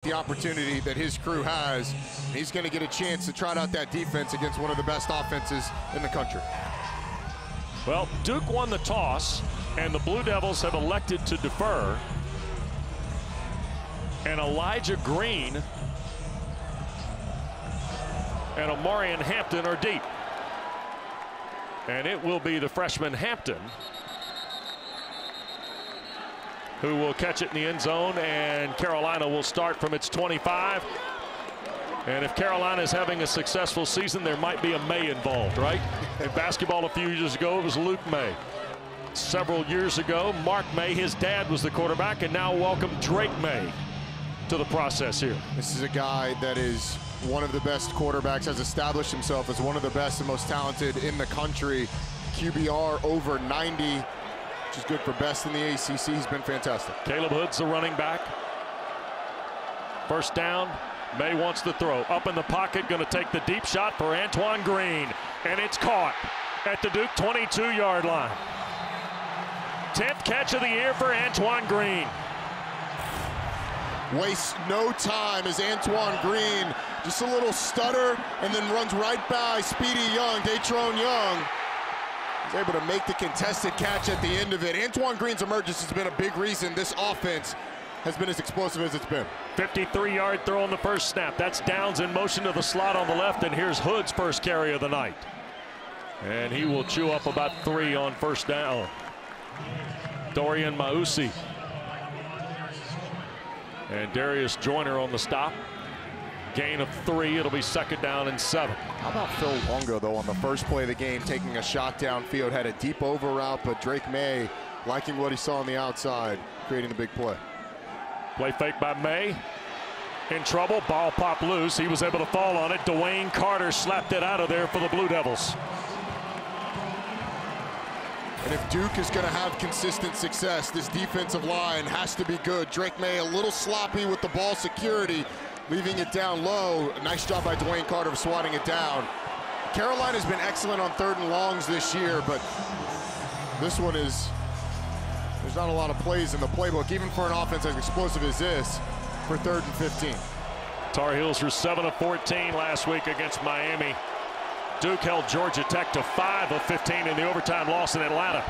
the opportunity that his crew has. He's going to get a chance to trot out that defense against one of the best offenses in the country. Well, Duke won the toss, and the Blue Devils have elected to defer. And Elijah Green and Omarion Hampton are deep. And it will be the freshman Hampton who will catch it in the end zone, and Carolina will start from its 25. And if Carolina is having a successful season, there might be a Maye involved, right? In basketball a few years ago, it was Luke Maye. Several years ago, Mark Maye, his dad, was the quarterback, and now welcome Drake Maye to the process here. This is a guy that is one of the best quarterbacks, has established himself as one of the best and most talented in the country. QBR over 90, which is good for best in the ACC. He's been fantastic. Caleb Hood's the running back. First down. Maye wants to throw. Up in the pocket, going to take the deep shot for Antoine Green. And it's caught at the Duke 22-yard line. 10th catch of the year for Antoine Green. Wastes no time as Antoine Green, just a little stutter, and then runs right by Speedy Young, Datrone Young. He's able to make the contested catch at the end of it. Antoine Green's emergence has been a big reason this offense has been as explosive as it's been. 53-yard throw on the first snap. That's Downs in motion to the slot on the left, and here's Hood's first carry of the night. And he will chew up about 3 on first down. Dorian Mausi. And Darius Joyner on the stop. Gain of 3. It'll be second down and 7. How about Phil Longo, though, on the first play of the game, taking a shot downfield, had a deep over route, but Drake Maye liking what he saw on the outside, creating the big play. Play fake by Maye. In trouble. Ball popped loose. He was able to fall on it. Dwayne Carter slapped it out of there for the Blue Devils. And if Duke is going to have consistent success, this defensive line has to be good. Drake Maye a little sloppy with the ball security, leaving it down low. A nice job by Dwayne Carter of swatting it down. Carolina's been excellent on 3rd and longs this year, but this one is, there's not a lot of plays in the playbook, even for an offense as explosive as this, for 3rd and 15. Tar Heels were 7 of 14 last week against Miami. Duke held Georgia Tech to 5 of 15 in the overtime loss in Atlanta.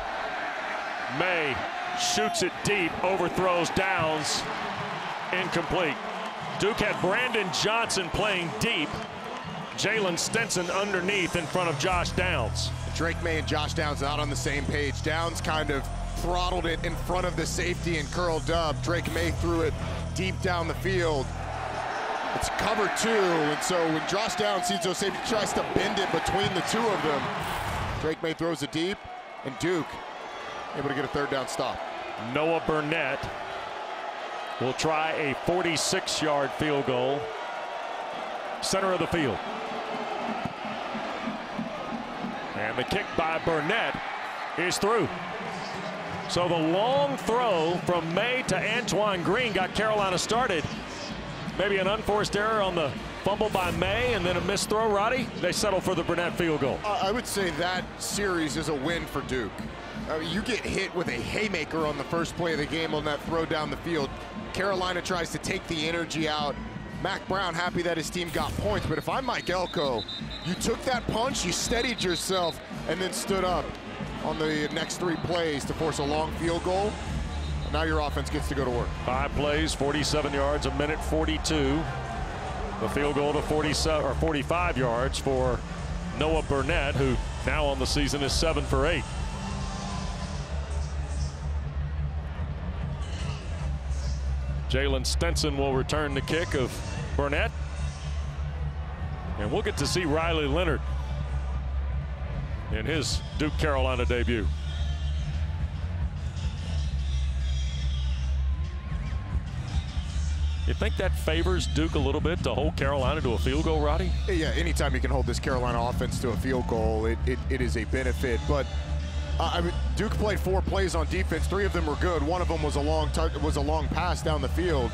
Maye shoots it deep, overthrows Downs, incomplete. Duke had Brandon Johnson playing deep. Jalen Stinson underneath in front of Josh Downs. Drake Maye and Josh Downs not on the same page. Downs kind of throttled it in front of the safety and curled up. Drake Maye threw it deep down the field. It's cover 2, and so when Josh Downs sees those safety, tries to bend it between the 2 of them. Drake Maye throws it deep, and Duke able to get a 3rd down stop. Noah Burnett will try a 46-yard field goal. Center of the field. And the kick by Burnett is through. So the long throw from Maye to Antoine Green got Carolina started. Maybe an unforced error on the fumble by Maye and then a missed throw, Roddy. They settle for the Burnett field goal. I would say that series is a win for Duke. You get hit with a haymaker on the first play of the game on that throw down the field. Carolina tries to take the energy out. Mac Brown happy that his team got points, but if I'm Mike Elko, you took that punch, you steadied yourself, and then stood up on the next 3 plays to force a long field goal. Now your offense gets to go to work. 5 plays, 47 yards, a minute 42. The field goal to 47 or 45 yards for Noah Burnett, who now on the season is 7 for 8. Jalen Stinson will return the kick of Burnett. And we'll get to see Riley Leonard in his Duke Carolina debut. You think that favors Duke a little bit to hold Carolina to a field goal, Roddy? Yeah, anytime you can hold this Carolina offense to a field goal, it is a benefit. But I mean, Duke played 4 plays on defense. 3 of them were good. One of them was a long pass down the field.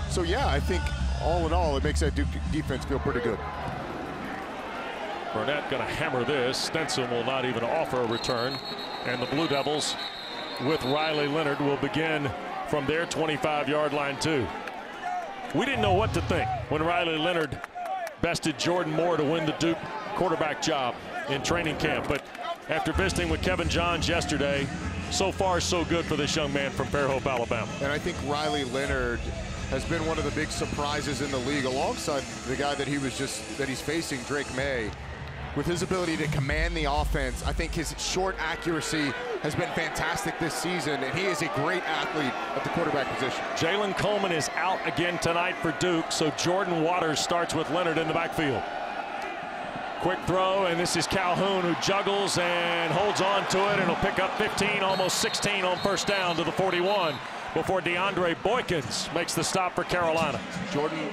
So yeah, I think all in all, it makes that Duke defense feel pretty good. Burnett going to hammer this. Stinson will not even offer a return, and the Blue Devils, with Riley Leonard, will begin from their 25-yard line too. We didn't know what to think when Riley Leonard bested Jordan Moore to win the Duke quarterback job in training camp. But after visiting with Kevin Johns yesterday, so far so good for this young man from Fairhope, Alabama. And I think Riley Leonard has been one of the big surprises in the league, alongside the guy that he's facing, Drake Maye. With his ability to command the offense, I think his short accuracy has been fantastic this season, and he is a great athlete at the quarterback position. Jalen Coleman is out again tonight for Duke, so Jordan Waters starts with Leonard in the backfield. Quick throw, and this is Calhoun, who juggles and holds on to it, and he'll pick up 15, almost 16 on first down to the 41 before DeAndre Boykins makes the stop for Carolina. Jalen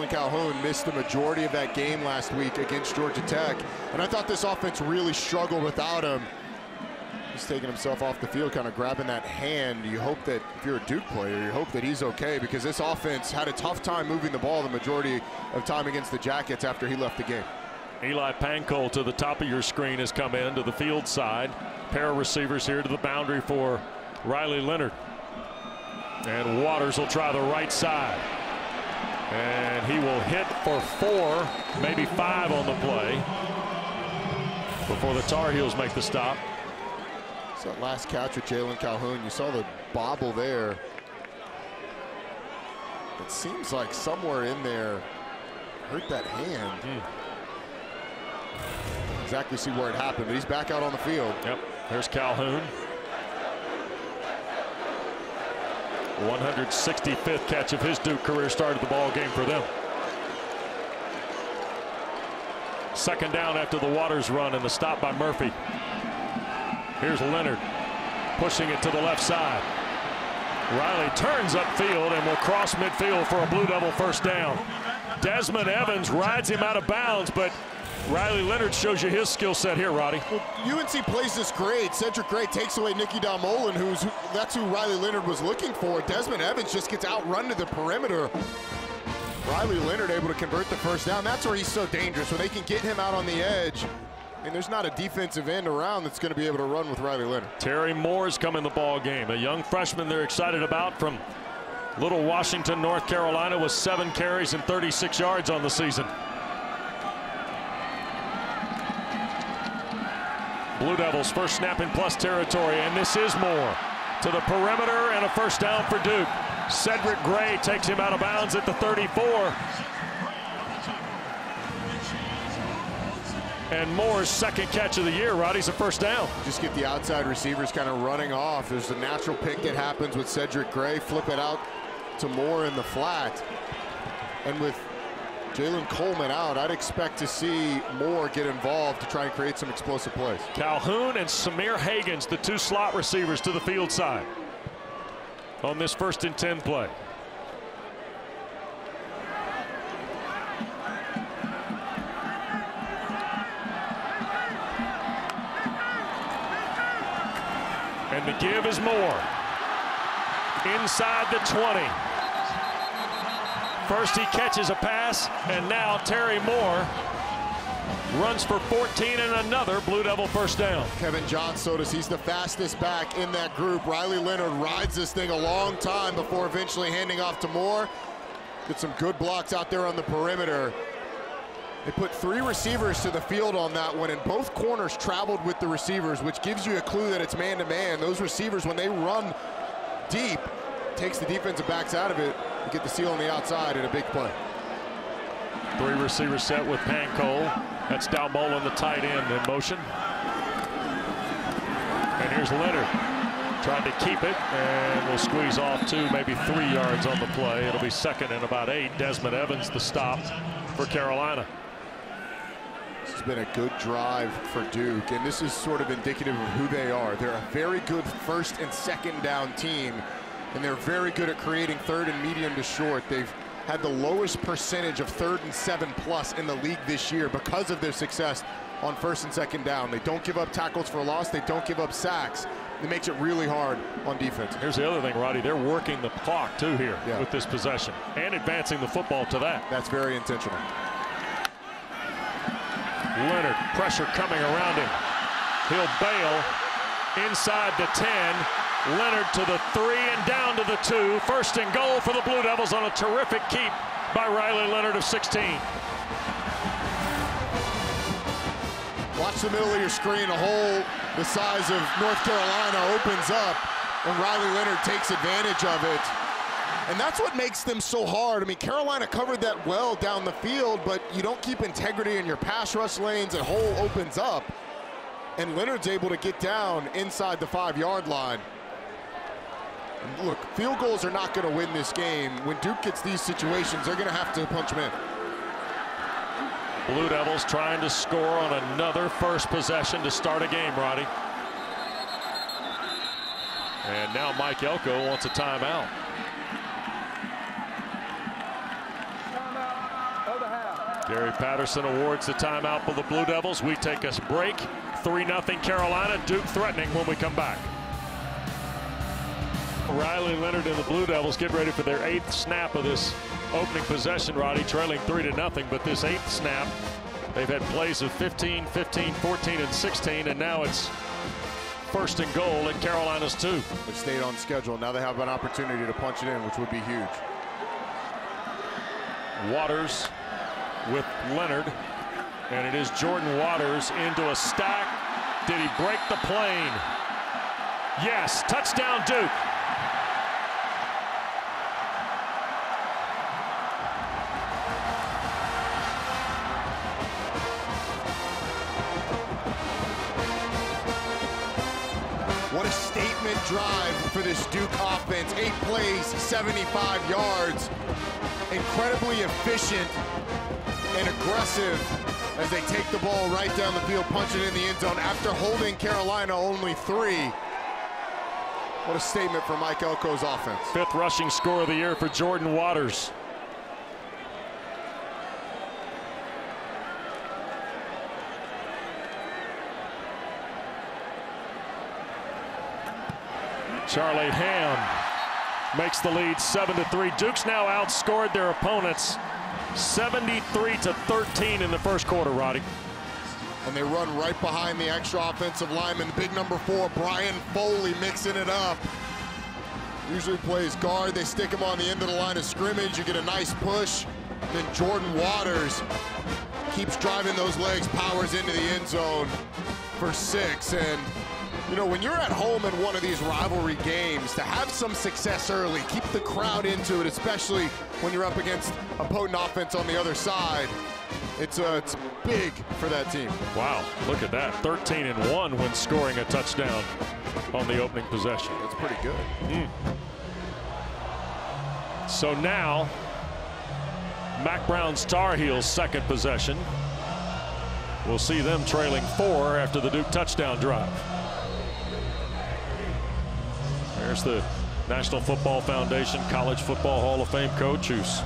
Calhoun missed the majority of that game last week against Georgia Tech, and I thought this offense really struggled without him. He's taking himself off the field, kind of grabbing that hand. You hope that if you're a Duke player, you hope that he's okay, because this offense had a tough time moving the ball the majority of time against the Jackets after he left the game. Eli Pancol to the top of your screen has come in to the field side. Pair of receivers here to the boundary for Riley Leonard. And Waters will try the right side. And he will hit for 4, maybe 5 on the play before the Tar Heels make the stop. So that last catch with Jalen Calhoun, you saw the bobble there. It seems like somewhere in there hurt that hand. Exactly see where it happened, but he's back out on the field. Yep, there's Calhoun. 165th catch of his Duke career started the ball game for them. Second down after the Waters run and the stop by Murphy. Here's Leonard pushing it to the left side. Riley turns upfield and will cross midfield for a Blue Devil first down. Desmond Evans rides him out of bounds, but Riley Leonard shows you his skill set here, Roddy. Well, UNC plays this great. Cedric Gray takes away Nicky Dalmolin, that's who Riley Leonard was looking for. Desmond Evans just gets outrun to the perimeter. Riley Leonard able to convert the first down. That's where he's so dangerous, when they can get him out on the edge. And there's not a defensive end around that's going to be able to run with Riley Leonard. Terry Moore's come in the ball game, a young freshman they're excited about from Little Washington, North Carolina, with 7 carries and 36 yards on the season. Blue Devils first snap in plus territory, and this is Moore to the perimeter, and a first down for Duke. Cedric Gray takes him out of bounds at the 34. And Moore's second catch of the year, Roddy's a first down. Just get the outside receivers kind of running off. There's a natural pick that happens with Cedric Gray. Flip it out to Moore in the flat. And with Jalen Coleman out, I'd expect to see Moore get involved to try and create some explosive plays. Calhoun and Samir Hagans, the 2 slot receivers, to the field side on this 1st and 10 play. And the give is Moore inside the 20. First he catches a pass, and now Terry Moore runs for 14 and another Blue Devil first down. Kevin Johns told us he's the fastest back in that group. Riley Leonard rides this thing a long time before eventually handing off to Moore. Get some good blocks out there on the perimeter. They put 3 receivers to the field on that one, and both corners traveled with the receivers, which gives you a clue that it's man-to-man. Those receivers, when they run deep, takes the defensive backs out of it. You get the seal on the outside and a big play. 3 receiver set with Pancol. That's Dalmolin, the tight end, in motion. And here's Leonard. Tried to keep it, and will squeeze off 2, maybe 3 yards on the play. It'll be 2nd and about 8. Desmond Evans, the stop for Carolina. This has been a good drive for Duke, and this is sort of indicative of who they are. They're a very good 1st and 2nd down team, and they're very good at creating 3rd and medium to short. They've had the lowest percentage of 3rd and 7+ in the league this year because of their success on 1st and 2nd down. They don't give up tackles for loss. They don't give up sacks. It makes it really hard on defense. Here's the other thing, Roddy. They're working the clock, too, here with this possession and advancing the football to that. That's very intentional. Leonard, pressure coming around him. He'll bail inside the 10. Leonard to the 3 and down to the 2. First and goal for the Blue Devils on a terrific keep by Riley Leonard of 16. Watch the middle of your screen. A hole the size of North Carolina opens up, and Riley Leonard takes advantage of it. And that's what makes them so hard. I mean, Carolina covered that well down the field, but you don't keep integrity in your pass rush lanes, and hole opens up. And Leonard's able to get down inside the 5-yard line. And look, field goals are not going to win this game. When Duke gets these situations, they're going to have to punch them in. Blue Devils trying to score on another first possession to start a game, Roddy. And now Mike Elko wants a timeout. Gary Patterson awards the timeout for the Blue Devils. We take a break. 3-0 Carolina. Duke threatening when we come back. Riley Leonard and the Blue Devils get ready for their 8th snap of this opening possession, Roddy, trailing 3-0. But this 8th snap, they've had plays of 15, 15, 14, and 16, and now it's first and goal at Carolina's 2. They stayed on schedule. Now they have an opportunity to punch it in, which would be huge. Waters with Leonard, and it is Jordan Waters into a stack. Did he break the plane? Yes, touchdown Duke. What a statement drive for this Duke offense. 8 plays, 75 yards. Incredibly efficient and aggressive as they take the ball right down the field, punch it in the end zone after holding Carolina only 3. What a statement for Mike Elko's offense. 5th rushing score of the year for Jordan Waters. Charlie Ham makes the lead 7-3. Duke's now outscored their opponents 73-13 in the first quarter, Roddy. And they run right behind the extra offensive lineman. Big number 4, Brian Foley, mixing it up. Usually plays guard. They stick him on the end of the line of scrimmage. You get a nice push. Then Jordan Waters keeps driving those legs, powers into the end zone for 6. And you know, when you're at home in one of these rivalry games, to have some success early, keep the crowd into it, especially when you're up against a potent offense on the other side, it's big for that team. Wow, look at that. 13-1 when scoring a touchdown on the opening possession. That's pretty good. So now, Mac Brown's Tar Heels' second possession. We'll see them trailing 4 after the Duke touchdown drive. There's the National Football Foundation College Football Hall of Fame coach, who's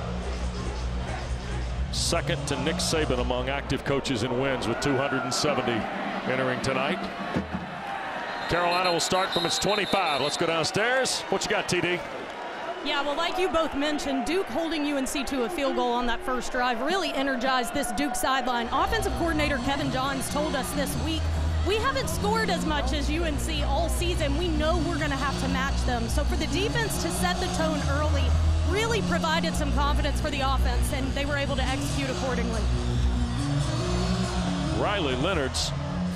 second to Nick Saban among active coaches in wins with 270 entering tonight. Carolina will start from its 25. Let's go downstairs. What you got, TD? Yeah, well, like you both mentioned, Duke holding UNC to a field goal on that first drive really energized this Duke sideline. Offensive coordinator Kevin Johns told us this week, we haven't scored as much as UNC all season. We know we're going to have to match them. So for the defense to set the tone early really provided some confidence for the offense, and they were able to execute accordingly. Riley Leonard's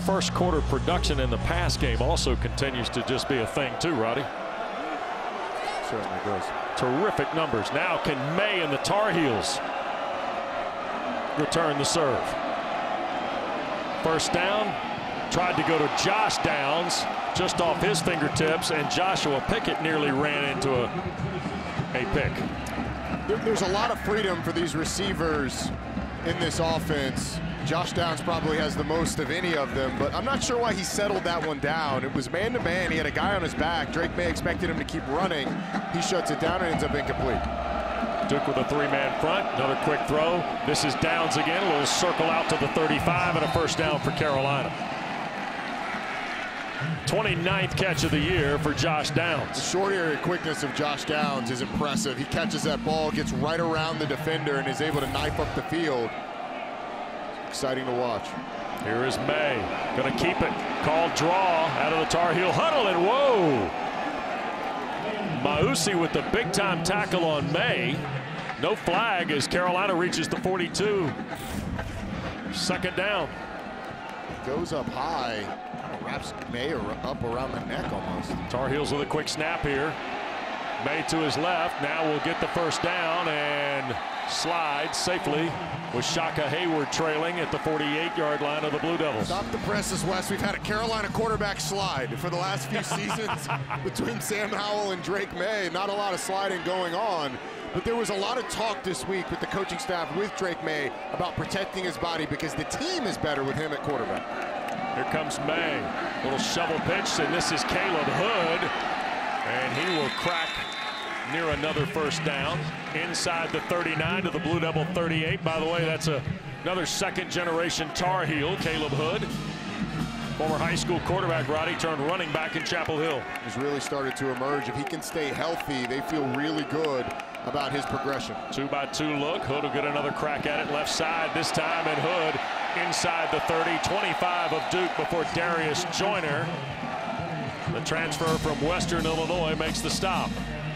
first quarter production in the pass game also continues to just be a thing too, Roddy. Certainly does. Terrific numbers. Now can Maye and the Tar Heels return the serve? First down. Tried to go to Josh Downs just off his fingertips, and Joshua Pickett nearly ran into a pick. There's a lot of freedom for these receivers in this offense. Josh Downs probably has the most of any of them, but I'm not sure why he settled that one down. It was man-to-man. He had a guy on his back. Drake Maye expected him to keep running. He shuts it down and ends up incomplete. Duke with a 3-man front. Another quick throw. This is Downs again. A little circle out to the 35 and a first down for Carolina. 29th catch of the year for Josh Downs. The short area quickness of Josh Downs is impressive. He catches that ball, gets right around the defender, and is able to knife up the field. Exciting to watch. Here is Maye. Going to keep it. Called draw out of the Tar Heel huddle, and whoa! Mausi with the big-time tackle on May. No flag as Carolina reaches the 42. Second down. Goes up high. Wraps May up around the neck almost. Tar Heels with a quick snap here. May to his left. Now will get the first down and slide safely with Shaka Hayward trailing at the 48-yard line of the Blue Devils. Stop the presses, Wes. We've had a Carolina quarterback slide for the last few seasons between Sam Howell and Drake Maye. Not a lot of sliding going on. But there was a lot of talk this week with the coaching staff with Drake Maye about protecting his body because the team is better with him at quarterback. Here comes May. Little shovel pitch, and this is Caleb Hood. And he will crack near another first down. Inside the 39 to the Blue Devil 38. By the way, that's another second-generation Tar Heel, Caleb Hood. Former high school quarterback, Roddy, turned running back in Chapel Hill. He's really started to emerge. If he can stay healthy, they feel really good about his progression. 2-by-2 look. Hood will get another crack at it left side this time, and Hood inside the 30, 25 of Duke before Darius Joyner, the transfer from Western Illinois, makes the stop.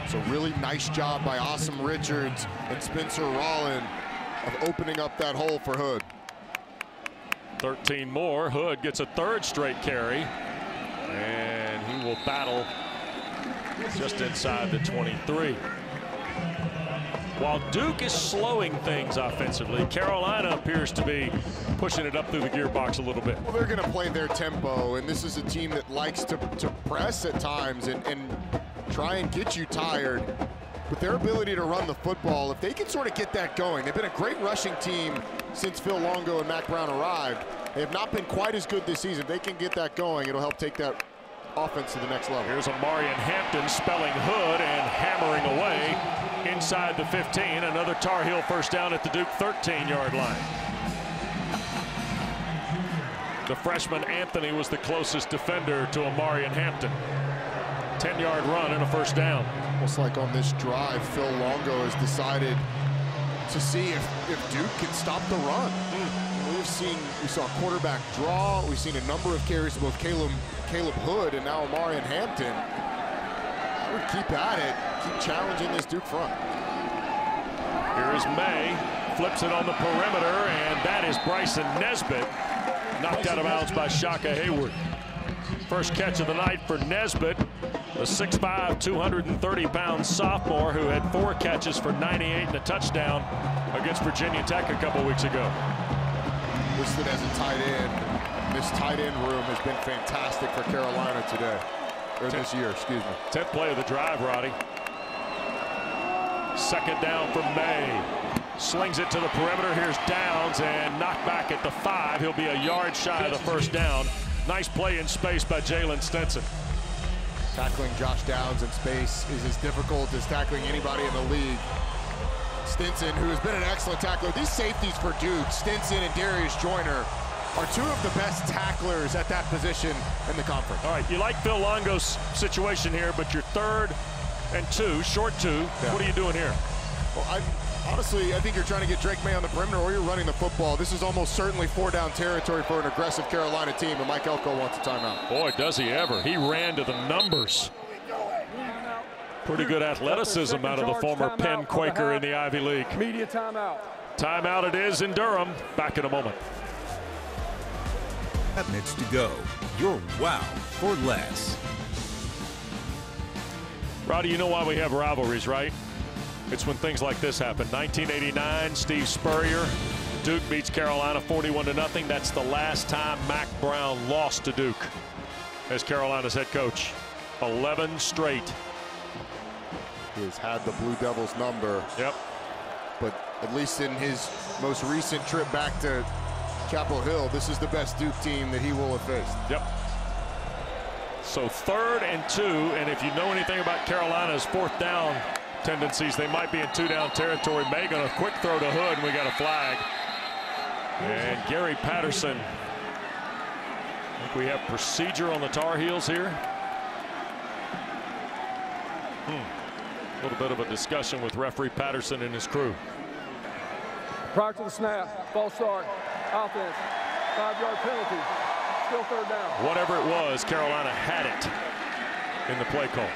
So really nice job by Awesome Richards and Spencer Rollin of opening up that hole for Hood. 13 more. Hood gets a third straight carry, and he will battle just inside the 23. While Duke is slowing things offensively, Carolina appears to be pushing it up through the gearbox a little bit. Well, they're going to play their tempo, and this is a team that likes to press at times and try and get you tired. With their ability to run the football, if they can sort of get that going, they've been a great rushing team since Phil Longo and Mac Brown arrived. They have not been quite as good this season. If they can get that going, it'll help take that offense to the next level. Here's Amarian Hampton spelling Hood and hammering away inside the 15. Another Tar Heel first down at the Duke 13-yard line. The freshman Anthony was the closest defender to Amarian Hampton. 10-yard run and a first down. Almost like on this drive, Phil Longo has decided to see if Duke can stop the run. We saw quarterback draw. We've seen a number of carries of both Caleb Hood and now Amarian Hampton. I would keep at it, keep challenging this Duke front. Here is May, flips it on the perimeter, and that is Bryson Nesbitt, knocked out of bounds by Shaka Hayward. First catch of the night for Nesbitt, the 6'5", 230-pound sophomore who had 4 catches for 98 and a touchdown against Virginia Tech a couple weeks ago. Listed as a tight end. This tight end room has been fantastic for Carolina today, or this year, excuse me. 10th play of the drive, Roddy. Second down for May. Slings it to the perimeter. Here's Downs and knocked back at the 5. He'll be a yard shy of the first down. Nice play in space by Jalen Stinson. Tackling Josh Downs in space is as difficult as tackling anybody in the league. Stinson, who has been an excellent tackler. These safeties for Duke, Stinson and Darius Joyner, are 2 of the best tacklers at that position in the conference. All right, you like Phil Longo's situation here, but you're 3rd and 2, short 2. Yeah. What are you doing here? Well, honestly, I think you're trying to get Drake Maye on the perimeter or you're running the football. This is almost certainly 4-down territory for an aggressive Carolina team, and Mike Elko wants a timeout. Boy, does he ever. He ran to the numbers. Pretty good athleticism out of the former Penn Quaker in the Ivy League. Media timeout. Timeout it is in Durham. Back in a moment. Minutes to go. Your wow for less. Roddy, you know why we have rivalries, right? It's when things like this happen. 1989, Steve Spurrier. Duke beats Carolina 41-0. That's the last time Mac Brown lost to Duke as Carolina's head coach. 11 straight. He has had the Blue Devils number. Yep. But at least in his most recent trip back to Chapel Hill, this is the best Duke team that he will have faced. Yep. So 3rd and 2, and if you know anything about Carolina's 4th down tendencies, they might be in 2-down territory. May going a quick throw to Hood, and we got a flag. And Gary Patterson. I think we have procedure on the Tar Heels here. A little bit of a discussion with referee Patterson and his crew. Prior to the snap, false start, offense, 5-yard penalty, still 3rd down. Whatever it was, Carolina had it in the play call.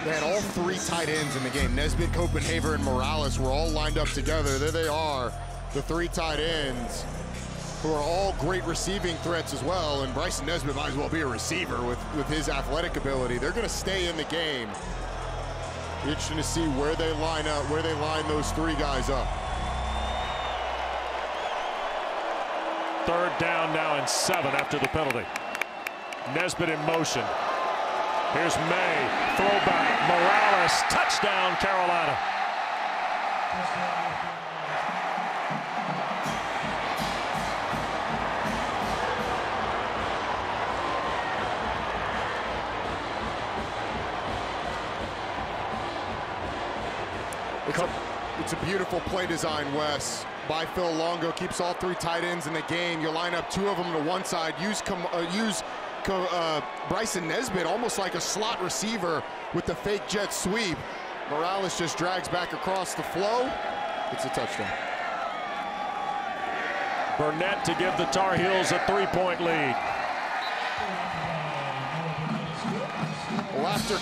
They had all 3 tight ends in the game. Nesbitt, Copenhaver, and Morales were all lined up together. There they are, the 3 tight ends, who are all great receiving threats as well. And Bryson Nesbitt might as well be a receiver with his athletic ability. They're going to stay in the game. Interesting to see where they line up, where they line those 3 guys up. 3rd down now and 7 after the penalty. Nesbitt in motion. Here's May, throwback, Morales, touchdown, Carolina. It's a beautiful play design, Wes, by Phil Longo. Keeps all 3 tight ends in the game. You line up 2 of them to one side. Use Bryson Nesbitt almost like a slot receiver with the fake jet sweep. Morales just drags back across the flow. It's a touchdown. Burnett to give the Tar Heels a 3-point lead. Well, after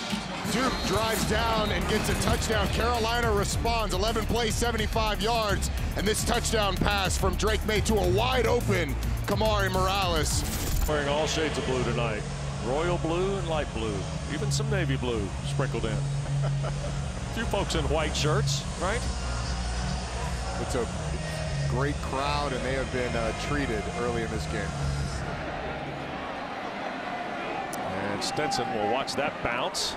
Duke drives down and gets a touchdown, Carolina responds. 11 plays, 75 yards, and this touchdown pass from Drake Maye to a wide open Kamari Morales. Wearing all shades of blue tonight. Royal blue and light blue. Even some navy blue sprinkled in. A few folks in white shirts, right? It's a great crowd, and they have been treated early in this game. And Stetson will watch that bounce.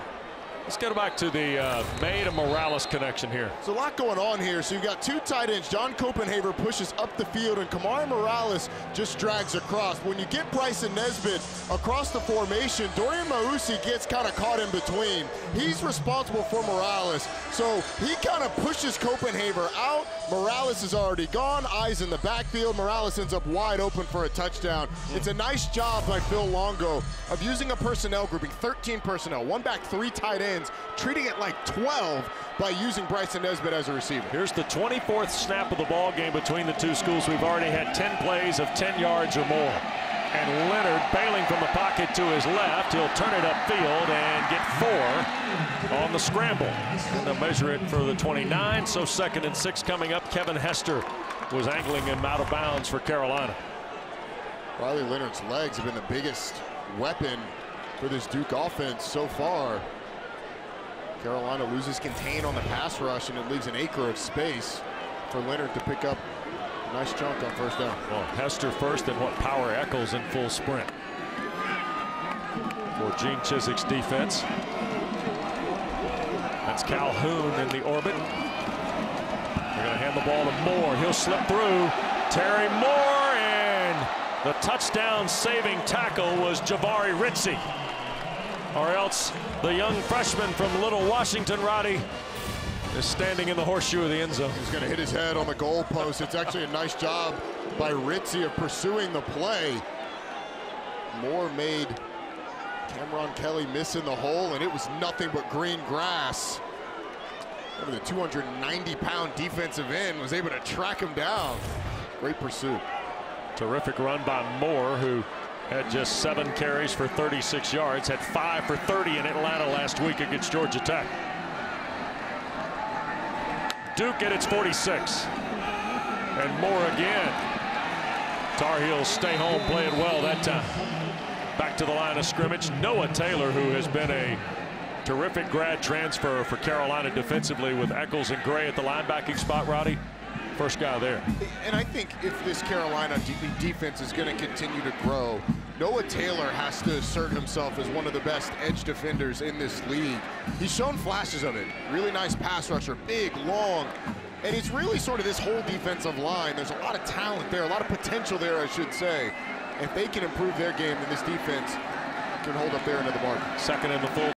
Let's get back to the Maye to Morales connection here. There's a lot going on here. So you've got 2 tight ends. John Copenhaver pushes up the field, and Kamari Morales just drags across. When you get Bryson Nesbitt across the formation, Dorian Mausi gets kind of caught in between. He's responsible for Morales. So he kind of pushes Copenhaver out. Morales is already gone. Eyes in the backfield. Morales ends up wide open for a touchdown. It's a nice job by Phil Longo of using a personnel grouping, 13 personnel, 1 back, 3 tight ends, treating it like 12 by using Bryson Nesbitt as a receiver. Here's the 24th snap of the ball game between the 2 schools. We've already had 10 plays of 10 yards or more. And Leonard bailing from the pocket to his left. He'll turn it upfield and get 4 on the scramble. And they'll measure it for the 29. So 2nd and 6 coming up. Kevin Hester was angling him out of bounds for Carolina. Riley Leonard's legs have been the biggest weapon for this Duke offense so far. Carolina loses contain on the pass rush, and it leaves an acre of space for Leonard to pick up a nice chunk on 1st down. Well, Hester first, and what power Eccles in full sprint for Gene Chiswick's defense. That's Calhoun in the orbit. They're going to hand the ball to Moore. He'll slip through. Terry Moore, and the touchdown saving tackle was Javari Ritzie. Or else the young freshman from Little Washington, Roddy, is standing in the horseshoe of the end zone. He's going to hit his head on the goalpost. It's actually a nice job by Ritzie of pursuing the play. Moore made Cameron Kelly miss in the hole, and it was nothing but green grass. The 290-pound defensive end was able to track him down. Great pursuit. Terrific run by Moore, who had just 7 carries for 36 yards, had 5 for 30 in Atlanta last week against Georgia Tech. Duke at its 46. And Moore again. Tar Heels stay home, play it well that time. Back to the line of scrimmage. Noah Taylor, who has been a terrific grad transfer for Carolina defensively with Eccles and Gray at the linebacking spot, Roddy. First guy there. And I think if this Carolina defense is going to continue to grow, Noah Taylor has to assert himself as one of the best edge defenders in this league. He's shown flashes of it. Really nice pass rusher, big, long, and he's really sort of this whole defensive line. There's a lot of talent there, a lot of potential there, I should say. If they can improve their game, then this defense can hold up their end of the bargain. 2nd and the full.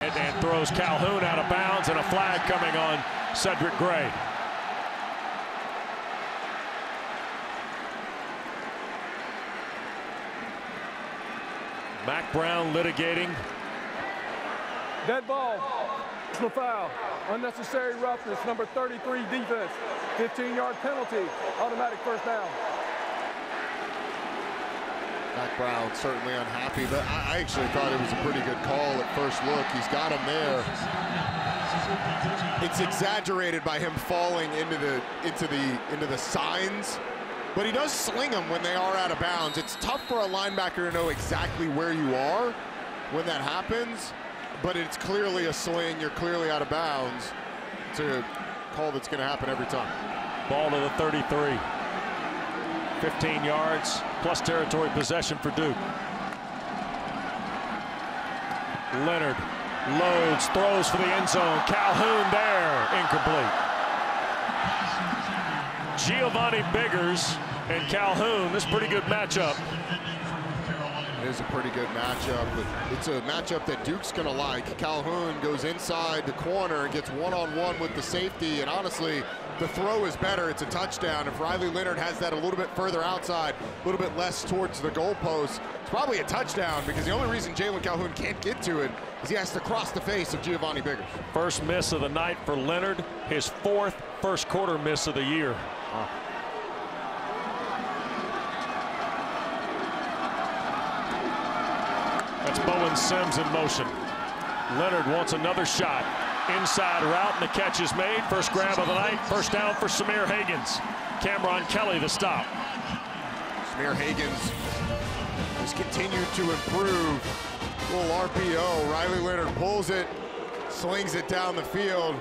And throws Calhoun out of bounds, and a flag coming on Cedric Gray. Mack Brown litigating. Dead ball. Personal foul. Unnecessary roughness. Number 33 defense. 15-yard penalty. Automatic 1st down. Mac Brown certainly unhappy, but I actually thought it was a pretty good call at first look. He's got him there. It's exaggerated by him falling into the signs, but he does sling them when they are out of bounds. It's tough for a linebacker to know exactly where you are when that happens, but it's clearly a sling. You're clearly out of bounds. It's a call that's going to happen every time. Ball to the 33. 15 yards plus territory possession for Duke. Leonard loads, throws for the end zone. Calhoun there, incomplete. Giovanni Biggers and Calhoun, this is a pretty good matchup. It is a pretty good matchup, but it's a matchup that Duke's gonna like. Calhoun goes inside the corner and gets one-on-one with the safety, and honestly, the throw is better. It's a touchdown. If Riley Leonard has that a little bit further outside, a little bit less towards the goalpost, it's probably a touchdown, because the only reason Jalen Calhoun can't get to it is he has to cross the face of Giovanni Biggers. First miss of the night for Leonard, his fourth first quarter miss of the year. That's Bowen Sims in motion. Leonard wants another shot. Inside route, and the catch is made. First grab of the night. First down for Samir Hagans. Cameron Kelly the stop. Samir Hagans has continued to improve. Little RPO. Riley Leonard pulls it, slings it down the field.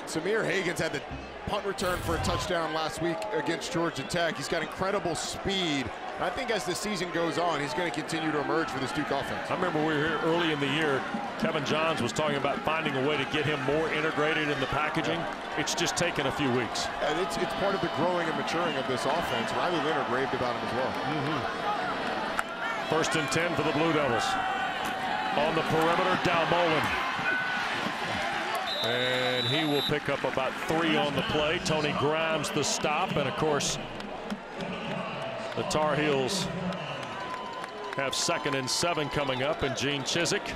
Samir Hagans had the punt return for a touchdown last week against Georgia Tech. He's got incredible speed. I think as the season goes on, he's going to continue to emerge for this Duke offense. I remember we were here early in the year. Kevin Johns was talking about finding a way to get him more integrated in the packaging. It's just taken a few weeks. And it's part of the growing and maturing of this offense. Riley Leonard raved about him as well. First and 10 for the Blue Devils. On the perimeter, Dalmolin. And he will pick up about 3 on the play. Tony Grimes the stop, and of course, the Tar Heels have 2nd and 7 coming up, and Gene Chizik,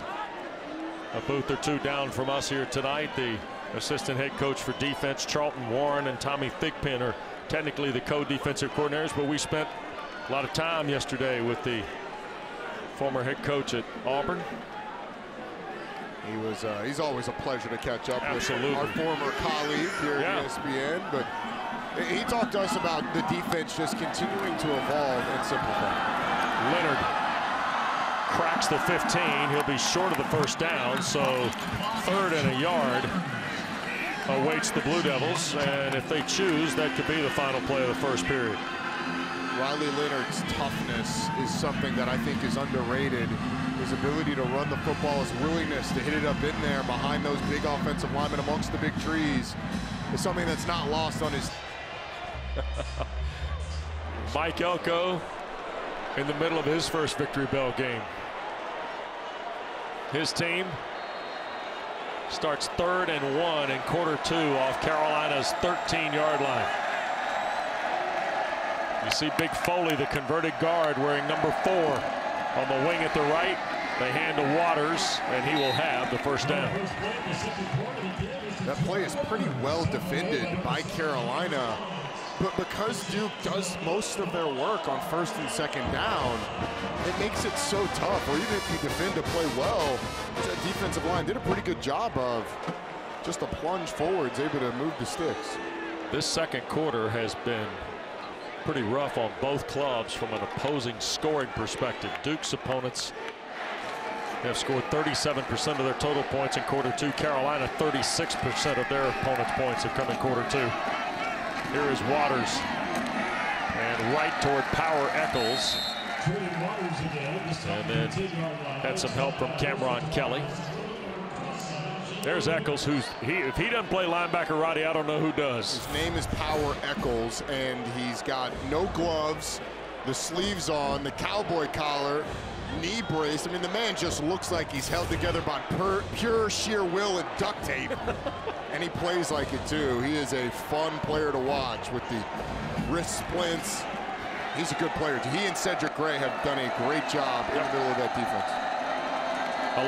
a booth or two down from us here tonight. The assistant head coach for defense, Charlton Warren, and Tommy Thigpen are technically the co-defensive coordinators, but we spent a lot of time yesterday with the former head coach at Auburn. He's always a pleasure to catch up Absolutely. with our former colleague here at ESPN, but he talked to us about the defense just continuing to evolve and simplify. Leonard cracks the 15. He'll be short of the first down, so 3rd and a yard awaits the Blue Devils, and if they choose, that could be the final play of the first period. Riley Leonard's toughness is something that I think is underrated. His ability to run the football, his willingness to hit it up in there behind those big offensive linemen amongst the big trees is something that's not lost on his. Mike Elko in the middle of his first Victory Bell game. His team starts 3rd and 1 in quarter 2 off Carolina's 13-yard line. You see Big Foley, the converted guard, wearing number 4 on the wing at the right. They hand to Waters, and he will have the first down. That play is pretty well defended by Carolina, but because Duke does most of their work on 1st and 2nd down, it makes it so tough. Or even if you defend to play well, that defensive line did a pretty good job of just a plunge forwards, able to move the sticks. This second quarter has been pretty rough on both clubs from an opposing scoring perspective. Duke's opponents have scored 37% of their total points in quarter 2. Carolina, 36% of their opponents' points have come in quarter 2. Here is Waters, and right toward Power Eccles, and then had some help from Cameron Kelly. There's Eccles, if he doesn't play linebacker, Roddy, I don't know who does. His name is Power Eccles, and he's got no gloves, the sleeves on, the cowboy collar, knee brace. I mean, the man just looks like he's held together by pure sheer will and duct tape. And he plays like it too. He is a fun player to watch with the wrist splints. He's a good player. He and Cedric Gray have done a great job in the middle of that defense.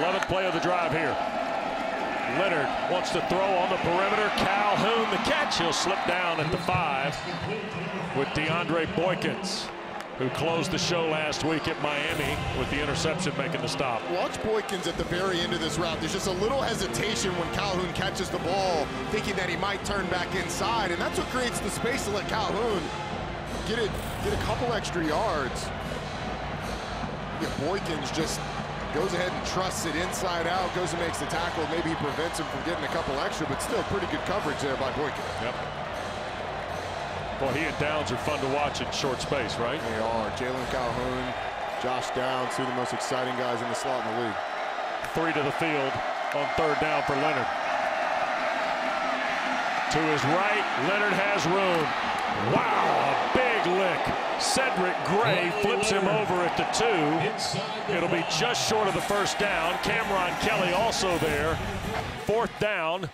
11th play of the drive here. Leonard wants to throw on the perimeter. Calhoun the catch. He'll slip down at the 5 with DeAndre Boykins. who closed the show last week at Miami with the interception making the stop. Watch Boykins at the very end of this route. There's just a little hesitation when Calhoun catches the ball, thinking that he might turn back inside, and that's what creates the space to let Calhoun get a couple extra yards. Yeah, Boykins just goes ahead and trusts it inside out, goes and makes the tackle. Maybe he prevents him from getting a couple extra, but still pretty good coverage there by Boykins. Yep. Boy, he and Downs are fun to watch in short space, right? They are. Jalen Calhoun, Josh Downs, two of the most exciting guys in the slot in the league. 3 to the field on 3rd down for Leonard. To his right, Leonard has room. Wow, a big lick. Cedric Gray flips him over at the 2. It'll be just short of the 1st down. Cameron Kelly also there. 4th down.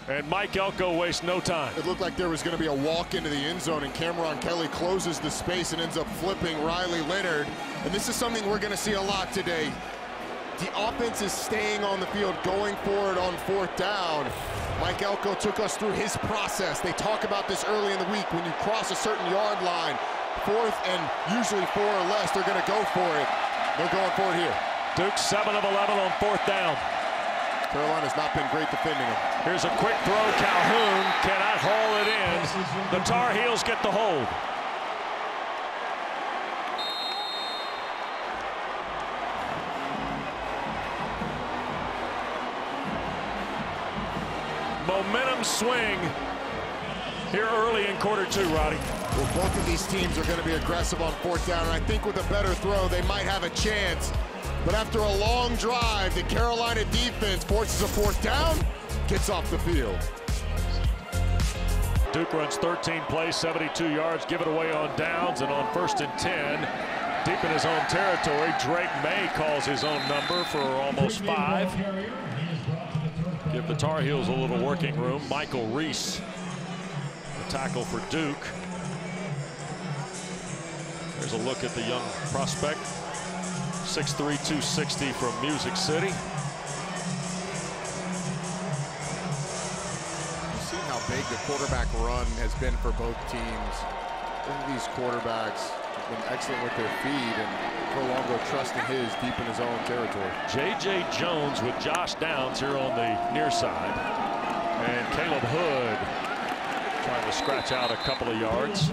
And Mike Elko wastes no time. It looked like there was going to be a walk into the end zone, and Cameron Kelly closes the space and ends up flipping Riley Leonard. And this is something we're going to see a lot today. The offense is staying on the field, going for it on 4th down. Mike Elko took us through his process. They talk about this early in the week. When you cross a certain yard line, 4th and usually 4 or less, they're going to go for it. They're going for it here. Duke 7 of 11 on 4th down. Carolina's not been great defending him. Here's a quick throw. Calhoun cannot haul it in. The Tar Heels get the hold. Momentum swing here early in quarter 2, Roddy. Well, both of these teams are going to be aggressive on 4th down, and I think with a better throw, they might have a chance. But after a long drive, the Carolina defense forces a 4th down, gets off the field. Duke runs 13 plays, 72 yards, give it away on downs, and on 1st and 10, deep in his own territory, Drake Maye calls his own number for almost 5. Give the Tar Heels a little working room. Michael Reese, the tackle for Duke. There's a look at the young prospect. 6'3", 260 from Music City. You've seen how big the quarterback run has been for both teams. Both of these quarterbacks have been excellent with their feet, and Colombo trusting his deep in his own territory. J.J. Jones with Josh Downs here on the near side. And Caleb Hood trying to scratch out a couple of yards.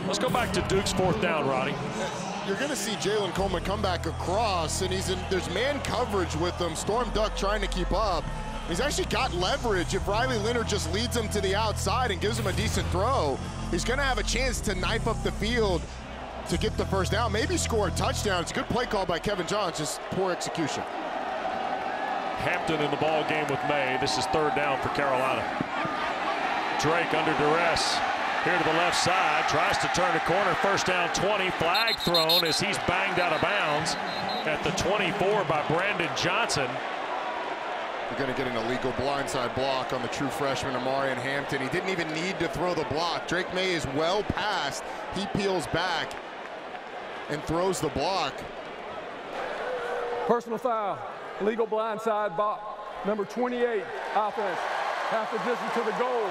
Let's go back to Duke's 4th down, Roddy. You're going to see Jalen Coleman come back across, and there's man coverage with him. Storm Duck trying to keep up. He's actually got leverage. If Riley Leonard just leads him to the outside and gives him a decent throw, he's going to have a chance to knife up the field to get the 1st down, maybe score a touchdown. It's a good play call by Kevin Johns, just poor execution. Hampton in the ball game with May. This is 3rd down for Carolina. Drake under duress. Here to the left side, tries to turn the corner. 1st down, 20. Flag thrown as he's banged out of bounds at the 24 by Brandon Johnson. You're going to get an illegal blindside block on the true freshman Amarian Hampton. He didn't even need to throw the block. Drake Maye is well past. He peels back and throws the block. Personal foul, illegal blindside block, number 28, offense. Half the distance to the goal.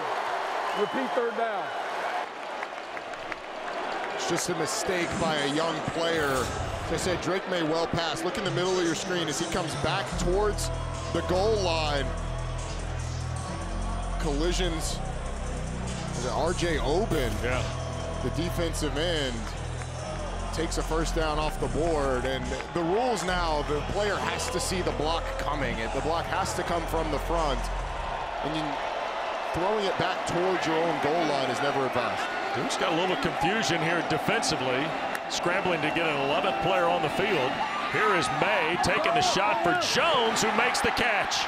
Repeat 3rd down. It's just a mistake by a young player. As I said, Drake Maye well past. Look in the middle of your screen as he comes back towards the goal line. Collisions. Is it R.J. Oben? Yeah. The defensive end takes a 1st down off the board, and the rules now, the player has to see the block coming. The block has to come from the front, and throwing it back towards your own goal line is never advised. Duke's got a little confusion here defensively, scrambling to get an 11th player on the field. Here is May taking the shot for Jones, who makes the catch.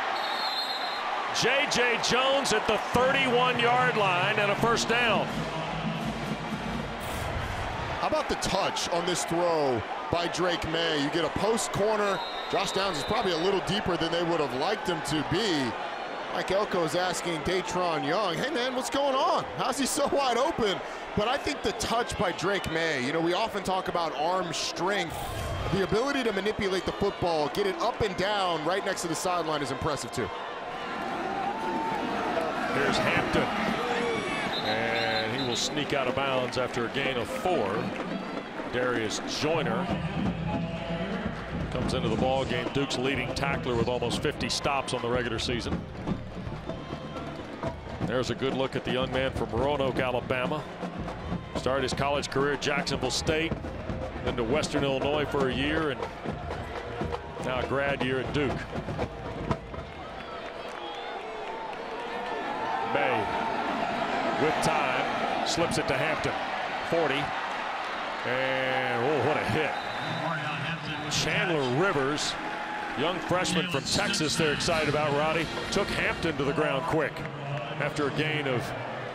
J.J. Jones at the 31-yard line and a 1st down. How about the touch on this throw by Drake Maye? You get a post corner. Josh Downs is probably a little deeper than they would have liked him to be. Mike Elko is asking Datron Young, hey man, what's going on? How's he so wide open? But I think the touch by Drake Maye, you know, we often talk about arm strength. The ability to manipulate the football, get it up and down right next to the sideline is impressive too. Here's Hampton. And he will sneak out of bounds after a gain of 4. Darius Joyner comes into the ball game. Duke's leading tackler with almost 50 stops on the regular season. There's a good look at the young man from Roanoke, Alabama. Started his college career at Jacksonville State, then to Western Illinois for a year, and now a grad year at Duke. Maye with time slips it to Hampton. 40, and oh, what a hit. Chandler Rivers, young freshman from Texas, they're excited about, Roddy, took Hampton to the ground quick after a gain of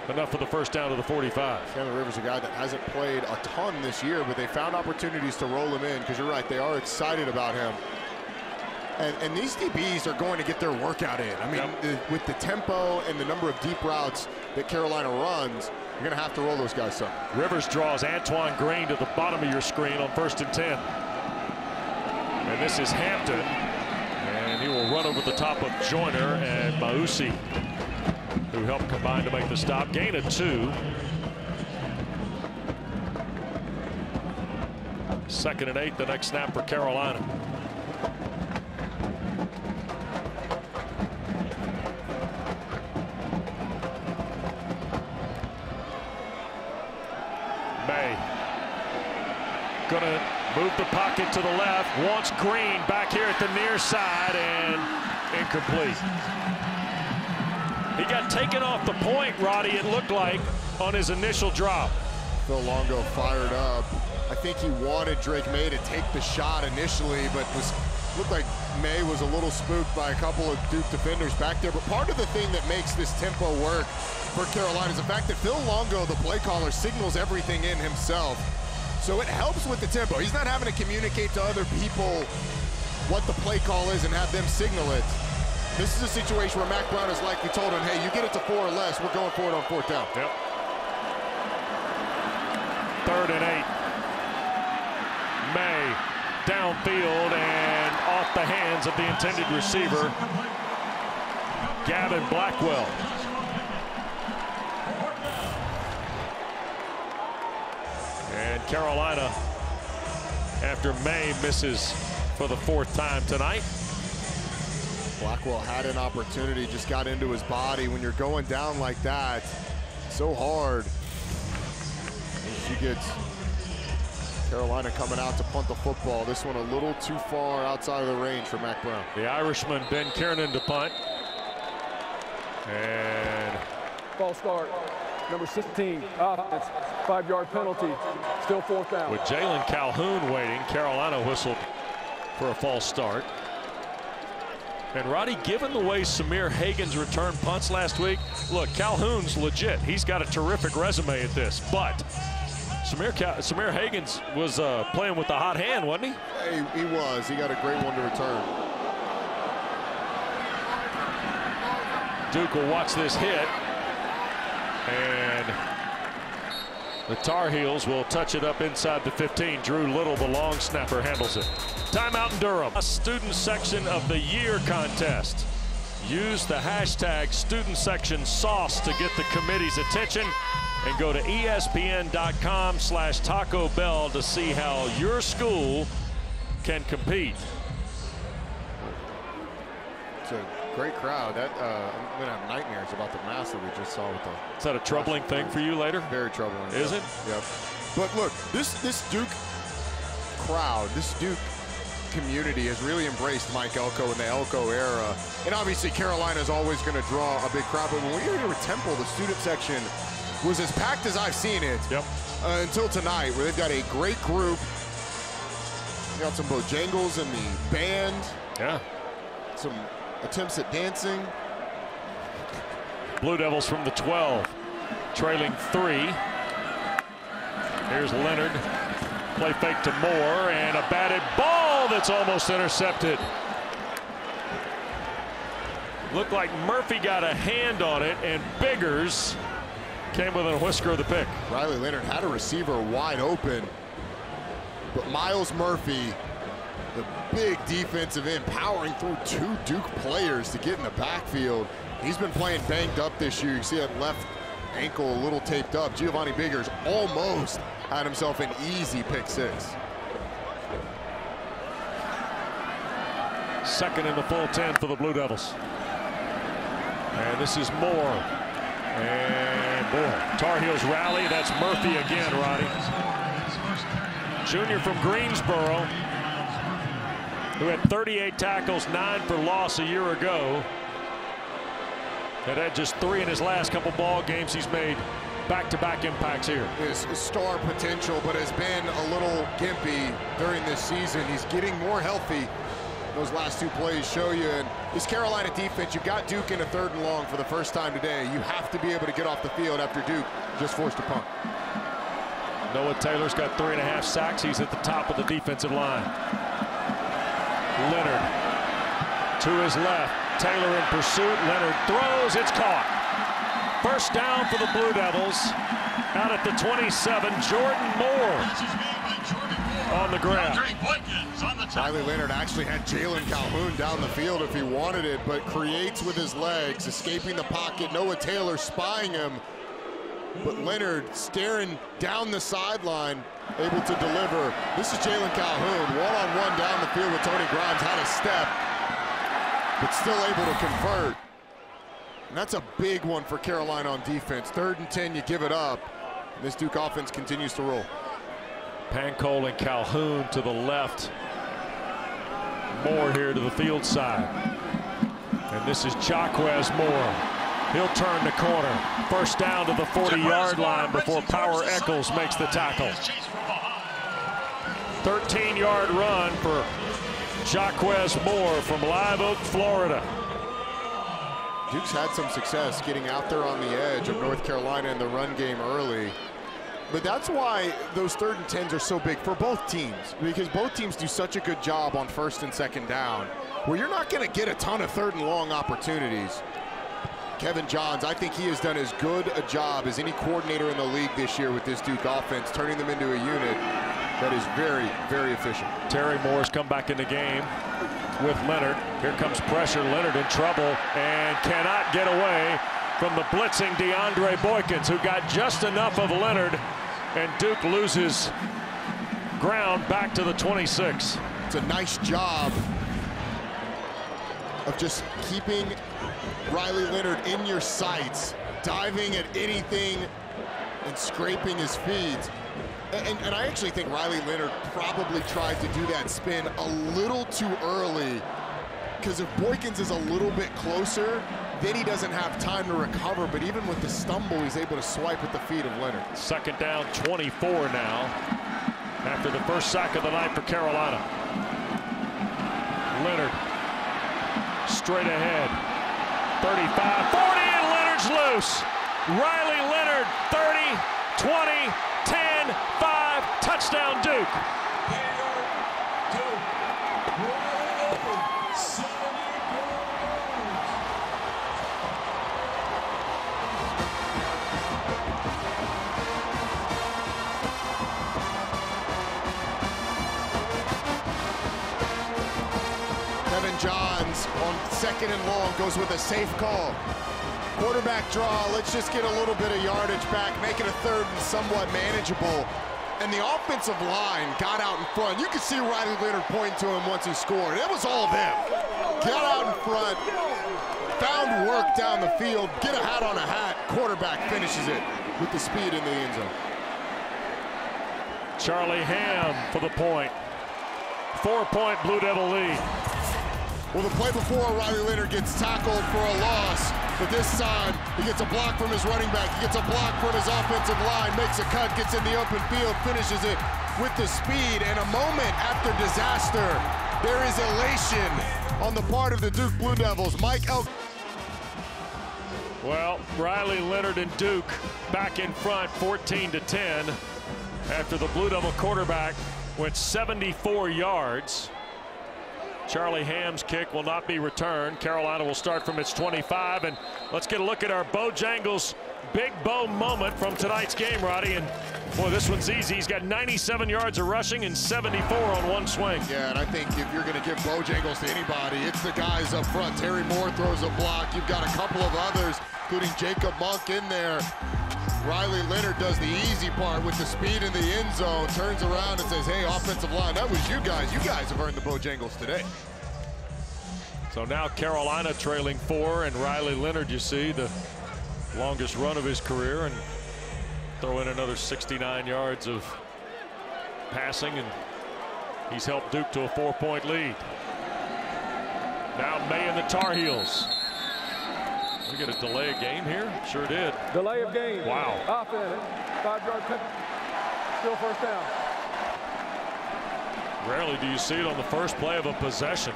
enough for the first down to the 45. Chandler Rivers, a guy that hasn't played a ton this year, but they found opportunities to roll him in, because you're right, they are excited about him. And these DBs are going to get their workout in. I mean, with the tempo and the number of deep routes that Carolina runs, you're going to have to roll those guys some. Rivers draws Antoine Green to the bottom of your screen on 1st and 10. And this is Hampton, and he will run over the top of Joyner and Mausi, who helped combine to make the stop. Gain of 2. 2nd and 8, the next snap for Carolina. Maye gonna move the pocket to the left, wants Green back here at the near side, and incomplete. He got taken off the point, Roddy, it looked like, on his initial drop. Phil Longo fired up. I think he wanted Drake Maye to take the shot initially, but looked like Maye was a little spooked by a couple of Duke defenders back there. But part of the thing that makes this tempo work for Carolina is the fact that Phil Longo, the play caller, signals everything in himself. So it helps with the tempo. He's not having to communicate to other people what the play call is and have them signal it. This is a situation where Mac Brown has likely told him, hey, you get it to 4 or less, we're going for it on 4th down. Yep. 3rd and 8. Maye downfield and off the hands of the intended receiver, Gavin Blackwell. And Carolina, after Maye misses for the 4th time tonight. Blackwell had an opportunity, just got into his body. When you're going down like that, so hard. She gets Carolina coming out to punt the football. This one a little too far outside of the range for Mac Brown. The Irishman, Ben Kiernan, to punt. And false start. Number 16, offense, 5-yard penalty, still 4th down. With Jalen Calhoun waiting, Carolina whistled for a false start. And Roddy, given the way Samir Hagan's returned punts last week, look, Calhoun's legit. He's got a terrific resume at this, but Samir Hagan's was playing with the hot hand, wasn't he? He was. He got a great one to return. Duke will watch this hit, and the Tar Heels will touch it up inside the 15. Drew Little, the long snapper, handles it. Timeout in Durham. A student section of the year contest. Use the hashtag student section sauce to get the committee's attention, and go to ESPN.com/Taco Bell to see how your school can compete. It's a great crowd. That I'm gonna have nightmares about the mass that we just saw with the. Is that a troubling thing for you later? Very troubling. Is it? Yep. But look, this Duke crowd, this Duke community has really embraced Mike Elko in the Elko era. And obviously Carolina is always going to draw a big crowd. But when we were here at Temple, the student section was as packed as I've seen it. Yep. Until tonight, where they've got a great group. They got some Bojangles in the band. Yeah. Some attempts at dancing. Blue Devils from the 12, trailing 3. Here's Leonard. Play fake to Moore, and a batted ball that's almost intercepted. Looked like Murphy got a hand on it, and Biggers came within a whisker of the pick. Riley Leonard had a receiver wide open, but Miles Murphy, the big defensive end, powering through 2 Duke players to get in the backfield. He's been playing banged up this year. You see that left ankle a little taped up. Giovanni Biggers almost had himself an easy pick 6. Second in the full 10 for the Blue Devils. And this is Moore. And boy, Tar Heels rally. That's Murphy again, Roddy. Junior from Greensboro, who had 38 tackles, 9 for loss a year ago. Had just 3 in his last couple ball games. He's made back-to-back impacts here. His star potential, but has been a little gimpy during this season. He's getting more healthy. Those last 2 plays show you. And this Carolina defense, you've got Duke in a 3rd and long for the first time today. You have to be able to get off the field after Duke just forced a punt. Noah Taylor's got 3.5 sacks. He's at the top of the defensive line. Leonard to his left. Taylor in pursuit. Leonard throws. It's caught. First down for the Blue Devils. Out at the 27, Jordan Moore on the grab. Riley Leonard actually had Jalen Calhoun down the field if he wanted it, but creates with his legs, escaping the pocket. Noah Taylor spying him, but Leonard staring down the sideline, able to deliver. This is Jalen Calhoun, one-on-one down the field with Tony Grimes, had a step, but still able to convert. And that's a big one for Carolina on defense. 3rd and 10, you give it up. And this Duke offense continues to roll. Pancol and Calhoun to the left. Moore here to the field side. And this is Jaquez Moore. He'll turn the corner. First down to the 40-yard line before Power Eccles makes the tackle. 13-yard run for Jaquez Moore from Live Oak, Florida. Duke's had some success getting out there on the edge of North Carolina in the run game early. But that's why those 3rd and 10s are so big for both teams, because both teams do such a good job on 1st and 2nd down, where you're not going to get a ton of 3rd and long opportunities. Kevin Johns, I think he has done as good a job as any coordinator in the league this year with this Duke offense, turning them into a unit that is very, very efficient. Terry Moore's come back in the game with Leonard. Here comes pressure. Leonard in trouble and cannot get away from the blitzing DeAndre Boykins, who got just enough of Leonard, and Duke loses ground back to the 26. It's a nice job of just keeping Riley Leonard in your sights, diving at anything and scraping his feet. And I actually think Riley Leonard probably tried to do that spin a little too early, because if Boykins is a little bit closer, then he doesn't have time to recover. But even with the stumble, he's able to swipe at the feet of Leonard. 2nd down, 24 now, after the first sack of the night for Carolina. Leonard straight ahead. 35, 40, and Leonard's loose. Riley Leonard, 30, 20, 10, 5, touchdown Duke. Kevin Johns on 2nd and long goes with a safe call. Quarterback draw, let's just get a little bit of yardage back, make it a 3rd and somewhat manageable. And the offensive line got out in front. You could see Riley Leonard point to him once he scored. It was all them. Got out in front, found work down the field, get a hat on a hat, quarterback finishes it with the speed in the end zone. Charlie Ham for the point. 4-point Blue Devil lead. Well, the play before, Riley Leonard gets tackled for a loss, but this time he gets a block from his running back, he gets a block from his offensive line, makes a cut, gets in the open field, finishes it with the speed. And a moment after disaster, there is elation on the part of the Duke Blue Devils. Well, Riley Leonard and Duke back in front, 14-10, after the Blue Devil quarterback went 74 yards. Charlie Ham's kick will not be returned. Carolina will start from its 25, and let's get a look at our Bojangles Big Bo moment from tonight's game, Roddy. And boy, this one's easy. He's got 97 yards of rushing and 74 on one swing. Yeah, and I think if you're going to give Bojangles to anybody, it's the guys up front. Terry Moore throws a block. You've got a couple of others. including Jacob Monk in there. Riley Leonard does the easy part with the speed in the end zone, turns around and says, hey, offensive line, that was you guys. You guys have earned the Bojangles today. So now Carolina trailing 4, and Riley Leonard, you see, the longest run of his career, and throw in another 69 yards of passing, and he's helped Duke to a 4-point lead. Now Maye and the Tar Heels. We get a delay of game here? Sure did. Delay of game. Wow. Offense, 5-yard penalty. Still first down. Rarely do you see it on the first play of a possession.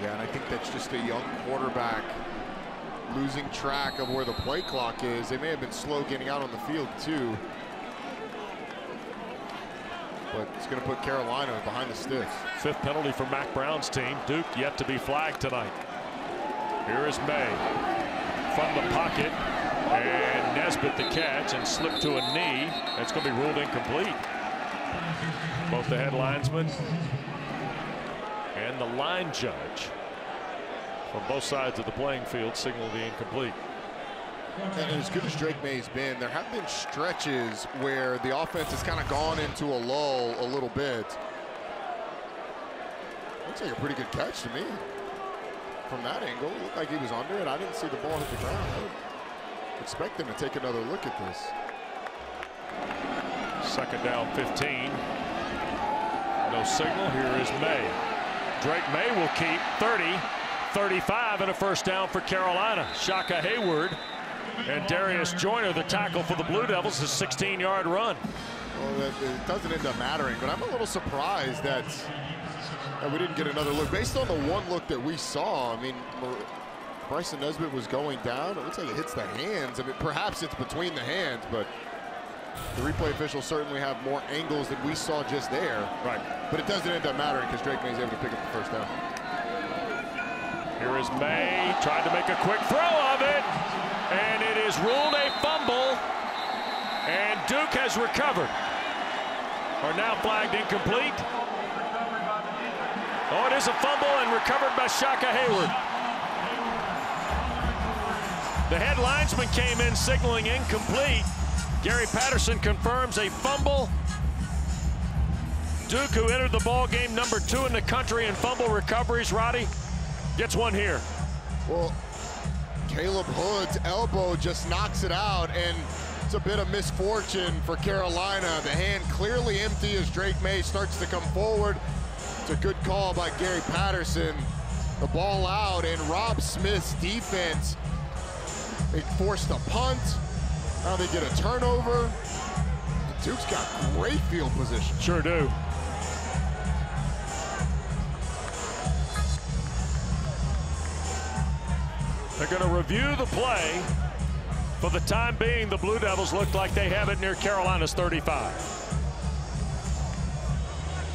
Yeah, and I think that's just a young quarterback losing track of where the play clock is. They may have been slow getting out on the field too. But it's going to put Carolina behind the sticks. 5th penalty for Mac Brown's team. Duke yet to be flagged tonight. Here is Maye from the pocket, and Nesbitt the catch and slipped to a knee. That's going to be ruled incomplete. Both the head linesman and the line judge from both sides of the playing field signal the incomplete. And as good as Drake Maye's been, there have been stretches where the offense has kind of gone into a lull a little bit. Looks like a pretty good catch to me. From that angle, it looked like he was under it. I didn't see the ball hit the ground. I would expect them to take another look at this. 2nd down 15. No signal. Here is Maye. Drake Maye will keep 30, 35, and a first down for Carolina. Shaka Hayward and Darius Joyner, the tackle for the Blue Devils, a 16-yard run. Well, it doesn't end up mattering, but I'm a little surprised that we didn't get another look. Based on the one look that we saw, I mean, Bryson Nesbitt was going down. It looks like it hits the hands. I mean, perhaps it's between the hands, but the replay officials certainly have more angles than we saw just there. Right. But it doesn't end up mattering because Drake Maye is able to pick up the first down. Here is Maye, tried to make a quick throw of it, and it is ruled a fumble, and Duke has recovered. Are now flagged incomplete. Oh, it is a fumble and recovered by Shaka Hayward. The head linesman came in signaling incomplete. Gary Patterson confirms a fumble. Duke, who entered the ball game number 2 in the country in fumble recoveries, Roddy, gets one here. Well, Caleb Hood's elbow just knocks it out, and it's a bit of misfortune for Carolina. The hand clearly empty as Drake Maye starts to come forward. It's a good call by Gary Patterson. The ball out, and Rob Smith's defense, they forced a punt. Now they get a turnover. And Duke's got great field position. Sure do. They're going to review the play. For the time being, the Blue Devils look like they have it near Carolina's 35.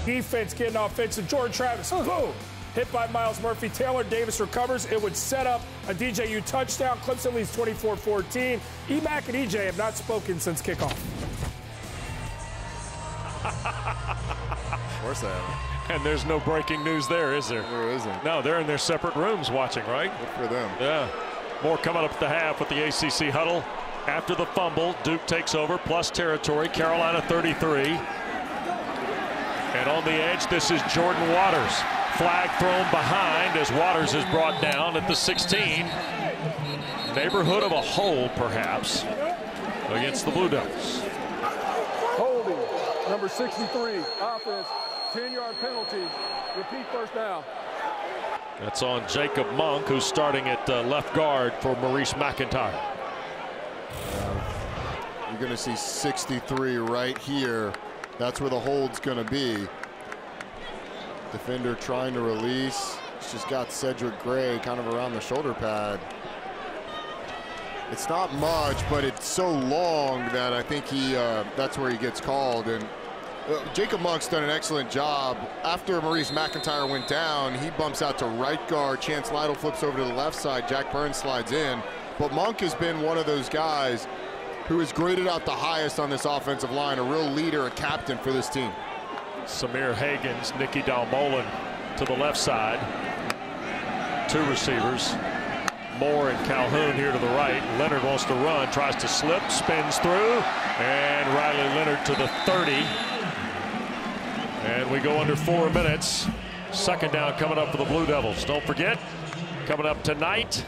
Defense getting offensive. Jordan Travis, boom, hit by Miles Murphy. Taylor Davis recovers. It would set up a DJU touchdown. Clemson leads 24-14. Emac and EJ have not spoken since kickoff. Of course they have. And there's no breaking news there, is there? There isn't. No, they're in their separate rooms watching, right? Good for them. Yeah. More coming up at the half with the ACC huddle. After the fumble, Duke takes over, plus territory. Carolina 33. And on the edge, this is Jordan Waters. Flag thrown behind as Waters is brought down at the 16. Neighborhood of a hole, perhaps, against the Blue Devils. Holding, number 63, offense, 10-yard penalty. Repeat first down. That's on Jacob Monk, who's starting at left guard for Maurice McIntyre. You're going to see 63 right here. That's where the hold's going to be. Defender trying to release. It's just got Cedric Gray kind of around the shoulder pad. It's not much, but it's so long that I think that's where he gets called. And Jacob Monk's done an excellent job. After Maurice McIntyre went down, he bumps out to right guard. Chance Lytle flips over to the left side. Jack Burns slides in. But Monk has been one of those guys who is graded out the highest on this offensive line, a real leader, a captain for this team. Samir Hagans, Nicky Dalmolin to the left side. 2 receivers. Moore and Calhoun here to the right. Leonard wants to run, tries to slip, spins through, and Riley Leonard to the 30. And we go under 4 minutes. Second down coming up for the Blue Devils. Don't forget, coming up tonight,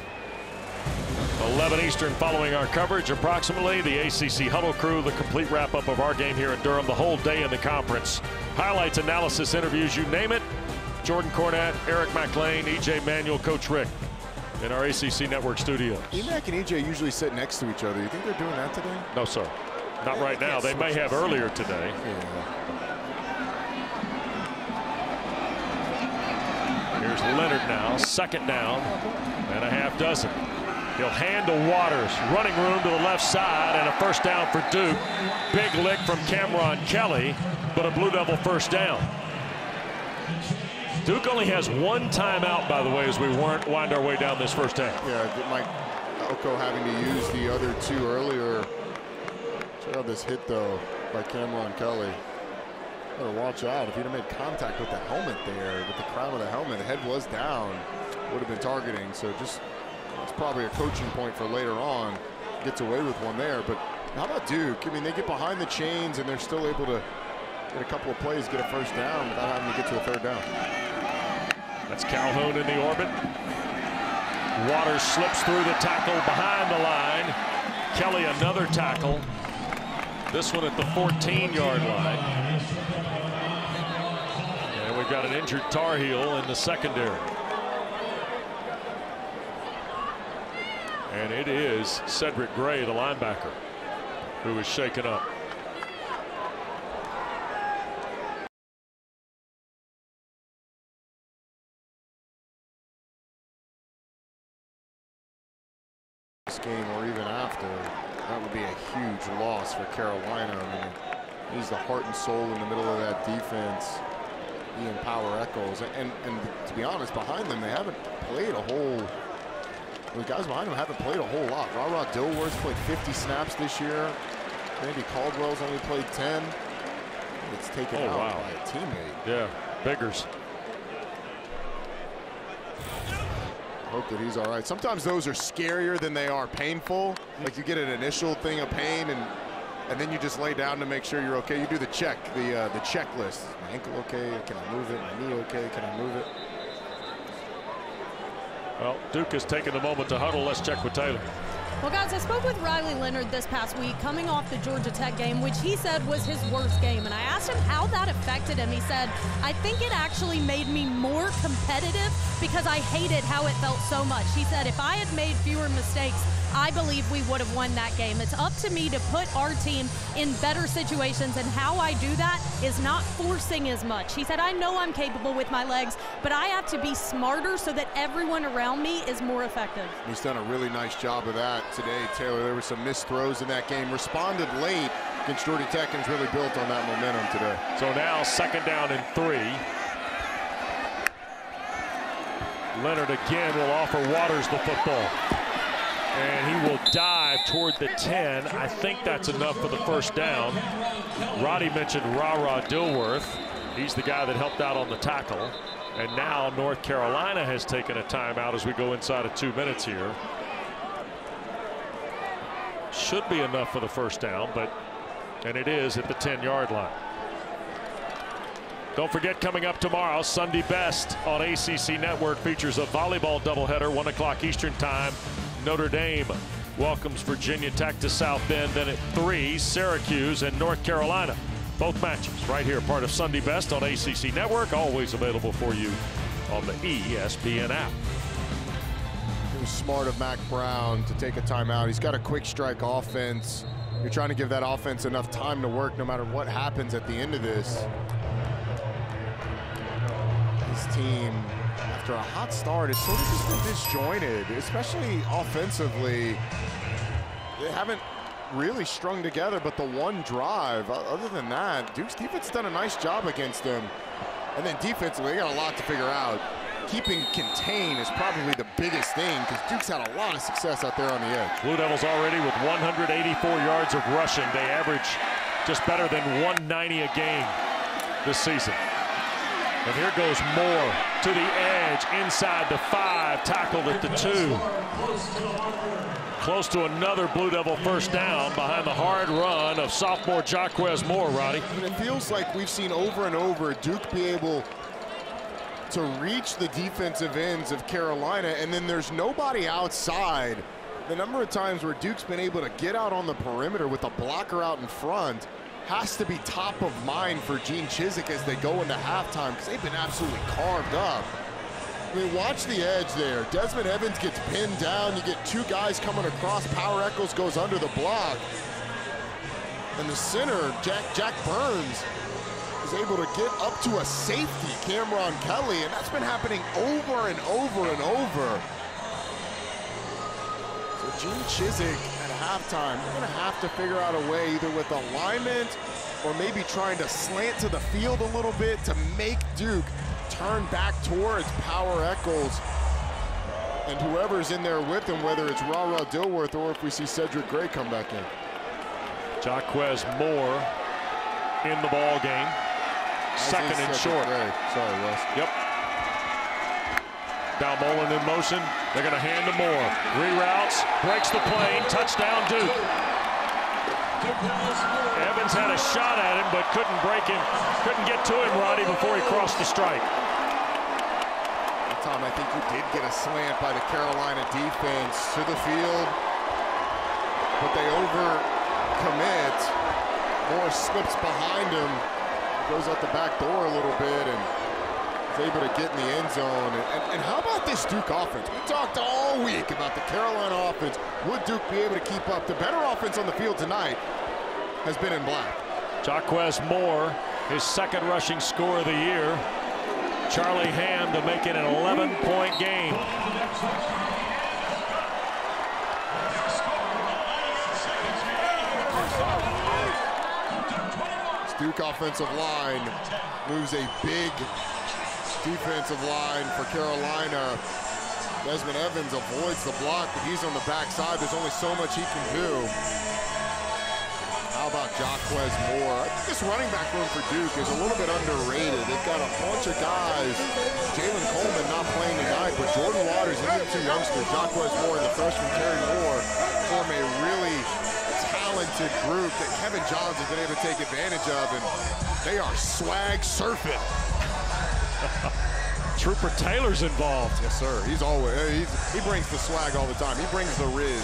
11 Eastern, following our coverage approximately, the ACC Huddle Crew, the complete wrap-up of our game here in Durham, the whole day in the conference. Highlights, analysis, interviews, you name it. Jordan Cornett, Eric McLean, EJ Manuel, Coach Rick in our ACC Network studios. EMAC and EJ usually sit next to each other. You think they're doing that today? No, sir. Not right now. They may have earlier today. Yeah. Here's Leonard now, second down and a half dozen. He'll hand to Waters, running room to the left side, and a first down for Duke. Big lick from Cameron Kelly, but a Blue Devil first down. Duke only has one timeout, by the way, as we wind our way down this first half. Yeah, Mike Elko having to use the other two earlier. Check out this hit, though, by Cameron Kelly. Better watch out. If he'd have made contact with the helmet there, with the crown of the helmet, the head was down, would have been targeting. So just, it's probably a coaching point for later on. Gets away with one there. But how about Duke? I mean, they get behind the chains and they're still able to get a couple of plays, get a first down without having to get to a third down. That's Calhoun in the orbit. Waters slips through the tackle behind the line. Kelly another tackle. This one at the 14-yard line. And we've got an injured Tar Heel in the secondary. And it is Cedric Gray, the linebacker, who is shaken up. This game or even after, that would be a huge loss for Carolina. I mean, he's the heart and soul in the middle of that defense. Ian Power echoes, and to be honest, behind them they haven't played a whole. The guys behind them haven't played a whole lot. Ra Dilworth's played 50 snaps this year. Randy Caldwell's only played 10. It's taken out by a teammate. Yeah, Biggers. Hope that he's all right. Sometimes those are scarier than they are painful. Like you get an initial thing of pain and then you just lay down to make sure you're okay. You do the check, the checklist. My ankle okay? Can I move it? My knee okay? Can I move it? Well, Duke has taken a moment to huddle. Let's check with Taylor. Well, guys, I spoke with Riley Leonard this past week coming off the Georgia Tech game, which he said was his worst game. And I asked him how that affected him. He said, I think it actually made me more competitive because I hated how it felt so much. He said, if I had made fewer mistakes, I believe we would have won that game. It's up to me to put our team in better situations, and how I do that is not forcing as much. He said, I know I'm capable with my legs, but I have to be smarter so that everyone around me is more effective. He's done a really nice job of that today, Taylor. There were some missed throws in that game. Responded late against Georgia Tech and has really built on that momentum today. So now second down and 3. Leonard again will offer Waters the football. And he will dive toward the 10. I think that's enough for the first down. Roddy mentioned Ra Dilworth. He's the guy that helped out on the tackle. And now North Carolina has taken a timeout as we go inside of 2 minutes here. Should be enough for the first down, and it is at the 10-yard line. Don't forget, coming up tomorrow, Sunday Best on ACC Network features a volleyball doubleheader, 1 o'clock Eastern Time. Notre Dame welcomes Virginia Tech to South Bend. Then at 3, Syracuse and North Carolina. Both matches right here, part of Sunday Best on ACC Network, always available for you on the ESPN app. It was smart of Mac Brown to take a timeout. He's got a quick strike offense. You're trying to give that offense enough time to work no matter what happens at the end of this. His team, after a hot start, it's sort of just been disjointed, especially offensively. They haven't really strung together, but the one drive, other than that, Duke's defense has done a nice job against them. And then defensively, they got a lot to figure out. Keeping contained is probably the biggest thing because Duke's had a lot of success out there on the edge. Blue Devils already with 184 yards of rushing. They average just better than 190 a game this season. And here goes Moore to the edge. Savage inside the 5, tackled at the 2. Close to another Blue Devil first down behind the hard run of sophomore Jaquez Moore, Roddy. And it feels like we've seen over and over Duke be able to reach the defensive ends of Carolina, and then there's nobody outside. The number of times where Duke's been able to get out on the perimeter with a blocker out in front has to be top of mind for Gene Chizik as they go into halftime, because they've been absolutely carved up. I mean, watch the edge there. Desmond Evans gets pinned down. You get 2 guys coming across. Power Echols goes under the block. And the center, Jack Burns, is able to get up to a safety, Cameron Kelly, and that's been happening over and over and over. So Gene Chizik at halftime, they're going to have to figure out a way, either with alignment or maybe trying to slant to the field a little bit to make Duke turn back towards Power Echols and whoever's in there with him, whether it's Ra Dilworth or if we see Cedric Gray come back in. Jaquez Moore in the ball game. Second and short. Gray. Sorry, Wes. Yep. Balmolen in motion. They're going to hand to Moore. Reroutes, breaks the plane, touchdown Duke. Evans had a shot at him, but couldn't break him. Couldn't get to him, Roddy, before he crossed the strike. Tom, I think you did get a slant by the Carolina defense to the field, but they overcommit. Moore slips behind him, goes out the back door a little bit, and is able to get in the end zone. And how about this Duke offense? We talked all week about the Carolina offense. Would Duke be able to keep up? The better offense on the field tonight has been in black. Jaquez Moore, his second rushing score of the year. Charlie Ham to make it an 11-point game. This Duke offensive line moves a big defensive line for Carolina. Desmond Evans avoids the block, but he's on the backside. There's only so much he can do. How about Jaquez Moore? I think this running back room for Duke is a little bit underrated. They've got a bunch of guys. Jalen Coleman not playing tonight, but Jordan Waters and the 2 youngsters, Jaquez Moore and the freshman Terry Moore, form a really talented group that Kevin Johns has been able to take advantage of, and they are swag surfing. Trooper Taylor's involved. Yes, sir. He's always, he brings the swag all the time. He brings the riz.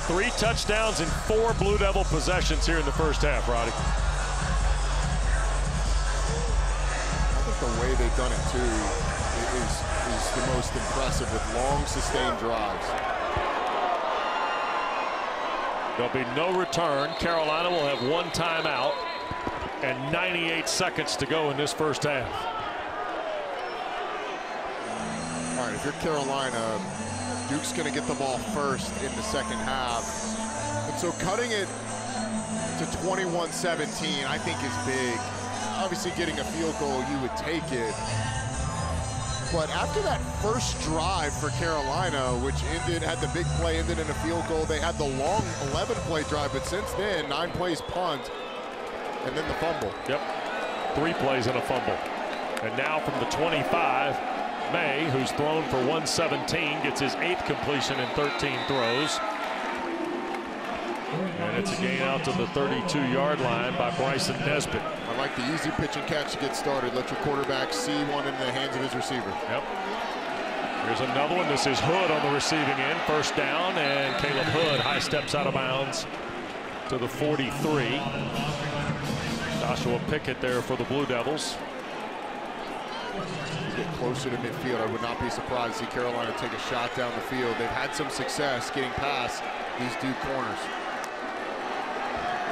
3 touchdowns and 4 Blue Devil possessions here in the first half, Roddy. I think the way they've done it, too, is the most impressive with long, sustained drives. There'll be no return. Carolina will have 1 timeout and 98 seconds to go in this first half. All right, if you're Carolina, Duke's going to get the ball first in the second half. And so cutting it to 21-17, I think is big. Obviously getting a field goal, you would take it. But after that first drive for Carolina, which had the big play, ended in a field goal, they had the long 11-play drive, but since then, 9 plays punt, and then the fumble. Yep, 3 plays and a fumble. And now from the 25, Maye, who's thrown for 117, gets his 8th completion in 13 throws. And it's a gain out to the 32-yard line by Bryson Nesbitt. I like the easy pitch and catch to get started. Let your quarterback see one in the hands of his receiver. Yep. Here's another one. This is Hood on the receiving end. First down, and Caleb Hood high steps out of bounds to the 43. Joshua Pickett there for the Blue Devils. Get closer to midfield. I would not be surprised to see Carolina take a shot down the field. They've had some success getting past these Duke corners.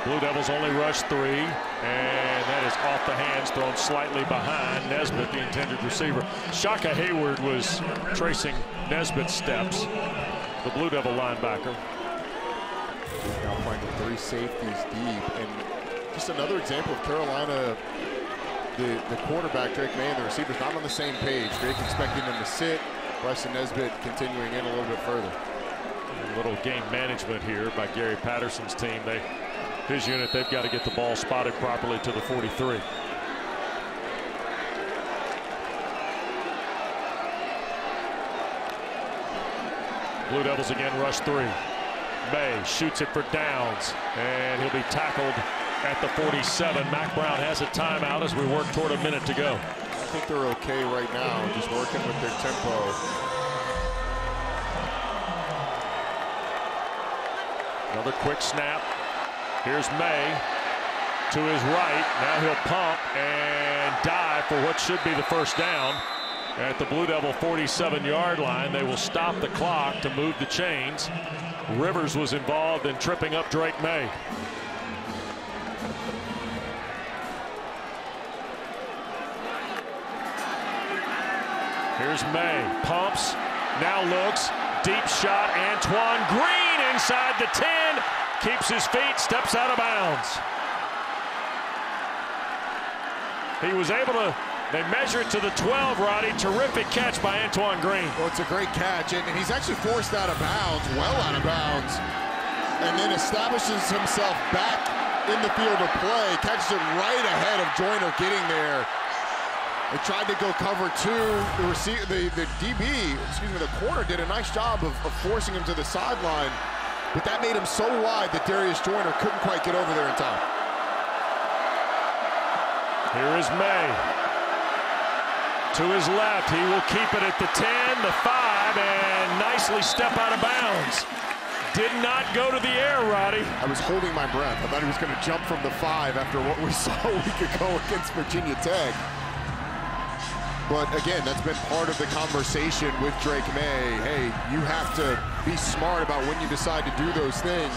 Blue Devils only rushed 3, and that is off the hands, thrown slightly behind Nesbitt, the intended receiver. Shaka Hayward was tracing Nesbitt's steps, the Blue Devil linebacker. Now playing with 3 safeties deep, and just another example of Carolina. The quarterback, Drake Maye, and the receivers not on the same page. Drake expecting them to sit. Bryson Nesbitt continuing in a little bit further. A little game management here by Gary Patterson's team. His unit, they've got to get the ball spotted properly to the 43. Blue Devils again rush 3. Maye shoots it for downs, and he'll be tackled at the 47. Mac Brown has a timeout as we work toward a minute to go. I think they're okay right now, just working with their tempo. Another quick snap. Here's Maye to his right. Now he'll pump and dive for what should be the first down at the Blue Devil 47-yard line. They will stop the clock to move the chains. Rivers was involved in tripping up Drake Maye. Here's Maye, pumps, now looks, deep shot, Antoine Green inside the 10, keeps his feet, steps out of bounds. He was able to, they measure it to the 12, Roddy. Terrific catch by Antoine Green. Well, it's a great catch, and he's actually forced out of bounds, well out of bounds, and then establishes himself back in the field of play, catches it right ahead of Joyner getting there. They tried to go cover 2. The DB, excuse me, the corner did a nice job of forcing him to the sideline, but that made him so wide that Darius Joyner couldn't quite get over there in time. Here is Maye. To his left, he will keep it at the 10, the 5, and nicely step out of bounds. Did not go to the air, Roddy. I was holding my breath. I thought he was going to jump from the 5 after what we saw a week ago against Virginia Tech. But again, that's been part of the conversation with Drake Maye. Hey, you have to be smart about when you decide to do those things.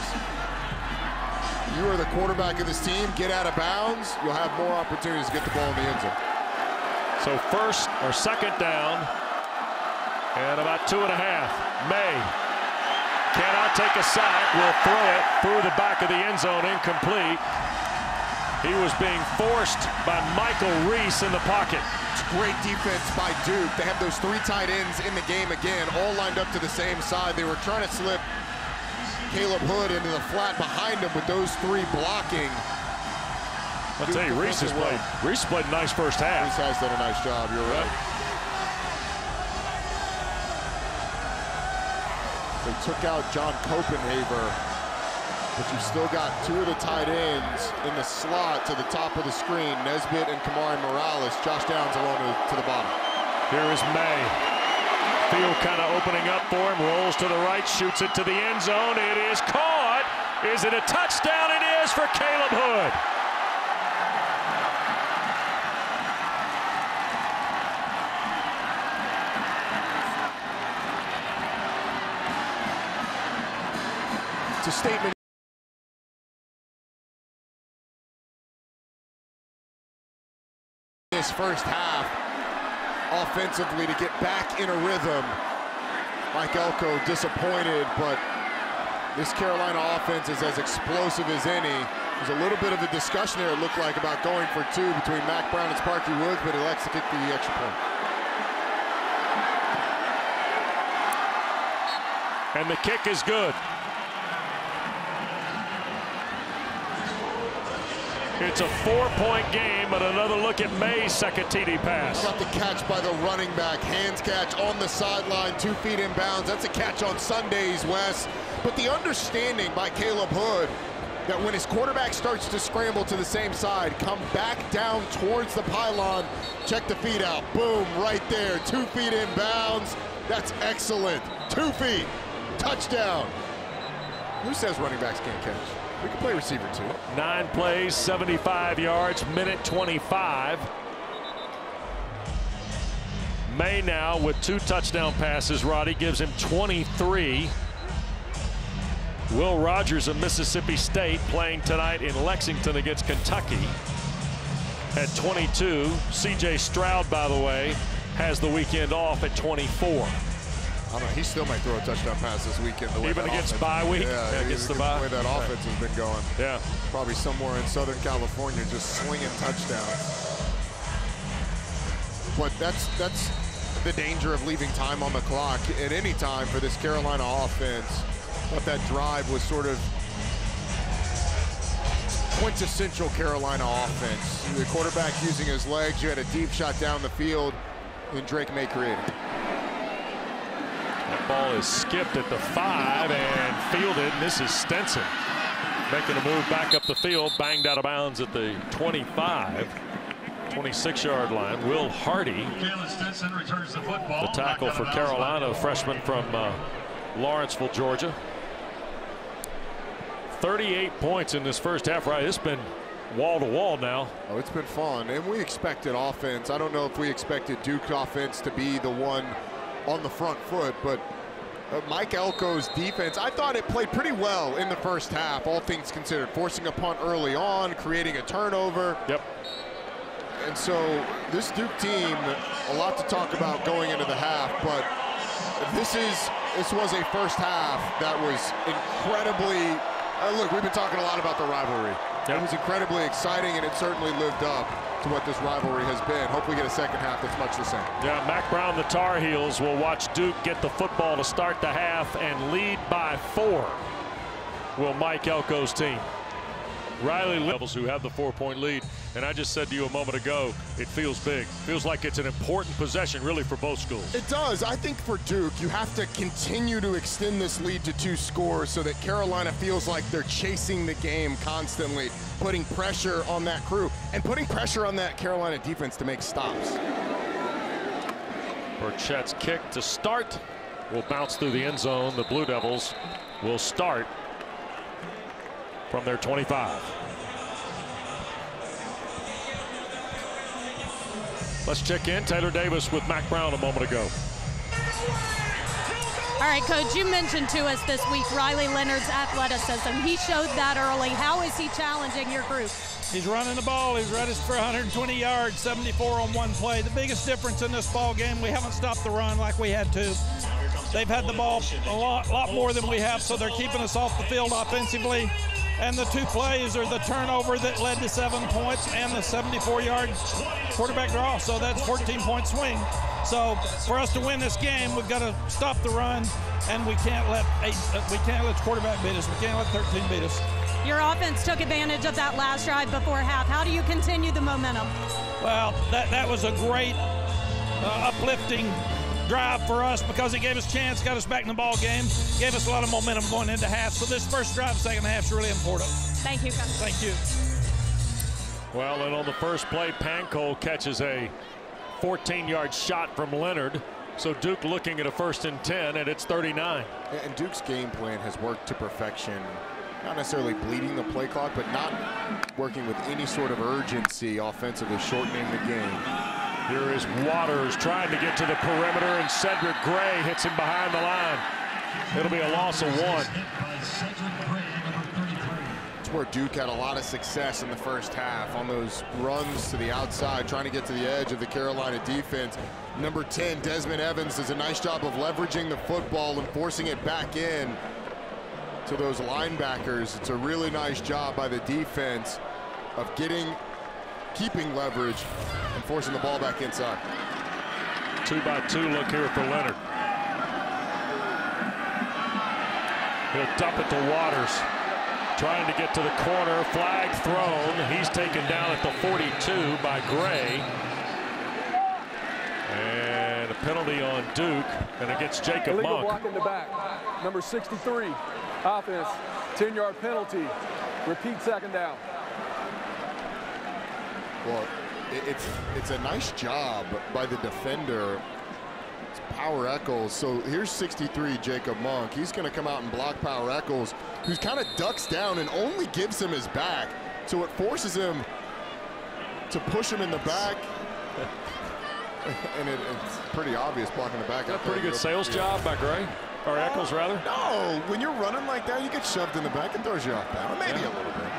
You are the quarterback of this team. Get out of bounds. You'll have more opportunities to get the ball in the end zone. So first or second down and about 2.5. Maye cannot take a sack. Will throw it through the back of the end zone, incomplete. He was being forced by Michael Reese in the pocket. It's great defense by Duke. They have those 3 tight ends in the game again, all lined up to the same side. They were trying to slip Caleb Hood into the flat behind him with those 3 blocking. I'll tell you, Reese played a nice first half. Reese has done a nice job, you're right. They took out John Copenhaver, but you've still got 2 of the tight ends in the slot to the top of the screen, Nesbitt and Kamari Morales. Josh Downs alone to the bottom. Here is Maye. Field kind of opening up for him, rolls to the right, shoots it to the end zone. It is caught. Is it a touchdown? It is for Caleb Hood. It's a statement. This first half, offensively, to get back in a rhythm. Mike Elko disappointed, but this Carolina offense is as explosive as any. There's a little bit of a discussion there, it looked like, about going for 2 between Mac Brown and Sparky Woods, but he elects to kick the extra point. And the kick is good. It's a 4-point game, but another look at Maye's second TD pass. Got the catch by the running back. Hands catch on the sideline, 2 feet in bounds. That's a catch on Sundays, Wes. But the understanding by Caleb Hood that when his quarterback starts to scramble to the same side, come back down towards the pylon, check the feet out. Boom, right there. 2 feet in bounds. That's excellent. 2 feet. Touchdown. Who says running backs can't catch? We can play receiver too. 9 plays, 75 yards, minute 25. Maye now with 2 touchdown passes. Roddy gives him 23. Will Rogers of Mississippi State playing tonight in Lexington against Kentucky at 22. C.J. Stroud, by the way, has the weekend off at 24. I don't know, he still might throw a touchdown pass this weekend. Even against bye week? Yeah, against the bye. The way that offense has been going. Yeah. Probably somewhere in Southern California just slinging touchdowns. But that's the danger of leaving time on the clock at any time for this Carolina offense. But that drive was sort of quintessential Carolina offense. The quarterback using his legs, you had a deep shot down the field, and Drake Maye created. That ball is skipped at the 5 and fielded. This is Stinson making a move back up the field, banged out of bounds at the 25, 26-yard line. Will Hardy, the tackle for Carolina, a freshman from Lawrenceville, Georgia. 38 points in this first half. Right, it's been wall to wall now. Oh, it's been fun, and we expected offense. I don't know if we expected Duke offense to be the one on the front foot, but Mike Elko's defense, I thought it played pretty well in the first half, all things considered, forcing a punt early on, creating a turnover. Yep. And so this Duke team, a lot to talk about going into the half, but this was a first half that was incredibly, look, we've been talking a lot about the rivalry. Yep. It was incredibly exciting, and it certainly lived up to what this rivalry has been. Hope we get a second half that's much the same. Yeah, Mac Brown, the Tar Heels, will watch Duke get the football to start the half and lead by 4. Will Mike Elko's team. Riley Levels, who have the 4-point lead. And I just said to you a moment ago, it feels big. Feels like it's an important possession, really, for both schools. It does. I think for Duke, you have to continue to extend this lead to 2 scores so that Carolina feels like they're chasing the game constantly, putting pressure on that crew and putting pressure on that Carolina defense to make stops. Burchett's kick to start will bounce through the end zone. The Blue Devils will start from their 25. Let's check in. Taylor Davis with Mac Brown a moment ago. All right, Coach, you mentioned to us this week Riley Leonard's athleticism. He showed that early. How is he challenging your group? He's running the ball. He's ready for 120 yards, 74 on one play. The biggest difference in this ball game, we haven't stopped the run like we had to. They've had the ball a lot more than we have, so they're keeping us off the field offensively. And the 2 plays are the turnover that led to 7 points and the 74-yard quarterback draw. So that's 14-point swing. So for us to win this game, we've got to stop the run, and we can't let the quarterback beat us. We can't let 13 beat us. Your offense took advantage of that last drive before half. How do you continue the momentum? Well, that was a great uplifting drive for us because it gave us a chance, got us back in the ball game, gave us a lot of momentum going into half. So this first drive, second half is really important. Thank you, Coach. Thank you. Well, and on the first play, Pancol catches a 14-yard shot from Leonard. So Duke looking at a 1st and 10, and it's 39. And Duke's game plan has worked to perfection. Not necessarily bleeding the play clock, but not working with any sort of urgency offensively, shortening the game. Here is Waters trying to get to the perimeter, and Cedric Gray hits him behind the line. It'll be a loss of 1. It's where Duke had a lot of success in the first half on those runs to the outside, trying to get to the edge of the Carolina defense. Number 10, Desmond Evans, does a nice job of leveraging the football and forcing it back in to those linebackers. It's a really nice job by the defense of keeping leverage and forcing the ball back inside. 2-by-2 look here for Leonard. He'll dump it to Waters. Trying to get to the corner. Flag thrown. He's taken down at the 42 by Gray. And a penalty on Duke and against Jacob Illegal Monk. block in the back. Number 63, offense, 10-yard penalty. Repeat second down. Well, it's a nice job by the defender. It's Power Eccles. So here's 63, Jacob Monk. He's going to come out and block Power Eccles, who's kind of ducks down and only gives him his back. So it forces him to push him in the back. And it's pretty obvious blocking the back. A pretty good sales job by Gray, or Eccles rather. No, when you're running like that, you get shoved in the back. It throws you off balance. Maybe a little bit.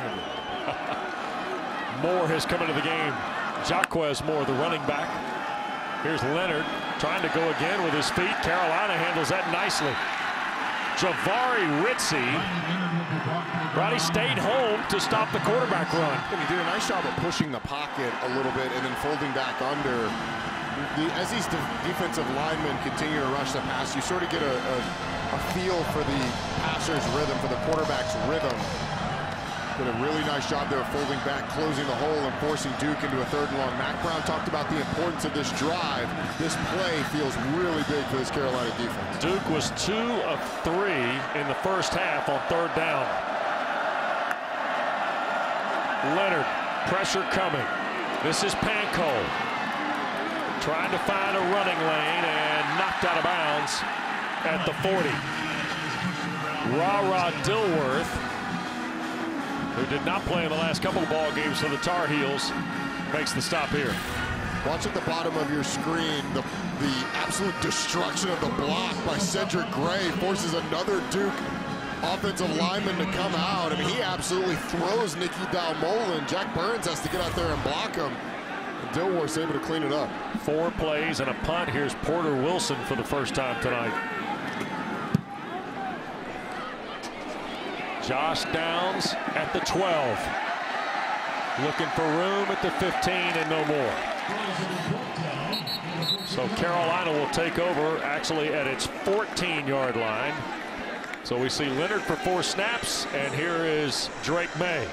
Moore has come into the game. Jaquez Moore, the running back. Here's Leonard trying to go again with his feet. Carolina handles that nicely. Javari Ritzy. Roddy stayed home to stop the quarterback run. And he did a nice job of pushing the pocket a little bit and then folding back under. As these defensive linemen continue to rush the pass, you sort of get a feel for the passer's rhythm, for the quarterback's rhythm. Did a really nice job there of folding back, closing the hole, and forcing Duke into a 3rd and long. Mac Brown talked about the importance of this drive. This play feels really big for this Carolina defense. Duke was 2 of 3 in the first half on 3rd down. Leonard, pressure coming. This is Panko. Trying to find a running lane and knocked out of bounds at the 40. Ra Dilworth, who did not play in the last couple of ball games for the Tar Heels, makes the stop here. Watch at the bottom of your screen the absolute destruction of the block by Cedric Gray forces another Duke offensive lineman to come out. I mean, he absolutely throws Nicky Dalmolin. Jack Burns has to get out there and block him. And Dilworth's able to clean it up. 4 plays and a punt. Here's Porter Wilson for the first time tonight. Josh Downs at the 12. Looking for room at the 15 and no more. So Carolina will take over actually at its 14-yard line. So we see Leonard for 4 snaps, and here is Drake Maye.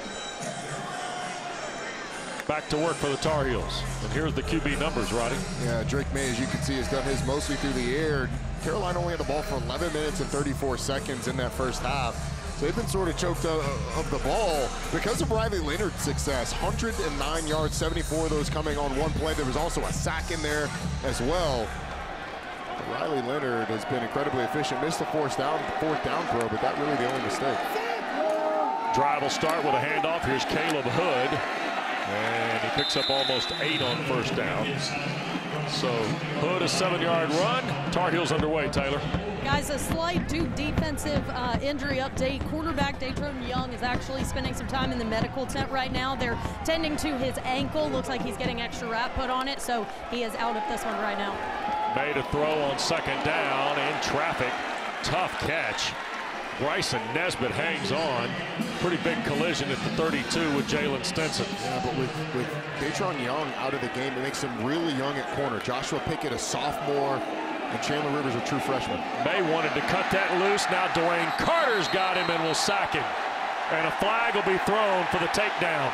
Back to work for the Tar Heels. And here's the QB numbers, Roddy. Yeah, Drake Maye, as you can see, has done his mostly through the air. Carolina only had the ball for 11 minutes and 34 seconds in that first half. So they've been sort of choked of the ball because of Riley Leonard's success. 109 yards, 74 of those coming on 1 play. There was also a sack in there as well. Riley Leonard has been incredibly efficient. Missed the fourth down throw, but that really the only mistake. Drive will start with a handoff. Here's Caleb Hood, and he picks up almost 8 on 1st down. So Hood, a 7-yard run. Tar Heels underway, Taylor. Guys, a slight Duke defensive injury update. Quarterback Datrone Young is actually spending some time in the medical tent right now. They're tending to his ankle. Looks like he's getting extra wrap put on it, so he is out of this one right now. Made a throw on 2nd down in traffic. Tough catch. Bryson Nesbitt hangs on. Pretty big collision at the 32 with Jalen Stinson. Yeah, but with Datrone Young out of the game, it makes him really young at corner. Joshua Pickett, a sophomore, and Chandler Rivers, a true freshman. May wanted to cut that loose. Now Dwayne Carter's got him and will sack him. And a flag will be thrown for the takedown.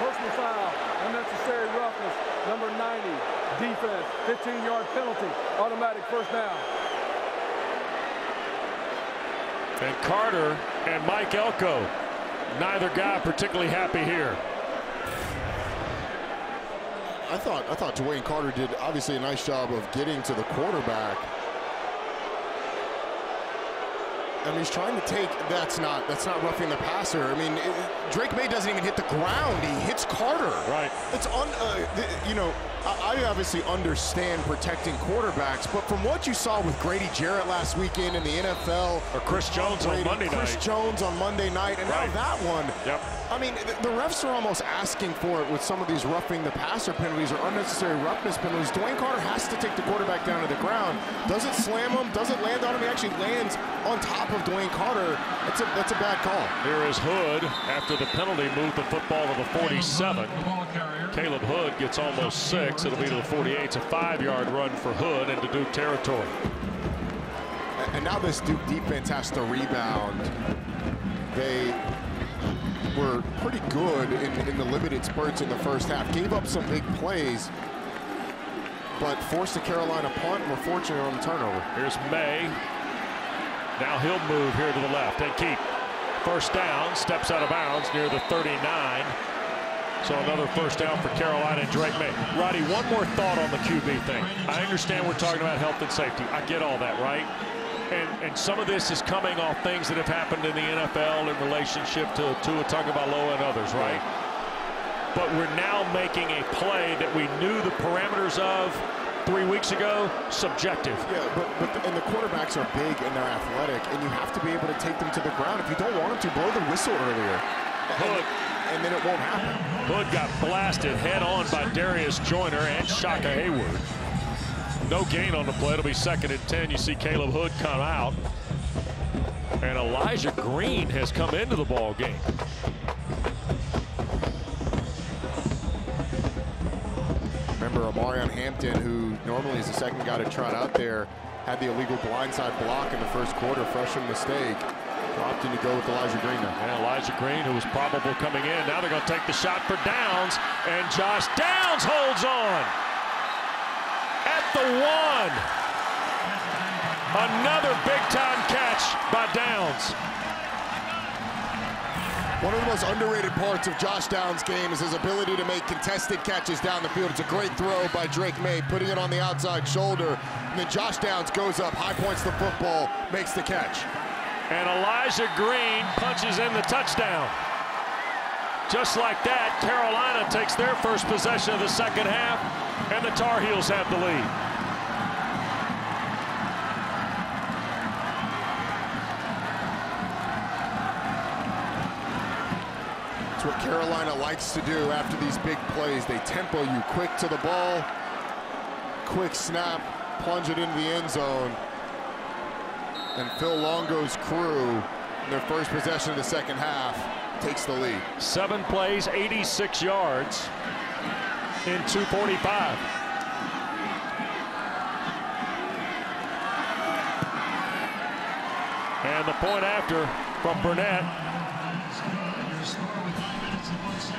Personal foul, unnecessary roughness, number 90, defense, 15-yard penalty, automatic 1st down. And Carter and Mike Elko, neither guy particularly happy here. I thought Dwayne Carter did obviously a nice job of getting to the quarterback. I mean, he's trying to take, that's not roughing the passer. I mean, Drake Maye doesn't even hit the ground. He hits Carter. Right. It's you know, I obviously understand protecting quarterbacks, but from what you saw with Grady Jarrett last weekend in the NFL, or Chris Jones on Monday night. Chris Jones on Monday night, and right. now that one. Yep. I mean, the refs are almost asking for it with some of these roughing the passer penalties or unnecessary roughness penalties. Dwayne Carter has to take the quarterback down to the ground. Doesn't slam him, doesn't land on him. He actually lands on top of Dwayne Carter. That's a bad call. Here is Hood after the penalty, moved the football to the 47. Caleb Hood gets almost 6. It'll be to the 48. It's a 5-yard run for Hood into Duke territory. And now this Duke defense has to rebound. They were pretty good in the limited spurts in the first half. Gave up some big plays, but forced a Carolina punt and were fortunate on the turnover. Here's Maye. Now he'll move here to the left and keep. 1st down, steps out of bounds near the 39. So another 1st down for Carolina and Drake Maye. Roddy, one more thought on the QB thing. I understand we're talking about health and safety. I get all that, right? And some of this is coming off things that have happened in the NFL in relationship to Tua Tagovailoa and others, right? But we're now making a play that we knew the parameters of 3 weeks ago, subjective. Yeah, and the quarterbacks are big and they're athletic, and you have to be able to take them to the ground. If you don't want them to, blow the whistle earlier. Hood. And then it won't happen. Hood got blasted head on by Darius Joyner and Shaka Hayward. No gain on the play. It'll be 2nd and 10. You see Caleb Hood come out. And Elijah Green has come into the ball game. Remember Amarion Hampton, who normally is the 2nd guy to trot out there, had the illegal blindside block in the 1st quarter, freshman mistake. Opting to go with Elijah Green now. And Elijah Green, who was probable coming in. Now they're going to take the shot for Downs, and Josh Downs holds on at the 1. Another big-time catch by Downs. One of the most underrated parts of Josh Downs' game is his ability to make contested catches down the field. It's a great throw by Drake Maye, putting it on the outside shoulder. And then Josh Downs goes up, high points the football, makes the catch. And Elijah Green punches in the touchdown. Just like that, Carolina takes their first possession of the second half, and the Tar Heels have the lead. It's what Carolina likes to do after these big plays. They tempo you quick to the ball, quick snap, plunge it into the end zone. And Phil Longo's crew, in their first possession of the second half, takes the lead. 7 plays, 86 yards in 2:45. And the point after from Burnett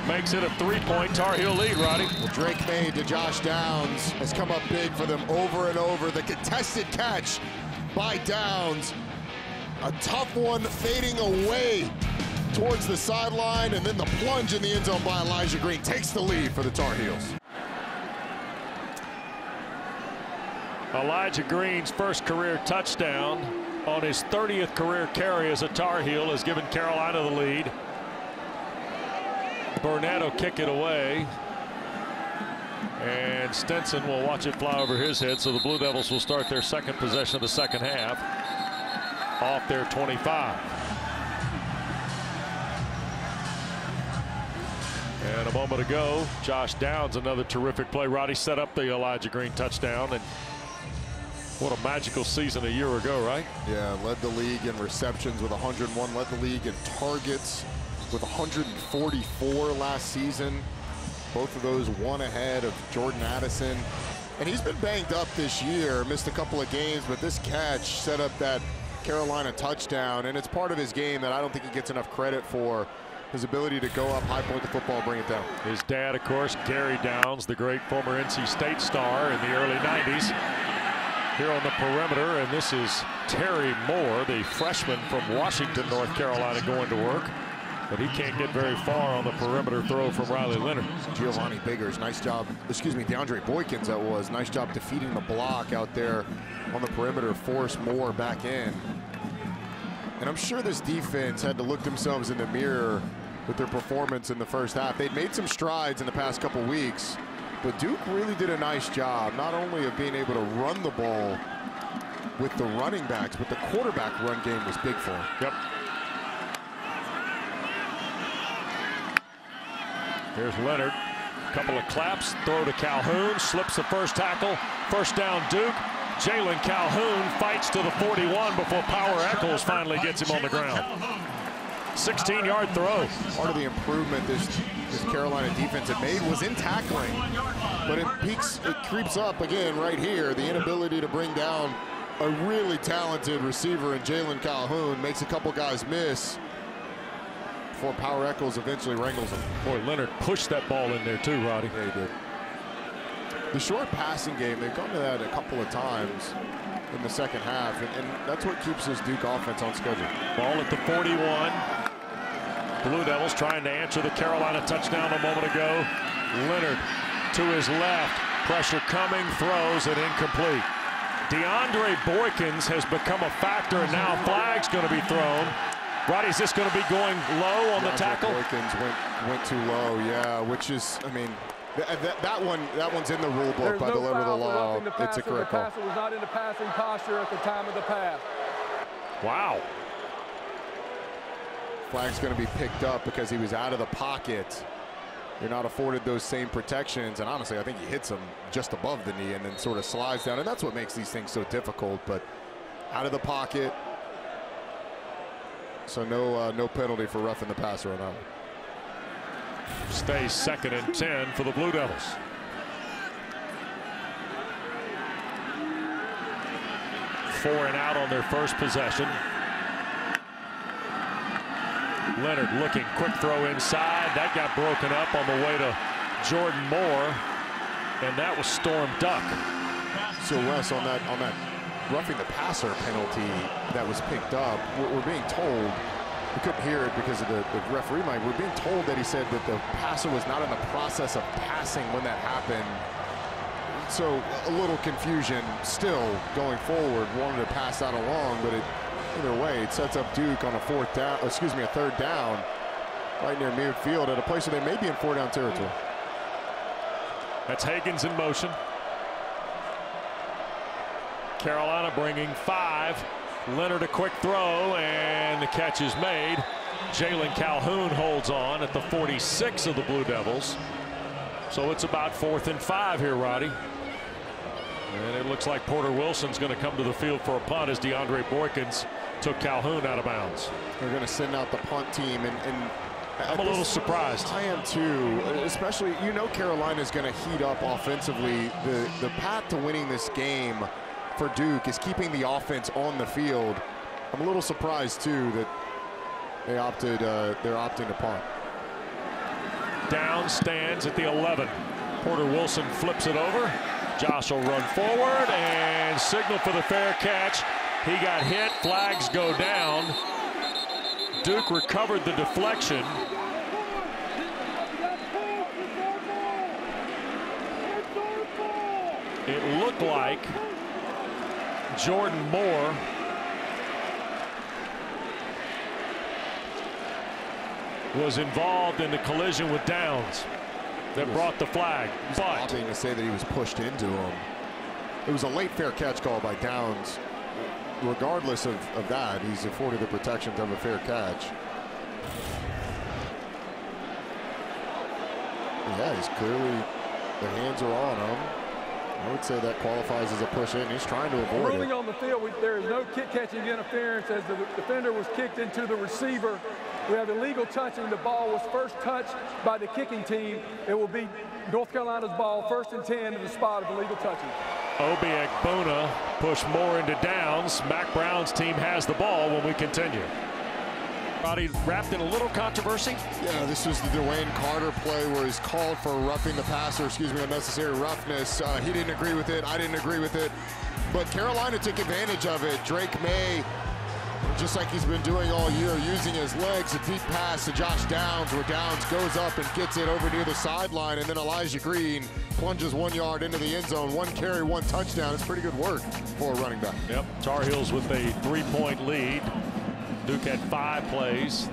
makes it a 3-point Tar Heel lead, Roddy. Well, Drake Maye to Josh Downs has come up big for them over and over. The contested catch by Downs, a tough one fading away towards the sideline, and then the plunge in the end zone by Elijah Green takes the lead for the Tar Heels. Elijah Green's first career touchdown on his 30th career carry as a Tar Heel has given Carolina the lead. Burnett will kick it away, and Stinson will watch it fly over his head, so the Blue Devils will start their second possession of the second half off their 25. And a moment ago, Josh Downs, another terrific play. Roddy set up the Elijah Green touchdown, and what a magical season a year ago, right? Yeah, led the league in receptions with 101, led the league in targets with 144 last season. Both of those one ahead of Jordan Addison. And he's been banged up this year, missed a couple of games, but this catch set up that Carolina touchdown, and it's part of his game that I don't think he gets enough credit for. His ability to go up, high point the football, bring it down. His dad, of course, Gary Downs, the great former NC State star in the early 90s. Here on the perimeter, and this is Terry Moore, the freshman from Washington, North Carolina, going to work. But he can't get very far on the perimeter throw from Riley Leonard. Giovanni Biggers, nice job. Excuse me, DeAndre Boykins, that was. Nice job defeating the block out there on the perimeter, force Moore back in. And I'm sure this defense had to look themselves in the mirror with their performance in the first half. They'd made some strides in the past couple weeks, but Duke really did a nice job, not only of being able to run the ball with the running backs, but the quarterback run game was big for him. Yep. Here's Leonard, couple of claps, throw to Calhoun, slips the first tackle, first down Duke. Jalen Calhoun fights to the 41 before Power Echols finally gets him on the ground. 16-yard throw. Part of the improvement this Carolina defense had made was in tackling, but it creeps up again right here. The inability to bring down a really talented receiver in Jalen Calhoun makes a couple guys miss before Power Echols eventually wrangles him. Boy, Leonard pushed that ball in there too, Roddy. Yeah, he did. The short passing game, they've gone to that a couple of times in the second half, and that's what keeps this Duke offense on schedule. Ball at the 41. Blue Devils trying to answer the Carolina touchdown a moment ago. Leonard to his left, pressure coming, throws it incomplete. DeAndre Boykins has become a factor, and now flag's going to be thrown. Roddy, is this going to be going low on the tackle? Boykins went too low, yeah, which is, I mean, that one's in the rule book by the letter of the law. It's a correct call. The passer was not in the passing posture at the time of the pass. Wow. Flag's going to be picked up because he was out of the pocket. You're not afforded those same protections, and honestly, I think he hits him just above the knee and then sort of slides down, and that's what makes these things so difficult. But out of the pocket, so no penalty for roughing the passer on that one. Stays 2nd and 10 for the Blue Devils. Four and out on their first possession. Leonard looking, quick throw inside. That got broken up on the way to Jordan Moore, and that was Storm Duck. So Wes, on that roughing the passer penalty that was picked up, we're being told, we couldn't hear it because of the referee mic, we're being told that he said that the passer was not in the process of passing when that happened. So a little confusion still going forward. Wanted to pass that along, but either way, it sets up Duke on a third down, right near midfield at a place where they may be in 4-down territory. That's Higgins in motion. Carolina bringing 5. Leonard a quick throw, and the catch is made. Jalen Calhoun holds on at the 46 of the Blue Devils. So it's about 4th and 5 here, Roddy. And it looks like Porter Wilson's going to come to the field for a punt as DeAndre Boykins took Calhoun out of bounds. They're going to send out the punt team, and I'm a little surprised. I am too, especially, you know, Carolina's going to heat up offensively. The path to winning this game for Duke is keeping the offense on the field. I'm a little surprised too that they're opting to punt. Down stands at the 11. Porter Wilson flips it over. Josh will run forward and signal for the fair catch. He got hit. Flags go down. Duke recovered the deflection. It looked like Jordan Moore was involved in the collision with Downs that brought the flag. But opting to say that he was pushed into him. It was a late fair catch call by Downs. Regardless of that, he's afforded the protection to have a fair catch. Yeah, he's clearly, the hands are on him. I would say that qualifies as a push in. He's trying to avoid it. Ruling on the field, there is no kick-catching interference as the defender was kicked into the receiver. We have illegal touching. The ball was first touched by the kicking team. It will be North Carolina's ball, 1st and 10 in the spot of illegal touching. Obi Ekbuna pushed Moore into Downs. Mac Brown's team has the ball when we continue. Roddy, wrapped in a little controversy. Yeah, this was the Dwayne Carter play where he's called for roughing the passer, unnecessary roughness. He didn't agree with it. I didn't agree with it. But Carolina took advantage of it. Drake Maye, just like he's been doing all year, using his legs, a deep pass to Josh Downs, where Downs goes up and gets it over near the sideline, and then Elijah Green plunges 1 yard into the end zone. 1 carry, 1 touchdown. It's pretty good work for a running back. Yep, Tar Heels with a 3-point lead. Duke had 5 plays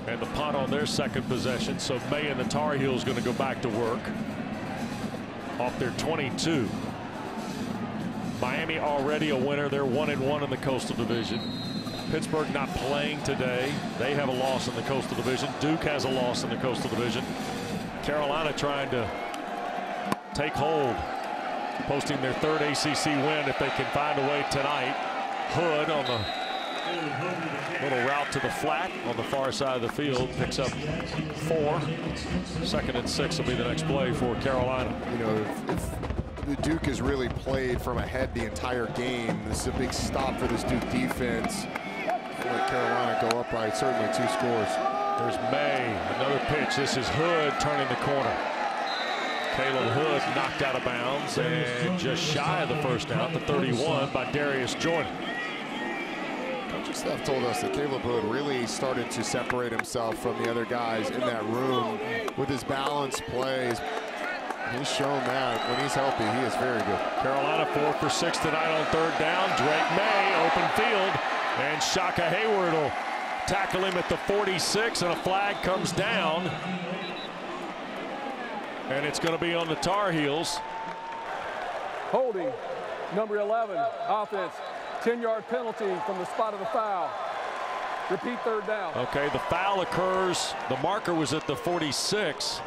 and the punt on their second possession. So Maye and the Tar Heels going to go back to work off their 22. Miami already a winner. They're 1-1 in the Coastal Division. Pittsburgh not playing today. They have a loss in the Coastal Division. Duke has a loss in the Coastal Division. Carolina trying to take hold, posting their 3rd ACC win if they can find a way tonight. Hood on the little route to the flat on the far side of the field picks up 4. 2nd and 6 will be the next play for Carolina. You know, if Duke has really played from ahead the entire game, this is a big stop for this Duke defense. Let Carolina go up by certainly 2 scores. There's Maye, another pitch. This is Hood turning the corner. Caleb Hood knocked out of bounds and just shy of the first down, the 31 by Darius Jordan. Coaching staff told us that Caleb Hood really started to separate himself from the other guys in that room with his balanced plays. He's shown that when he's healthy, he is very good. Carolina 4 for 6 tonight on 3rd down. Drake Maye, open field, and Shaka Hayward will tackle him at the 46, and a flag comes down. And it's going to be on the Tar Heels. Holding, number 11, offense. 10-yard penalty from the spot of the foul. Repeat 3rd down. Okay, the foul occurs. The marker was at the 46.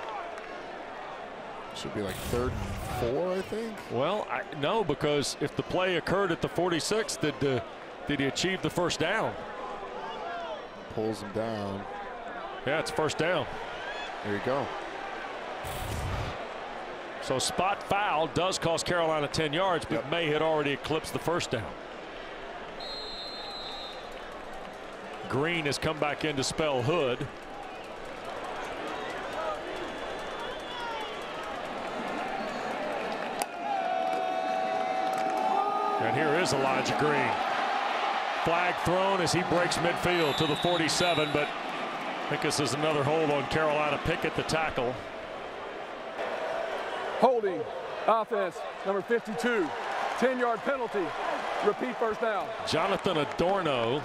Should be like 3rd and 4, I think. Well, no, because if the play occurred at the 46, did he achieve the 1st down? Pulls him down. Yeah, it's 1st down. There you go. So spot foul does cost Carolina 10 yards, but Maye had already eclipsed the 1st down. Green has come back in to spell Hood. And here is Elijah Green. Flag thrown as he breaks midfield to the 47, but I think this is another hold on Carolina. Pickett, the tackle. Holding, offense, number 52, 10-yard penalty. Repeat first down. Jonathan Adorno.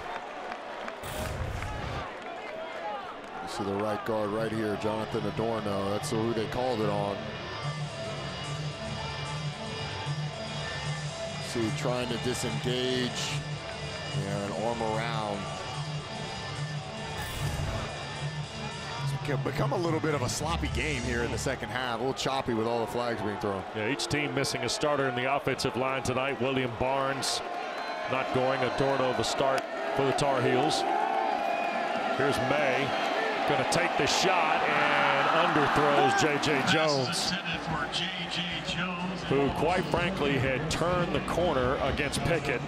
You see the right guard right here, Jonathan Adorno. That's who they called it on. See, trying to disengage. Yeah, an arm around. It's become a little bit of a sloppy game here in the second half. A little choppy with all the flags being thrown. Yeah, each team missing a starter in the offensive line tonight. William Barnes not going. Adorno the start for the Tar Heels. Here's May, going to take the shot and underthrows J.J. Jones, who quite frankly had turned the corner against Pickett.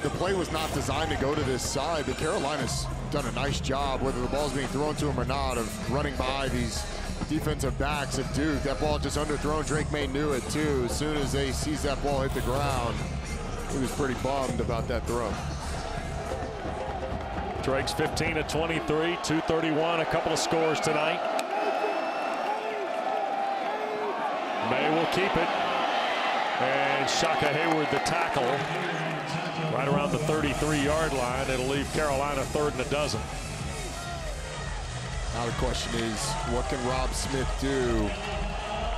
The play was not designed to go to this side, but Carolina's done a nice job, whether the ball's being thrown to him or not, of running by these defensive backs of Duke. That ball just underthrown. Drake Maye knew it too. As soon as they sees that ball hit the ground, he was pretty bummed about that throw. Drake's 15 of 23, 231, a couple of scores tonight. May will keep it. And Shaka Hayward the tackle. Right around the 33-yard line. It'll leave Carolina 3rd and a dozen. Now the question is, what can Rob Smith do?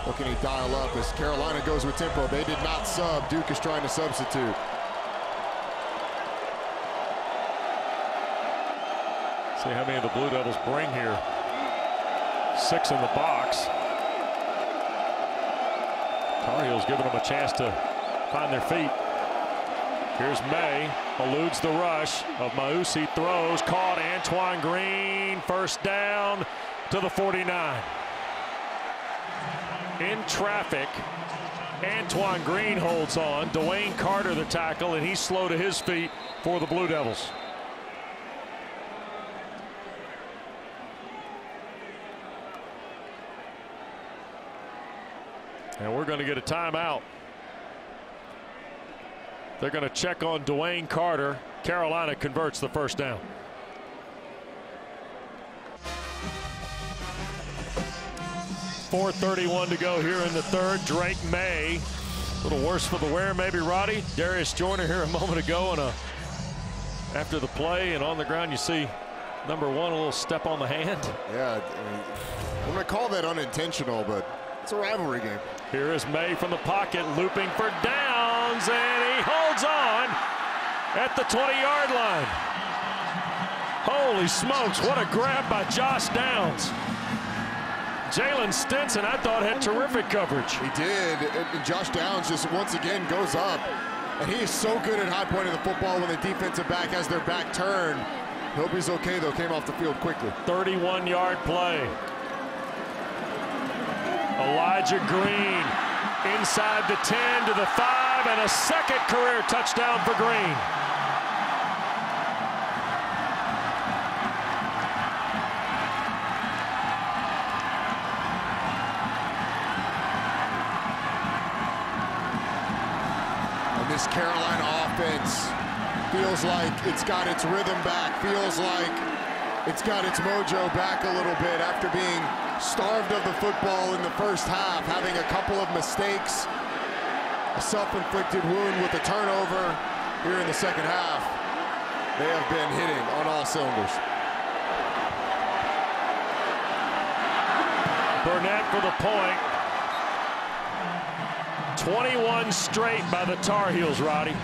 What can he dial up as Carolina goes with tempo? They did not sub. Duke is trying to substitute. See how many of the Blue Devils bring here. 6 in the box. Tar Heels giving them a chance to find their feet. Here's May, eludes the rush of Mausi, throws, caught. Antoine Green, first down to the 49. In traffic, Antoine Green holds on. Dwayne Carter the tackle, and he's slow to his feet for the Blue Devils. And we're going to get a timeout. They're going to check on Dwayne Carter. Carolina converts the first down. .431 to go here in the third. Drake Maye, a little worse for the wear, maybe, Roddy. Darius Joyner here a moment ago, and after the play and on the ground, you see number 1 a little step on the hand. Yeah, I'm going to call that unintentional, but it's a rivalry game. Here is May from the pocket, looping for downs, and he holds on at the 20-yard line. Holy smokes, what a grab by Josh Downs. Jalen Stinson, I thought, had terrific coverage. He did. And Josh Downs just once again goes up. And he is so good at high pointing the football when the defensive back has their back turned. Hope he's okay, though. Came off the field quickly. 31-yard play. Elijah Green inside the 10 to the 5, and a second career touchdown for Green. And this Carolina offense feels like it's got its rhythm back, feels like it's got its mojo back a little bit after being starved of the football in the first half, having a couple of mistakes, a self-inflicted wound with a turnover here in the second half. They have been hitting on all cylinders. Burnett for the point. 21 straight by the Tar Heels, Roddy.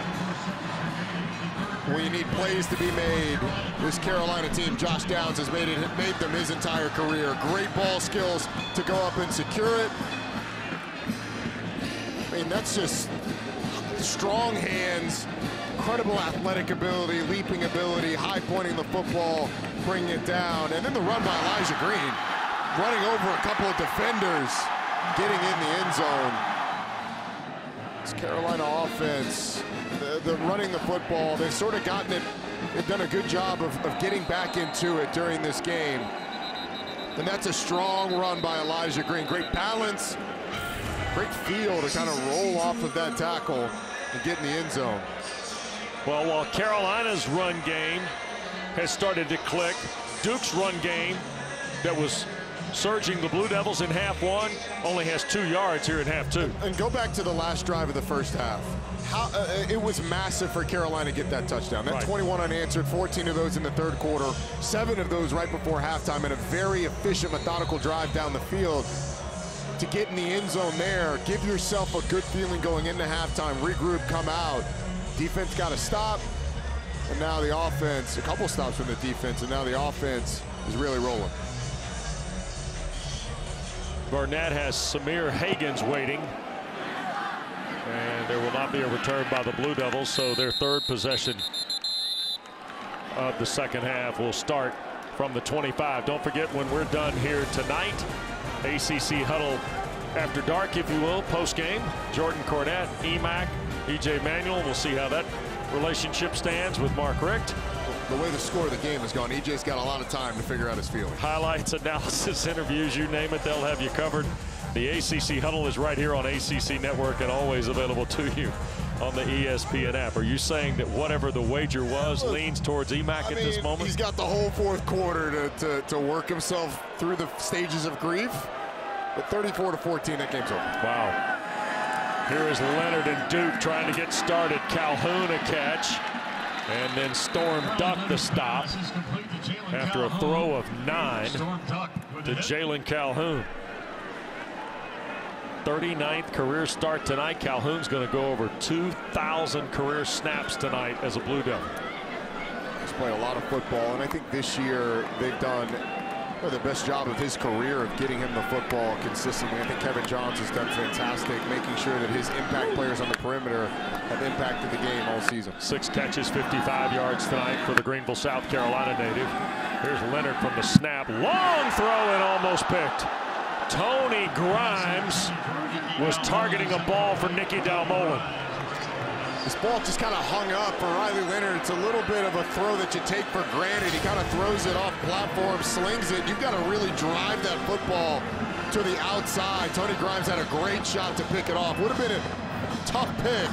When you need plays to be made, this Carolina team, Josh Downs has made them his entire career. Great ball skills to go up and secure it. I mean, that's just strong hands, incredible athletic ability, leaping ability, high pointing the football, bringing it down. And then the run by Elijah Green, running over a couple of defenders, getting in the end zone. This Carolina offense, the running the football, they've sort of gotten it. They've done a good job of getting back into it during this game. And that's a strong run by Elijah Green. Great balance, great feel to kind of roll off of that tackle and get in the end zone. Well, while Carolina's run game has started to click, Duke's run game that was surging the Blue Devils in half one only has 2 yards here in half two. And go back to the last drive of the first half. It was massive for Carolina to get that touchdown. That 21 unanswered, 14 of those in the third quarter, 7 of those right before halftime, and a very efficient, methodical drive down the field to get in the end zone there. Give yourself a good feeling going into halftime, regroup, come out. Defense got to stop, and now the offense, a couple stops from the defense, and now the offense is really rolling. Barnett has Samir Hagans waiting. And there will not be a return by the Blue Devils, so their third possession of the second half will start from the 25. Don't forget, when we're done here tonight, ACC Huddle After Dark, if you will, post-game. Jordan Cornette, EMAC, EJ Manuel. We'll see how that relationship stands with Mark Richt. The way the score of the game has gone, EJ's got a lot of time to figure out his feelings. Highlights, analysis, interviews, you name it, they'll have you covered. The ACC Huddle is right here on ACC Network and always available to you on the ESPN app. Are you saying that whatever the wager was leans towards EMAC at this moment? He's got the whole fourth quarter to work himself through the stages of grief. But 34-14, that game's over. Wow. Here is Leonard and Duke trying to get started. Calhoun a catch. And then Storm Duck the stop after a throw of 9 to Jalen Calhoun. 39th career start tonight. Calhoun's going to go over 2,000 career snaps tonight as a Blue Devil. He's played a lot of football, and I think this year they've done the best job of his career of getting him the football consistently. I think Kevin Johns has done fantastic, making sure that his impact players on the perimeter have impacted the game all season. 6 catches, 55 yards tonight for the Greenville, South Carolina native. Here's Leonard from the snap. Long throw and almost picked. Tony Grimes was targeting a ball for Nicky Dalmolin. This ball just kind of hung up for Riley Leonard. It's a little bit of a throw that you take for granted. He kind of throws it off platform, slings it. You've got to really drive that football to the outside. Tony Grimes had a great shot to pick it off. Would have been a tough pick,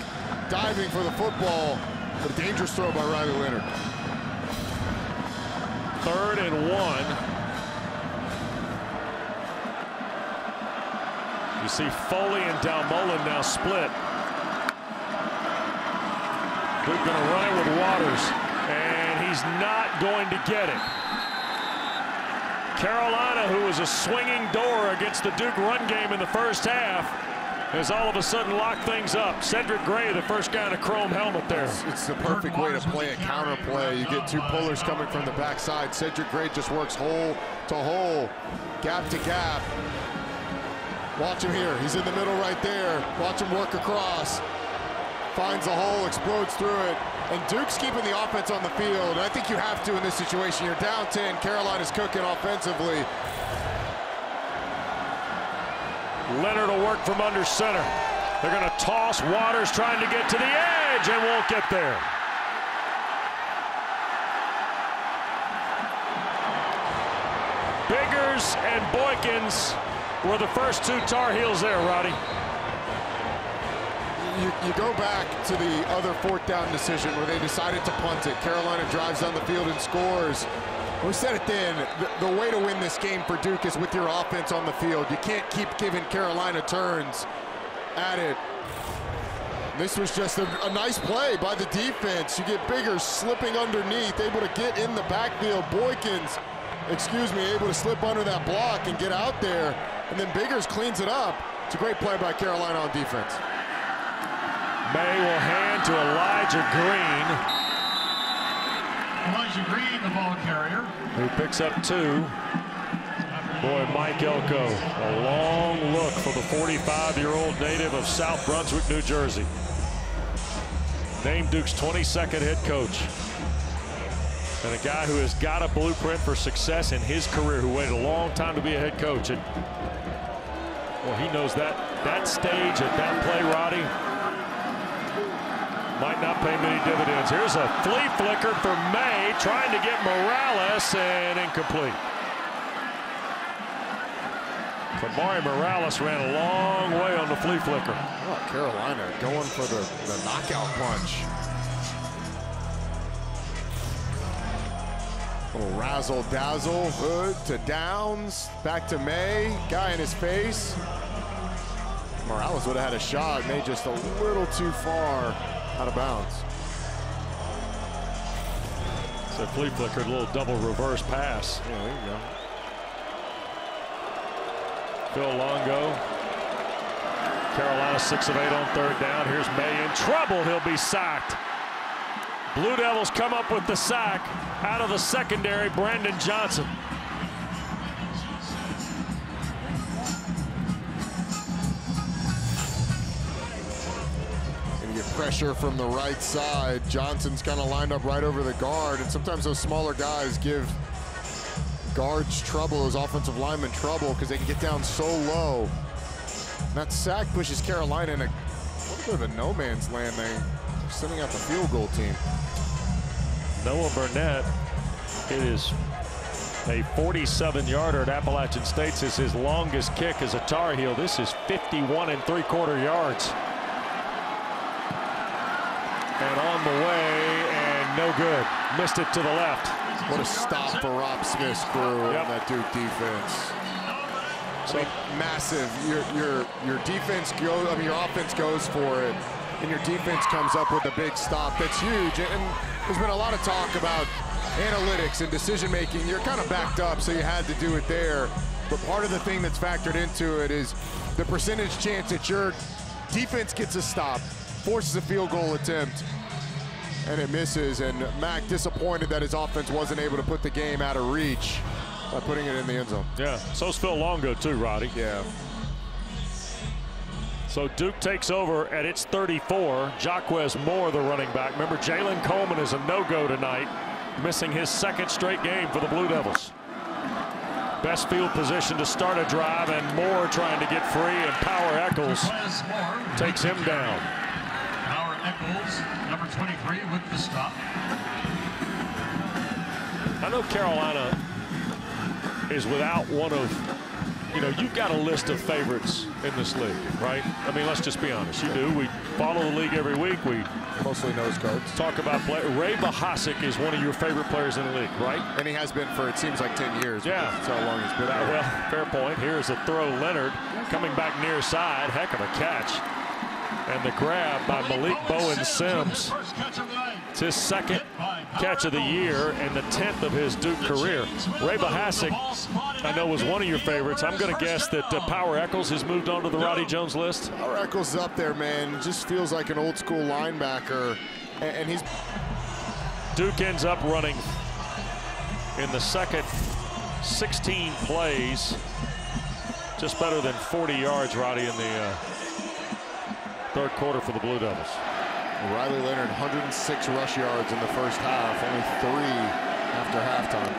diving for the football, but a dangerous throw by Riley Leonard. 3rd and 1. You see Foley and Dalmolin now split. Duke going to run it with Waters, and he's not going to get it. Carolina, who was a swinging door against the Duke run game in the first half, has all of a sudden locked things up. Cedric Gray, the first guy in a chrome helmet there. It's the perfect way to play a counter play. You get 2 pullers coming from the backside. Cedric Gray just works hole to hole, gap to gap. Watch him here. He's in the middle right there. Watch him work across. Finds the hole, explodes through it. And Duke's keeping the offense on the field. And I think you have to in this situation. You're down 10. Carolina's cooking offensively. Leonard will work from under center. They're going to toss. Waters trying to get to the edge and won't get there. Biggers and Boykins were the first 2 Tar Heels there, Roddy. You go back to the other 4th down decision where they decided to punt it. Carolina drives down the field and scores. We said it then, the way to win this game for Duke is with your offense on the field. You can't keep giving Carolina turns at it. This was just a nice play by the defense. You get Biggers slipping underneath, able to get in the backfield. Boykins, able to slip under that block and get out there. And then Biggers cleans it up. It's a great play by Carolina on defense. May will hand to Elijah Green. Elijah Green, the ball carrier. Who picks up 2. Boy, Mike Elko, a long look for the 45-year-old native of South Brunswick, New Jersey. Named Duke's 22nd head coach. And a guy who has got a blueprint for success in his career, who waited a long time to be a head coach. And well, he knows that stage at that play, Roddy. not pay many dividends. Here's a flea flicker for Maye, trying to get Morales, and incomplete. Kamari Morales ran a long way on the flea flicker. Oh, Carolina going for the knockout punch. Little razzle dazzle, Hood to Downs, back to Maye, guy in his face. Morales would have had a shot, Maye just a little too far out of bounds. So flea flickered, a little double reverse pass. Yeah, there you go. Phil Longo. Carolina 6 of 8 on third down. Here's Maye in trouble. He'll be sacked. Blue Devils come up with the sack. Out of the secondary, Brandon Johnson. Gonna get pressure from the right side. Johnson's kind of lined up right over the guard, and sometimes those smaller guys give guards trouble, those offensive linemen trouble, because they can get down so low. And that sack pushes Carolina in a little bit of a no man's land. They're sending out the field goal team. Noah Burnett, it is a 47-yarder at Appalachian State. This is his longest kick as a Tar Heel. This is 51 3/4 yards. And on the way, and no good. Missed it to the left. What a stop for Rob Smith's crew on that Duke defense. So massive. Your defense goes, I mean, your offense goes for it, and your defense comes up with a big stop. That's huge. And there's been a lot of talk about analytics and decision making. You're kind of backed up, so you had to do it there. But part of the thing that's factored into it is the percentage chance that your defense gets a stop, forces a field goal attempt, and it misses. And Mac disappointed that his offense wasn't able to put the game out of reach by putting it in the end zone. Yeah, so's Phil Longo too, Roddy. Yeah. So Duke takes over at its 34. Jaquez Moore, the running back. Remember, Jalen Coleman is a no-go tonight, missing his second straight game for the Blue Devils. Best field position to start a drive, and Moore trying to get free, and Power Eccles takes him down. Power Eccles, number 23, with the stop. I know Carolina is without one of, you know, you've got a list of favorites in this league, right? I mean, let's just be honest. You do. We follow the league every week. We mostly nose guards. Talk about play. Ray Bahasic is one of your favorite players in the league, right? And he has been for, it seems like 10 years. Yeah. That's how long he's been there. Well, fair point. Here's a throw. Leonard coming back near side. Heck of a catch. And the grab by Malik Bowen Sims. It's his second catch of the year and the 10th of his Duke career. Ray Bahasic, I know, was one of your favorites. I'm going to guess that Power Eccles has moved on to the Roddy Jones list. Power Eccles is up there, man. Just feels like an old school linebacker. And he's... Duke ends up running in the second 16 plays. Just better than 40 yards, Roddy, in the third quarter for the Blue Devils. Riley Leonard, 106 rush yards in the first half, only 3 after halftime.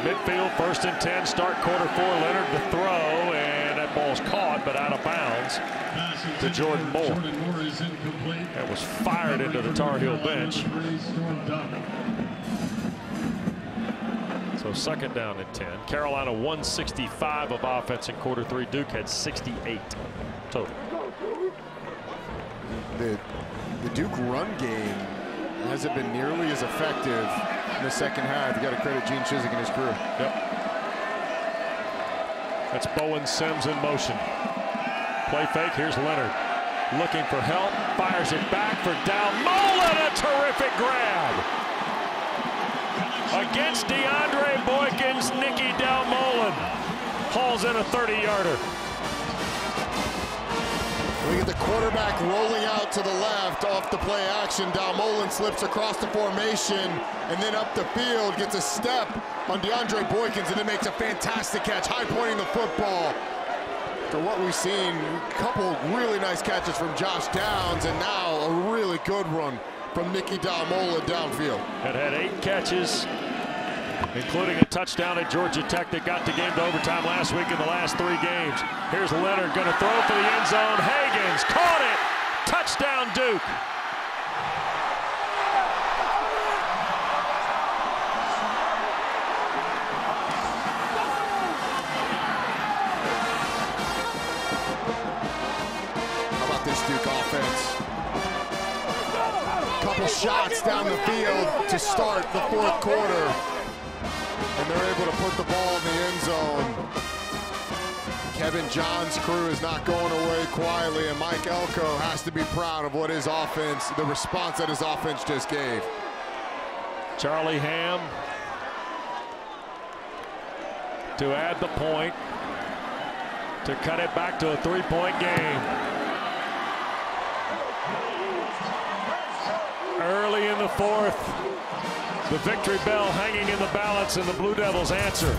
Midfield, 1st and 10, start quarter 4. Leonard the throw, and that ball's caught but out of bounds to Jordan Moore. That was fired into the Tar Heel bench. So 2nd down and 10. Carolina 165 of offense in quarter 3. Duke had 68 total. The Duke run game hasn't been nearly as effective in the second half. You got to credit Gene Chizik and his crew. Yep. That's Bowen Sims in motion. Play fake. Here's Leonard looking for help. Fires it back for Dalmolin. A terrific grab. Against DeAndre Boykins, Nicky Dalmolin hauls in a 30-yarder. We get the quarterback rolling out to the left off the play action. Dalmolin slips across the formation and then up the field, gets a step on DeAndre Boykins, and then makes a fantastic catch, high pointing the football. For what we've seen, a couple really nice catches from Josh Downs, and now a really good run from Nicky Dalmolin downfield. It had 8 catches, including a touchdown at Georgia Tech that got the game to overtime last week in the last 3 games. Here's Leonard going to throw for the end zone. Hagens caught it. Touchdown Duke. couple shots down the field to start the fourth quarter. And they're able to put the ball in the end zone. Kevin John's crew is not going away quietly, and Mike Elko has to be proud of what his offense, the response that his offense just gave. Charlie Ham to add the point, to cut it back to a 3-point game. Early in the fourth, the victory bell hanging in the balance, and the Blue Devils answer.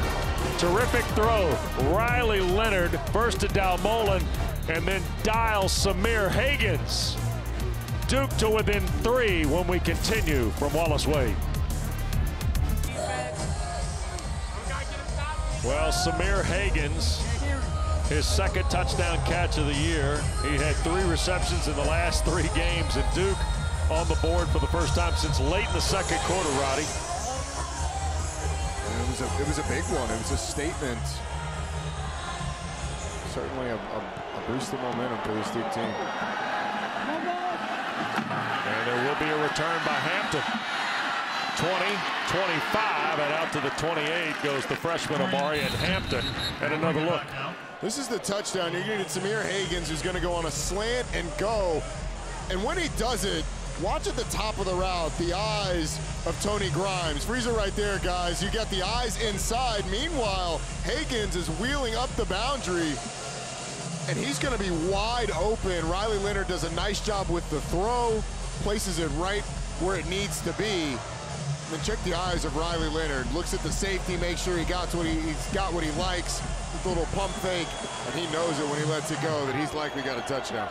Terrific throw. Riley Leonard first to Dalmolin, and then dials Samir Hagans. Duke to within 3 when we continue from Wallace Wade. Well, Samir Hagans, his second touchdown catch of the year. He had 3 receptions in the last 3 games, and Duke on the board for the first time since late in the second quarter, Roddy. It was a big one. It was a statement. Certainly a boost of momentum for this Duke team. And there will be a return by Hampton. 20, 25, and out to the 28 goes the freshman Amari and Hampton. And another look. This is the touchdown. You're going to get Samir Hagans, who's going to go on a slant and go. And when he does it, watch at the top of the route, the eyes of Tony Grimes. Freezer right there, guys. You got the eyes inside. Meanwhile, Hagans is wheeling up the boundary, and he's going to be wide open. Riley Leonard does a nice job with the throw, places it right where it needs to be. And then check the eyes of Riley Leonard. Looks at the safety, makes sure he's got what he likes. With a little pump fake, and he knows it when he lets it go that he's likely got a touchdown.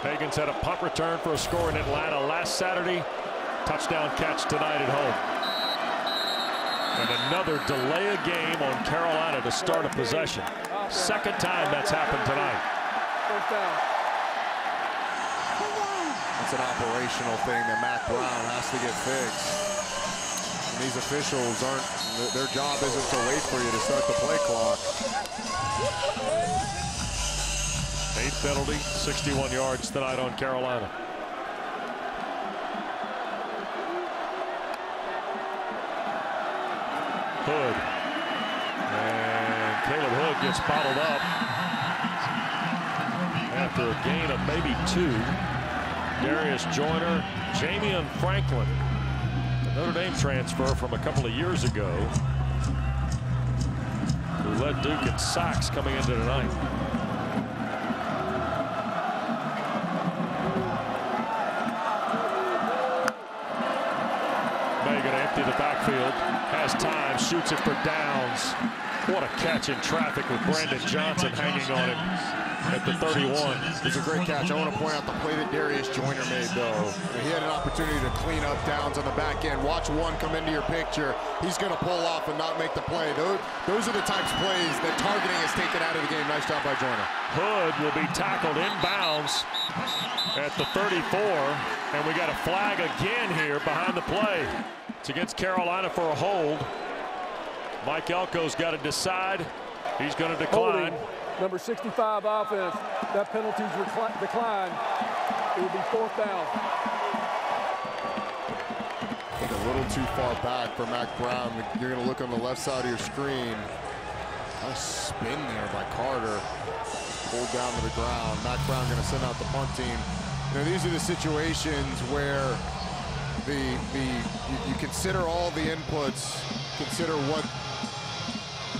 Hagans had a punt return for a score in Atlanta last Saturday. Touchdown catch tonight at home. And another delay of game on Carolina to start a possession. Second time that's happened tonight. First down. It's an operational thing that Mac Brown has to get fixed. And these officials aren't, their job isn't to wait for you to start the play clock. 8th penalty, 61 yards tonight on Carolina. Hood. And Caleb Hood gets bottled up after a gain of maybe 2. Darius Joyner, Jamian Franklin, the Notre Dame transfer from a couple of years ago, who led Duke in sacks coming into tonight. Maye going to empty the backfield, has time, shoots it for downs. What a catch in traffic with Brandon Johnson hanging on him at the 31. It's a great catch. I want to point out the play that Darius Joyner made, though. He had an opportunity to clean up downs on the back end. Watch one come into your picture. He's going to pull off and not make the play. Those are the types of plays that targeting is taken out of the game. Nice job by Joyner. Hood will be tackled inbounds at the 34, and we got a flag again here behind the play. It's against Carolina for a hold. Mike Elko's got to decide. He's going to decline. Holding. Number 65 offense. That penalty's declined. It will be 4th down. I think a little too far back for Mac Brown. You're going to look on the left side of your screen. Nice spin there by Carter. Pulled down to the ground. Mac Brown going to send out the punt team. You know, these are the situations where you consider all the inputs, consider what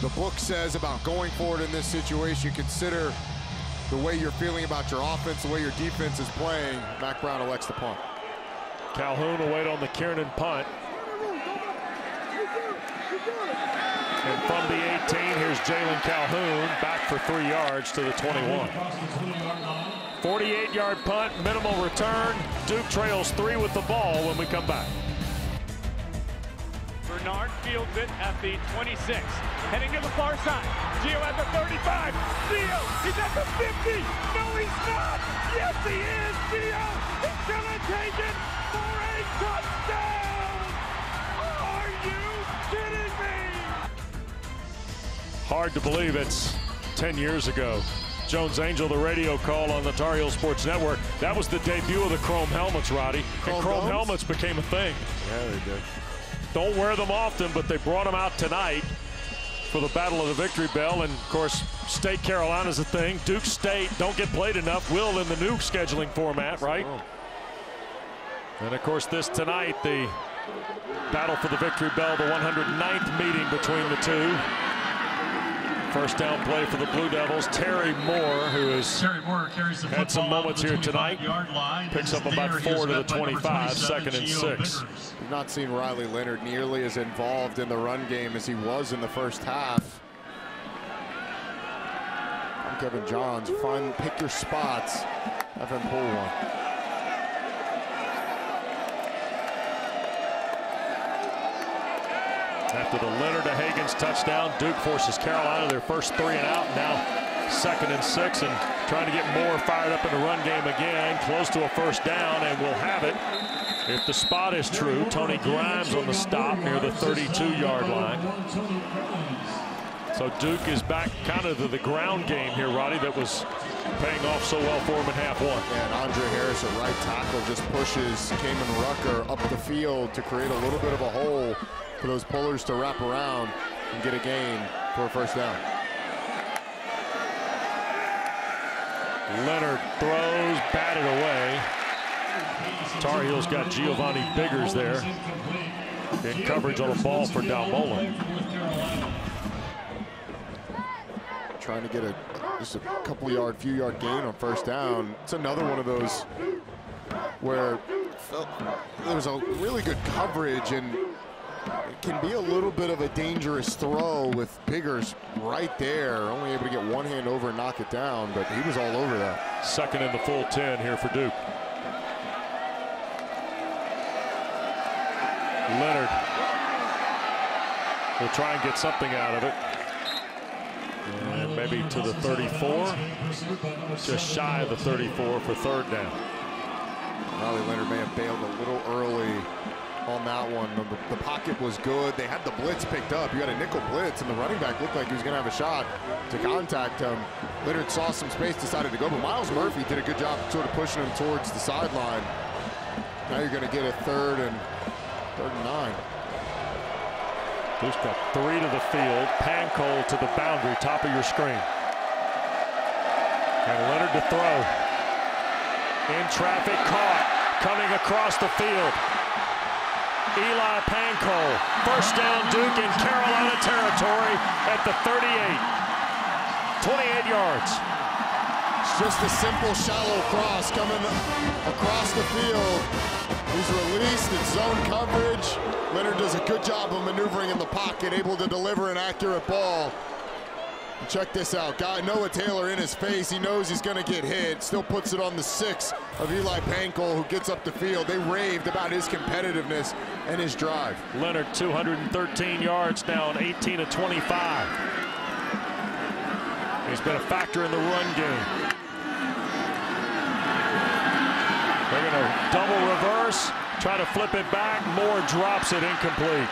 the book says about going forward in this situation. You consider the way you're feeling about your offense, the way your defense is playing. Mac Brown elects to punt. Calhoun will wait on the Kiernan punt. And from the 18, here's Jalen Calhoun back for 3 yards to the 21. 48-yard punt, minimal return. Duke trails 3 with the ball when we come back. Bernard fields it at the 26. Heading to the far side. Gio at the 35. Gio, he's at the 50. No, he's not. Yes, he is. Gio is going to take it for a touchdown. Are you kidding me? Hard to believe it's 10 years ago. Jones Angel, the radio call on the Tar Heel Sports Network. That was the debut of the chrome helmets, Roddy. And chrome helmets became a thing. Yeah, they did. Don't wear them often, but they brought them out tonight for the Battle of the Victory Bell. And, of course, State Carolina's a thing. Duke State don't get played enough, will in the new scheduling format, right? Oh. And, of course, this tonight, the Battle for the Victory Bell, the 109th meeting between the two. First down play for the Blue Devils. Terry Moore, who has had some moments here tonight, picks up about 4 to the 25, 2nd and 6. We've not seen Riley Leonard nearly as involved in the run game as he was in the first half. I'm Kevin Johns. Pick your spots. Have him pull one. After the Leonard to Hagan's touchdown, Duke forces Carolina their first 3 and out. Now 2nd and 6, and trying to get Moore fired up in the run game again. Close to a first down, and we'll have it. If the spot is true, Tony Grimes on the stop near the 32-yard line. So Duke is back kind of to the ground game here, Roddy, that was paying off so well for him in half one. Yeah, and Andre Harris, a right tackle, just pushes Kamen Rucker up the field to create a little bit of a hole for those pullers to wrap around and get a gain for a first down. Leonard throws, batted away. Tar Heels got Giovanni Biggers there in coverage on a ball for Dalmola. Trying to get just a few yard gain on first down. It's another one of those where there was a really good coverage, and it can be a little bit of a dangerous throw with Biggers right there, only able to get one hand over and knock it down, but he was all over that. 2nd and the full 10 here for Duke. Leonard will try and get something out of it. And maybe to the 34, just shy of the 34 for 3rd down. Riley Leonard may have bailed a little early on that one. The pocket was good. They had the blitz picked up. You had a nickel blitz, and the running back looked like he was going to have a shot to contact him. Leonard saw some space, decided to go, but Miles Murphy did a good job sort of pushing him towards the sideline. Now you're going to get a 3rd and 9. Duke's got 3 to the field. Pancol to the boundary, top of your screen. And Leonard to throw. In traffic, caught. Coming across the field. Eli Pancol. First down, Duke in Carolina territory at the 38. 28 yards. It's just a simple shallow cross coming across the field. He's released, it's zone coverage. Leonard does a good job of maneuvering in the pocket, able to deliver an accurate ball. And check this out, guy Noah Taylor in his face. He knows he's gonna get hit. Still puts it on the 6 of Eli Pancol, who gets up the field. They raved about his competitiveness and his drive. Leonard 213 yards now on 18 of 25. He's been a factor in the run game. They're going to double reverse, try to flip it back. Moore drops it incomplete.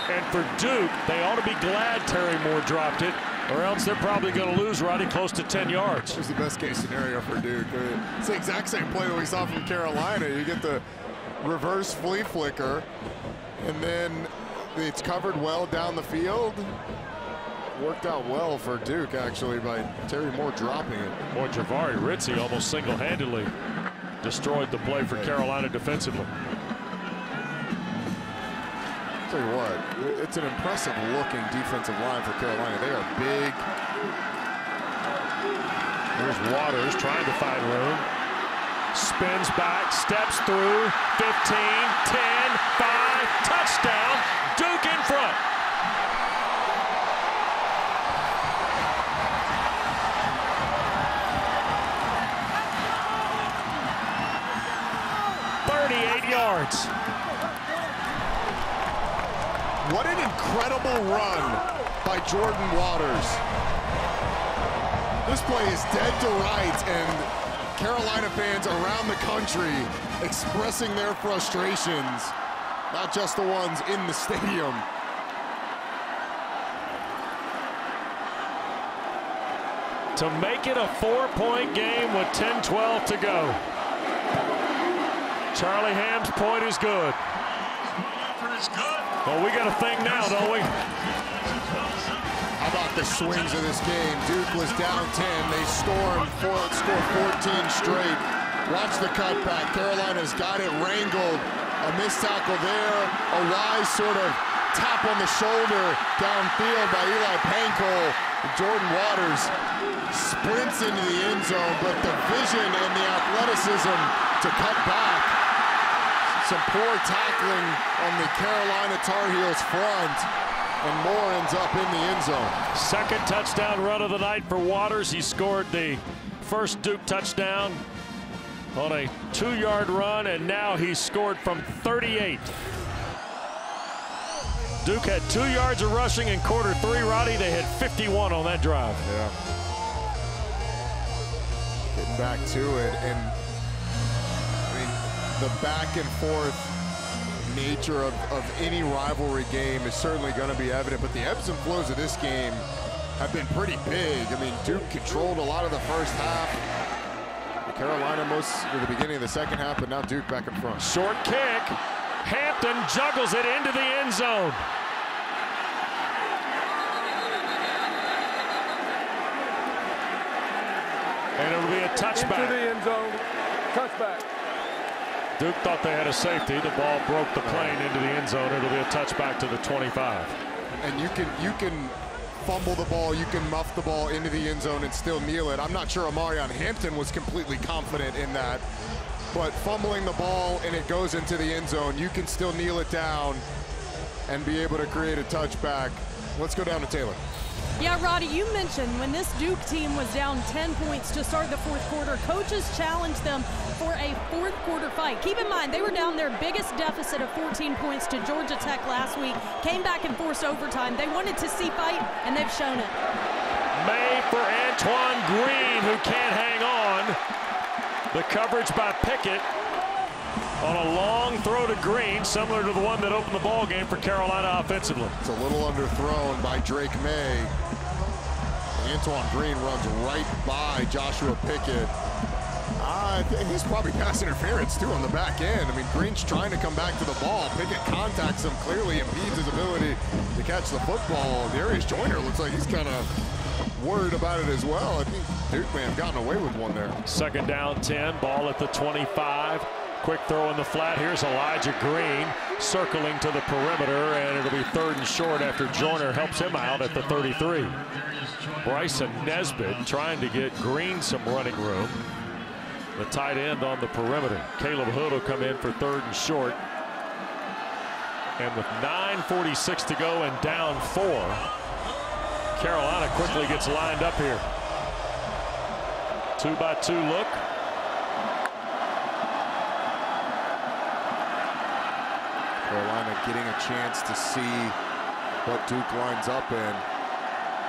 And for Duke, they ought to be glad Terry Moore dropped it, or else they're probably going to lose, Roddy, close to 10 yards. It's the best case scenario for Duke. It's the exact same play that we saw from Carolina. You get the reverse flea flicker, and then it's covered well down the field. Worked out well for Duke, actually, by Terry Moore dropping it. Boy, Javari Ritzie almost single-handedly destroyed the play for Carolina defensively. Tell you what, it's an impressive looking defensive line for Carolina. They are big. There's Waters trying to find room. Spins back, steps through, 15, 10, 5, touchdown, Duke in front. Yards. What an incredible run by Jordan Waters. This play is dead to rights, and Carolina fans around the country expressing their frustrations, not just the ones in the stadium. to make it a 4-point game with 10-12 to go. Charlie Ham's point is good. Well, we got a thing now, don't we? How about the swings of this game? Duke was down 10. They scored 14 straight. Watch the cutback. Carolina's got it wrangled. A missed tackle there. A wise sort of tap on the shoulder downfield by Eli Pankow. Jordan Waters sprints into the end zone, but the vision and the athleticism to cut back. Some poor tackling on the Carolina Tar Heels front, and Moore ends up in the end zone. Second touchdown run of the night for Waters. He scored the first Duke touchdown on a 2-yard run, and now he's scored from 38. Duke had 2 yards of rushing in quarter 3, Roddy. They had 51 on that drive. Yeah. Getting back to it, and I mean, the back and forth nature of any rivalry game is certainly going to be evident, but the ebbs and flows of this game have been pretty big. I mean, Duke controlled a lot of the first half. Carolina most at the beginning of the second half, but now Duke back in front. Short kick. Hampton juggles it into the end zone. And it'll be a touchback. Into the end zone. Touchback. Duke thought they had a safety. The ball broke the plane into the end zone. It'll be a touchback to the 25. And you can fumble the ball, you can muff the ball into the end zone and still kneel it. I'm not sure Amarion Hampton was completely confident in that, but fumbling the ball and it goes into the end zone, you can still kneel it down and be able to create a touchback. Let's go down to Taylor. Yeah, Roddy, you mentioned when this Duke team was down 10 points to start the fourth quarter, coaches challenged them for a fourth quarter fight. Keep in mind, they were down their biggest deficit of 14 points to Georgia Tech last week, came back and forced overtime. They wanted to see fight, and they've shown it. Maye for Antoine Green, who can't hang on. The coverage by Pickett on a long throw to Green, similar to the one that opened the ball game for Carolina offensively. It's a little underthrown by Drake Maye. Antoine Green runs right by Joshua Pickett. He's probably pass interference too on the back end. I mean, Green's trying to come back to the ball. Pickett contacts him, clearly impedes his ability to catch the football. Darius Joyner looks like he's kind of worried about it as well. I think Duke may have gotten away with one there. Second down 10, ball at the 25. Quick throw in the flat. Here's Elijah Green circling to the perimeter, and it'll be 3rd and short after Joyner helps him out at the 33. Bryson Nesbitt trying to get Green some running room. The tight end on the perimeter. Caleb Hood will come in for 3rd and short. And with 9:46 to go and down 4, Carolina quickly gets lined up here. 2-by-2 look. Carolina getting a chance to see what Duke lines up in.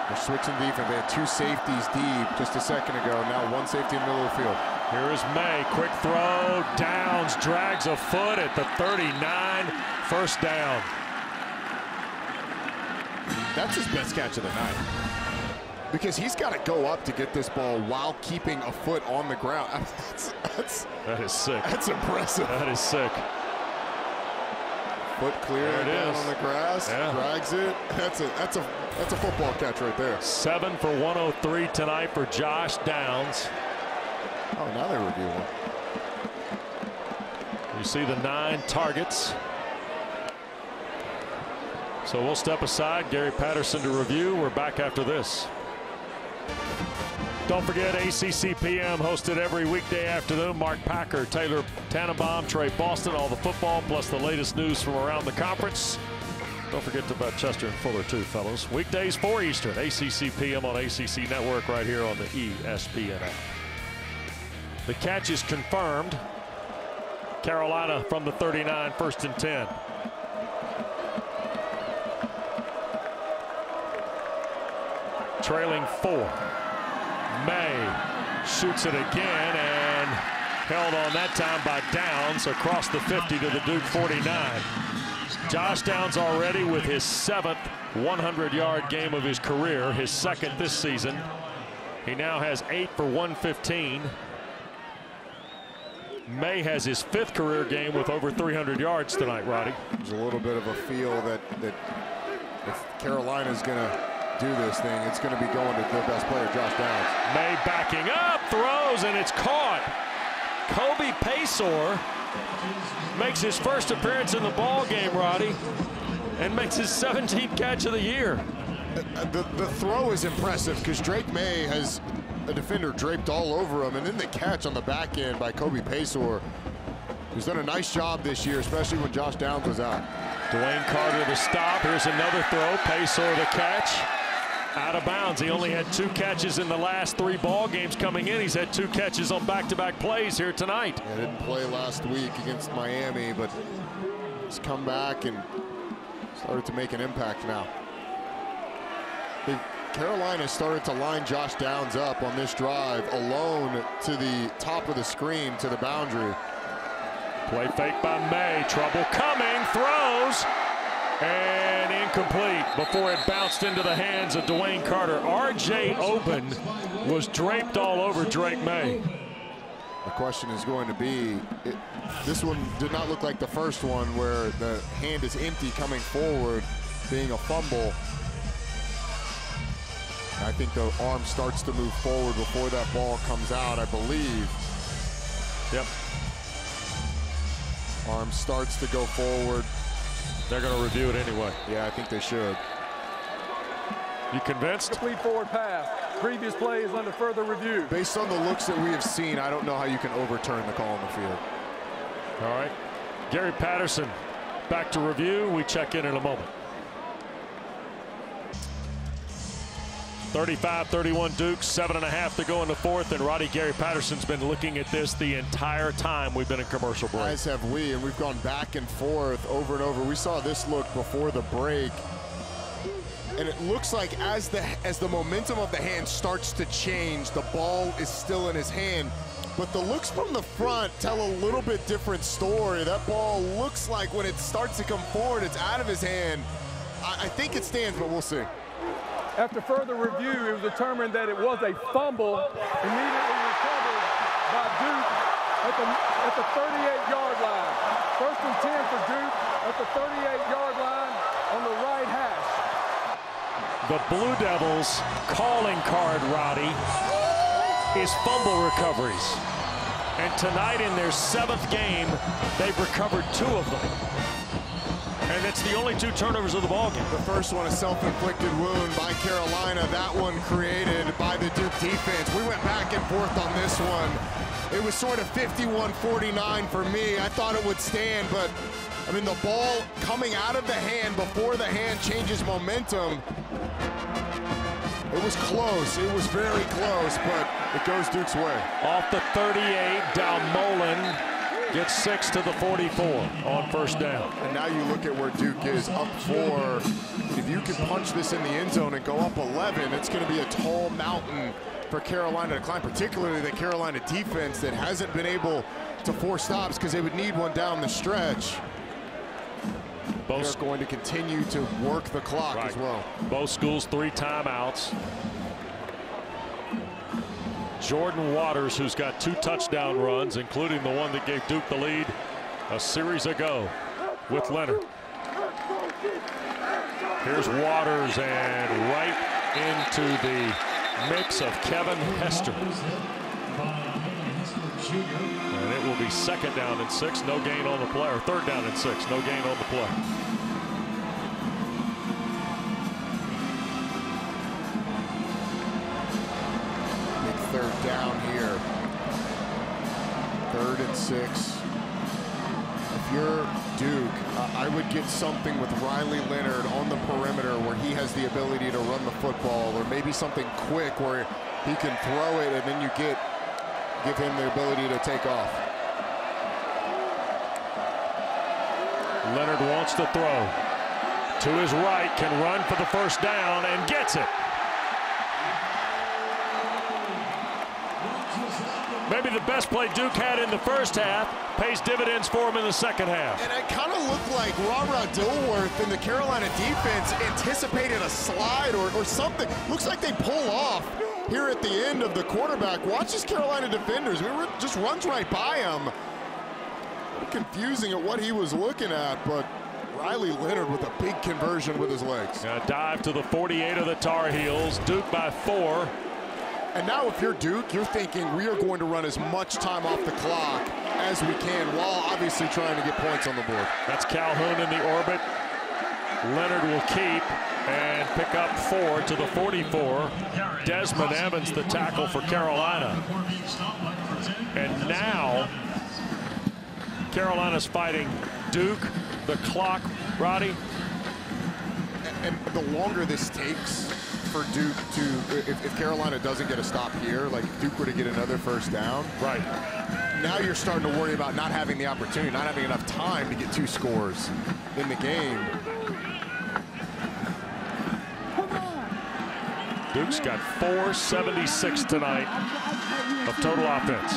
They're switching defense. They had 2 safeties deep just a second ago. Now 1 safety in the middle of the field. Here is Maye. Quick throw. Downs drags a foot at the 39. First down. That's his best catch of the night, because he's got to go up to get this ball while keeping a foot on the ground. That is sick. That's impressive. That is sick. Foot clear down on the grass, drags it. That's a football catch right there. 7 for 103 tonight for Josh Downs. Oh, now they review one. You see the 9 targets. So we'll step aside. Gary Patterson to review. We're back after this. Don't forget, ACC PM hosted every weekday afternoon. Mark Packer, Taylor Tannenbaum, Trey Boston, all the football, plus the latest news from around the conference. Don't forget about Chester and Fuller, too, fellows. Weekdays 4 Eastern, ACC PM on ACC Network right here on the ESPN app. The catch is confirmed. Carolina from the 39, 1st and 10. Trailing 4. Maye shoots it again and held on that time by Downs across the 50 to the Duke 49. Josh Downs already with his 7th 100-yard game of his career, his 2nd this season. He now has 8 for 115. Maye has his 5th career game with over 300 yards tonight, Roddy. There's a little bit of a feel that if Carolina's going to do this thing, it's going to be going to their best player, Josh Downs. Maye backing up, throws, and it's caught. QB Riley makes his first appearance in the ball game, Roddy, and makes his 17th catch of the year. The throw is impressive because Drake Maye has a defender draped all over him, and then the catch on the back end by QB Riley, who's done a nice job this year, especially when Josh Downs was out. Dwayne Carter the stop. Here's another throw. Riley the catch. Out of bounds. He only had 2 catches in the last 3 ball games coming in. He's had 2 catches on back-to-back plays here tonight. Yeah, didn't play last week against Miami, but he's come back and started to make an impact now. Carolina started to line Josh Downs up on this drive alone to the top of the screen to the boundary. Play fake by Maye. Trouble coming. Throws. And incomplete before it bounced into the hands of Dwayne Carter. R.J. Oben was draped all over Drake Maye. The question is going to be, this one did not look like the first one where the hand is empty coming forward, being a fumble. I think the arm starts to move forward before that ball comes out, I believe. Yep. Arm starts to go forward. They're going to review it anyway. Yeah, I think they should. You convinced? Complete forward pass. Previous play is under further review. Based on the looks that we have seen, I don't know how you can overturn the call on the field. All right. Gary Patterson back to review. We check in a moment. 35-31 Duke, 7.5 to go in the 4th, and Roddy, Gary Patterson's been looking at this the entire time we've been in commercial break. As have we, and we've gone back and forth over and over. We saw this look before the break, and it looks like as the momentum of the hand starts to change, the ball is still in his hand, but the looks from the front tell a little bit different story. That ball looks like when it starts to come forward, it's out of his hand. I think it stands, but we'll see. After further review, it was determined that it was a fumble immediately recovered by Duke at the 38-yard line. 1st and 10 for Duke at the 38-yard line on the right hash. The Blue Devils calling card, Roddy, is fumble recoveries. And tonight in their 7th game, they've recovered 2 of them. And it's the only 2 turnovers of the ballgame. The first one, a self-inflicted wound by Carolina. That one created by the Duke defense. We went back and forth on this one. It was sort of 51-49 for me. I thought it would stand, but I mean, the ball coming out of the hand before the hand changes momentum. It was close. It was very close, but it goes Duke's way. Off the 38, Dalmolin gets 6 to the 44 on 1st down. And now you look at where Duke is, up 4. If you can punch this in the end zone and go up 11, it's going to be a tall mountain for Carolina to climb, particularly the Carolina defense that hasn't been able to force stops because they would need one down the stretch. They're going to continue to work the clock as well. Both schools 3 timeouts. Jordan Waters, who's got 2 touchdown runs, including the one that gave Duke the lead a series ago with Leonard. Here's Waters, and right into the mix of Kevin Hester. And it will be 2nd down and 6, no gain on the play, or 3rd down and 6, no gain on the play. Big 3rd down here. 3rd and 6. If you're Duke, I would get something with Riley Leonard on the perimeter where he has the ability to run the football, or maybe something quick where he can throw it and then you give him the ability to take off. Leonard wants to throw. To his right, can run for the 1st down and gets it. Maybe the best play Duke had in the 1st half pays dividends for him in the 2nd half. And it kind of looked like Ra Dilworth and the Carolina defense anticipated a slide or something. Looks like they pull off here at the end of the quarterback. Watch his Carolina defenders. Just runs right by him. Confusing at what he was looking at, but Riley Leonard with a big conversion with his legs. A dive to the 48 of the Tar Heels. Duke by 4. And now if you're Duke, you're thinking we are going to run as much time off the clock as we can while obviously trying to get points on the board. That's Calhoun in the orbit. Leonard will keep and pick up 4 to the 44. Desmond Evans, the tackle for Carolina. And now Carolina's fighting Duke. The clock, Roddy. And the longer this takes for Duke to, if Carolina doesn't get a stop here, like if Duke were to get another first down, right? Now you're starting to worry about not having the opportunity, not having enough time to get 2 scores in the game. Duke's got 476 tonight of total offense.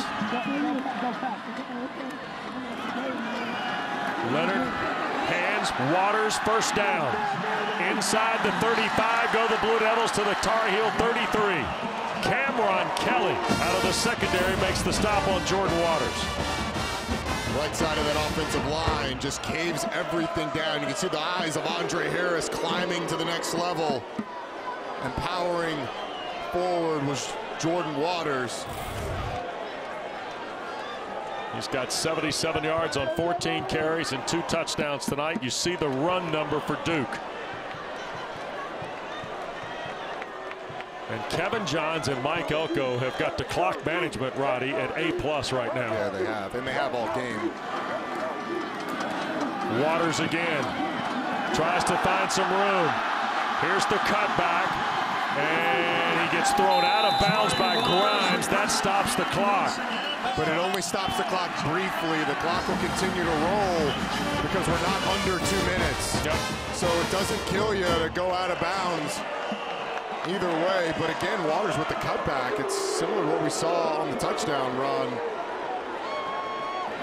Leonard, hands, Waters, first down. Inside the 35, go the Blue Devils to the Tar Heel 33. Cameron Kelly out of the secondary makes the stop on Jordan Waters. Right side of that offensive line just caves everything down. You can see the eyes of Andre Harris climbing to the next level. And powering forward was Jordan Waters. He's got 77 yards on 14 carries and 2 touchdowns tonight. You see the run number for Duke. And Kevin Johns and Mike Elko have got the clock management, Roddy, at A+ right now. Yeah, they have. And they have all game. Waters again. Tries to find some room. Here's the cutback. And he gets thrown out of bounds by Grimes. That stops the clock. But it only stops the clock briefly. The clock will continue to roll because we're not under 2 minutes. Yep. So it doesn't kill you to go out of bounds either way. But again, Waters with the cutback. It's similar to what we saw on the touchdown run.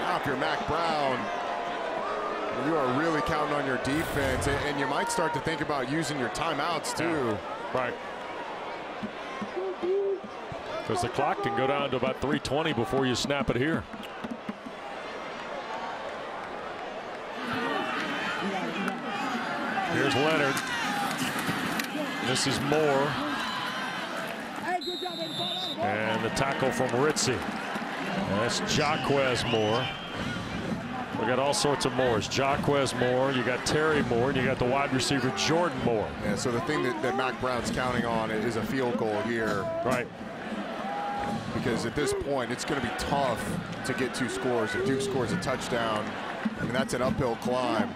Now if you're Mac Brown, you are really counting on your defense. And you might start to think about using your timeouts too. Right. Because the clock can go down to about 3:20 before you snap it here. Here's Leonard. This is Moore. And the tackle from Ritzy. That's Jaquez Moore. We got all sorts of Moores. Jaquez Moore, you got Terry Moore, and you got the wide receiver Jordan Moore. Yeah, so the thing that Mac Brown's counting on is a field goal here. Right. Because at this point, it's going to be tough to get 2 scores. If Duke scores a touchdown, I mean, that's an uphill climb.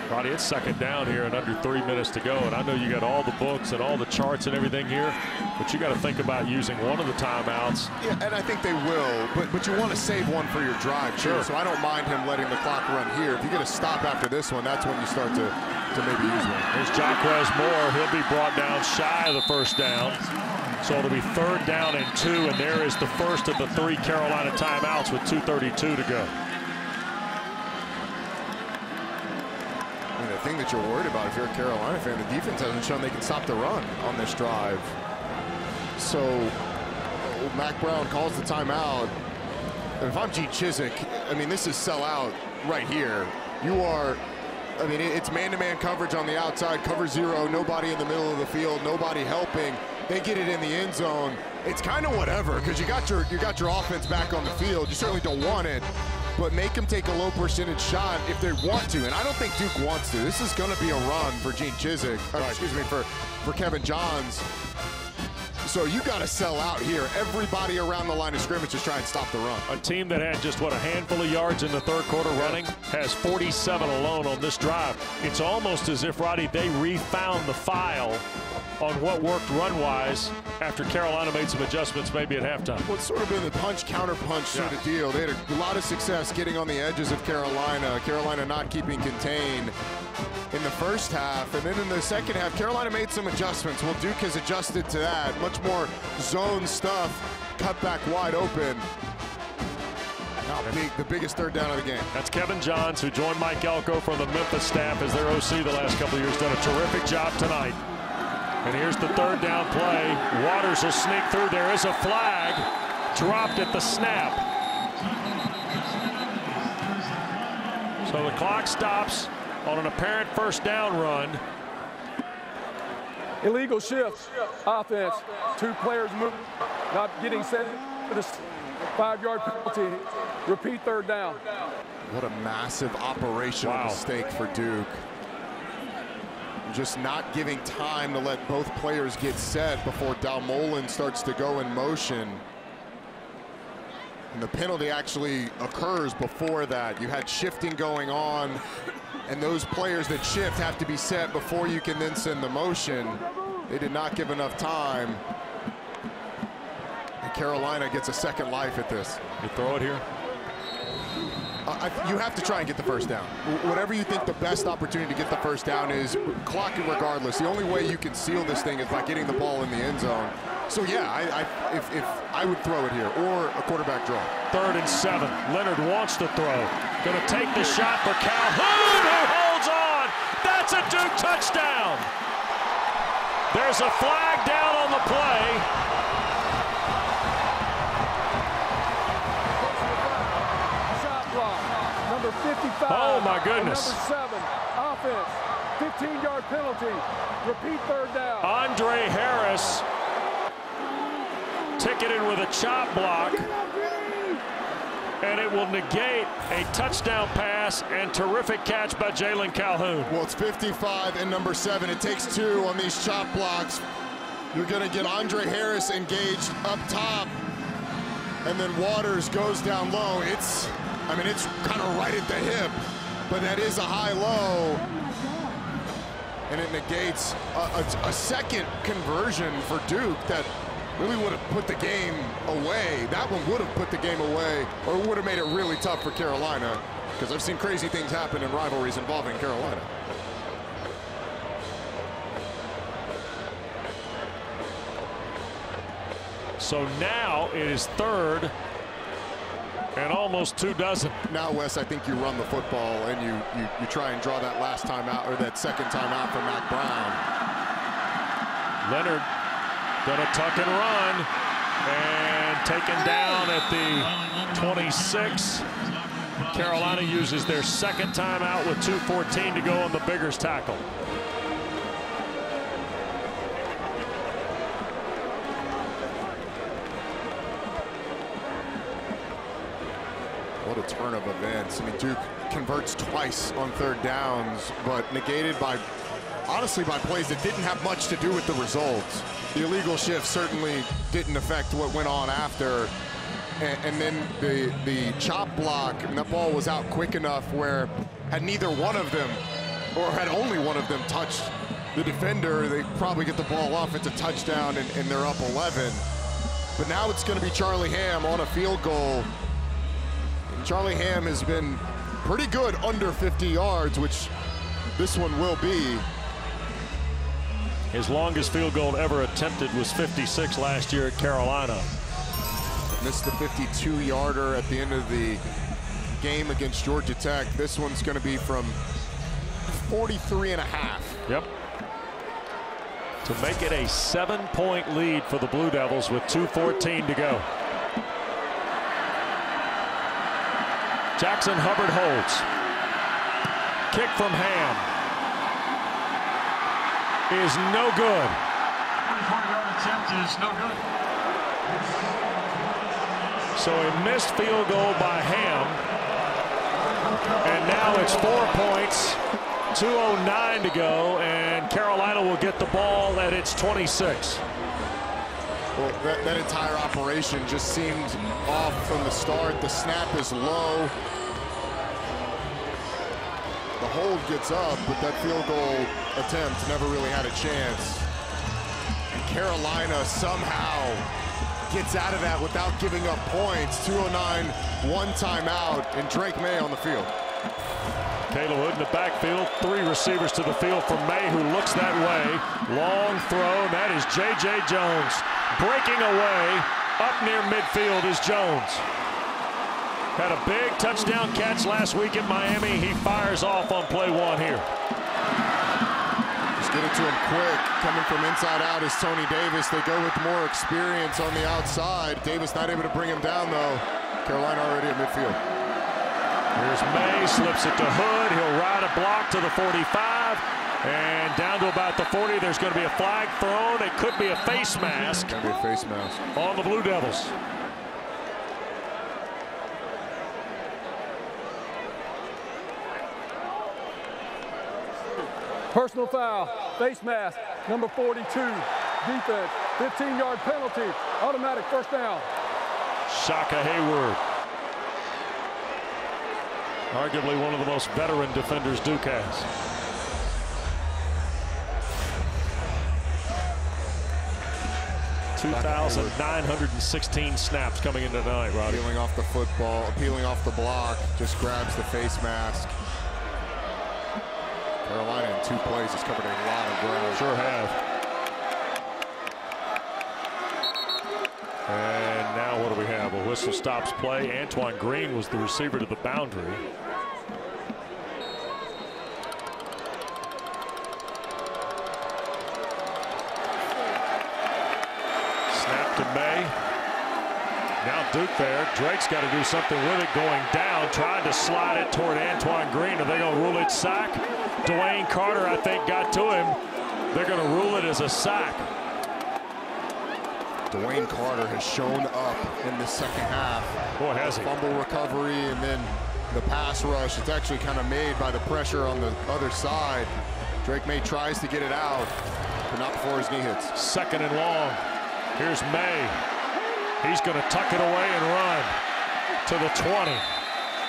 Roddy, it's second down here and under 3 minutes to go. And I know you got all the books and all the charts and everything here, but you got to think about using one of the timeouts. Yeah, and I think they will, but you want to save one for your drive, too. Sure. So I don't mind him letting the clock run here. If you get a stop after this one, that's when you start to maybe use one. There's Jaquez Moore. He'll be brought down shy of the first down. So it'll be 3rd down and 2, and there is the first of the 3 Carolina timeouts with 2:32 to go. I mean, the thing that you're worried about if you're a Carolina fan, the defense hasn't shown they can stop the run on this drive. So Mac Brown calls the timeout. And if I'm Gene Chizik, I mean, this is sell out right here. You are, I mean, it's man-to-man coverage on the outside, cover 0, nobody in the middle of the field, nobody helping. They get it in the end zone. It's kind of whatever because you got your offense back on the field. You certainly don't want it, but make them take a low percentage shot if they want to. And I don't think Duke wants to. This is going to be a run for Gene Chizik, excuse me, for Kevin Johns. So you got to sell out here. Everybody around the line of scrimmage is trying to stop the run. A team that had just, what, a handful of yards in the 3rd quarter running has 47 alone on this drive. It's almost as if, Roddy, they refound the file on what worked run-wise after Carolina made some adjustments maybe at halftime. Well, it's sort of been the punch-counter-punch sort of deal. They had a lot of success getting on the edges of Carolina. Carolina not keeping contained in the first half. And then in the second half, Carolina made some adjustments. Well, Duke has adjusted to that. Much more zone stuff, cut back wide open. Now the biggest 3rd down of the game. That's Kevin Johns, who joined Mike Elko from the Memphis staff as their OC the last couple of years. Done a terrific job tonight. And here's the third down play. Waters will sneak through. There is a flag dropped at the snap. So the clock stops on an apparent first down run. Illegal shift offense. 2 players move, not getting set for this 5-yard penalty. Repeat third down. What a massive operational mistake for Duke. Just not giving time to let both players get set before Dalmolin starts to go in motion. And the penalty actually occurs before that. You had shifting going on, and those players that shift have to be set before you can then send the motion. They did not give enough time. And Carolina gets a second life at this. You throw it here? You have to try and get the first down. Whatever you think the best opportunity to get the first down is, clock it regardless. The only way you can seal this thing is by getting the ball in the end zone. So yeah, if I would throw it here, or a quarterback draw. 3rd and 7. Leonard wants to throw. Going to take the shot for Calhoun, who holds on. That's a Duke touchdown. There's a flag down on the play. Number 55. Oh my goodness. Number 7. Offense. 15-yard penalty. Repeat third down. Andre Harris ticketed with a chop block, and it will negate a touchdown pass and terrific catch by Jalen Calhoun. Well, it's 55 and number 7. It takes 2 on these chop blocks. You're going to get Andre Harris engaged up top, and then Waters goes down low. It's kind of right at the hip, but that is a high-low, and it negates a second conversion for Duke that really would have put the game away. That one would have put the game away, or would have made it really tough for Carolina, because I've seen crazy things happen in rivalries involving Carolina. So now it is 3rd and almost 2 dozen. Now, Wes, I think you run the football and you try and draw that last time out, or that second time out for Mac Brown. Leonard gonna tuck and run, and taken down at the 26. Carolina uses their second timeout with 2:14 to go on the Biggers tackle. What a turn of events. I mean, Duke converts twice on 3rd downs, but negated by, honestly, by plays that didn't have much to do with the results. The illegal shift certainly didn't affect what went on after. And then the chop block, and that ball was out quick enough where had neither one of them, or had only one of them touched the defender, they probably get the ball off. It's a touchdown, and they're up 11. But now it's going to be Charlie Ham on a field goal. And Charlie Ham has been pretty good under 50 yards, which this one will be. His longest field goal ever attempted was 56 last year at Carolina. Missed the 52-yarder at the end of the game against Georgia Tech. This one's going to be from 43.5. Yep. To make it a 7-point lead for the Blue Devils with 2:14 to go. Jackson Hubbard holds. Kick from Ham is no good. 44-yard attempt is no good. So a missed field goal by Ham. And now it's 4 points, 2:09 to go, and Carolina will get the ball at its 26. Well, that entire operation just seemed off from the start. The snap is low. The hold gets up, but that field goal attempt never really had a chance. And Carolina somehow gets out of that without giving up points. 2:09, one timeout, and Drake Maye on the field. Caleb Hood in the backfield, 3 receivers to the field from Maye, who looks that way. Long throw, and that is J.J. Jones. Breaking away, up near midfield is Jones. Had a big touchdown catch last week in Miami. He fires off on play 1 here. Just Get it to him quick. Coming from inside out is Tony Davis. They go with more experience on the outside. Davis not able to bring him down, though. Carolina already at midfield. Here's Maye, slips it to Hood. He'll ride a block to the 45. And down to about the 40, there's going to be a flag thrown. It could be a face mask. Could be a face mask. On the Blue Devils. Personal foul, face mask, number 42, defense, 15-yard penalty, automatic first down. Shaka Hayward. Arguably one of the most veteran defenders Duke has. $2,916 snaps coming in tonight, Roddy. Peeling off the football, peeling off the block, just grabs the face mask. Carolina in 2 plays has covered a lot of ground. Sure have. And now what do we have? A whistle stops play. Antoine Green was the receiver to the boundary. Snap to Maye. Now Duke there. Drake's got to do something with it going down, trying to slide it toward Antoine Green. Are they going to rule it sack? Dwayne Carter, I think, got to him. They're going to rule it as a sack. Dwayne Carter has shown up in the second half. Boy, has he. Fumble recovery and then the pass rush. It's actually kind of made by the pressure on the other side. Drake Maye tries to get it out, but not before his knee hits. 2nd and long. Here's Maye. He's going to tuck it away and run to the 20.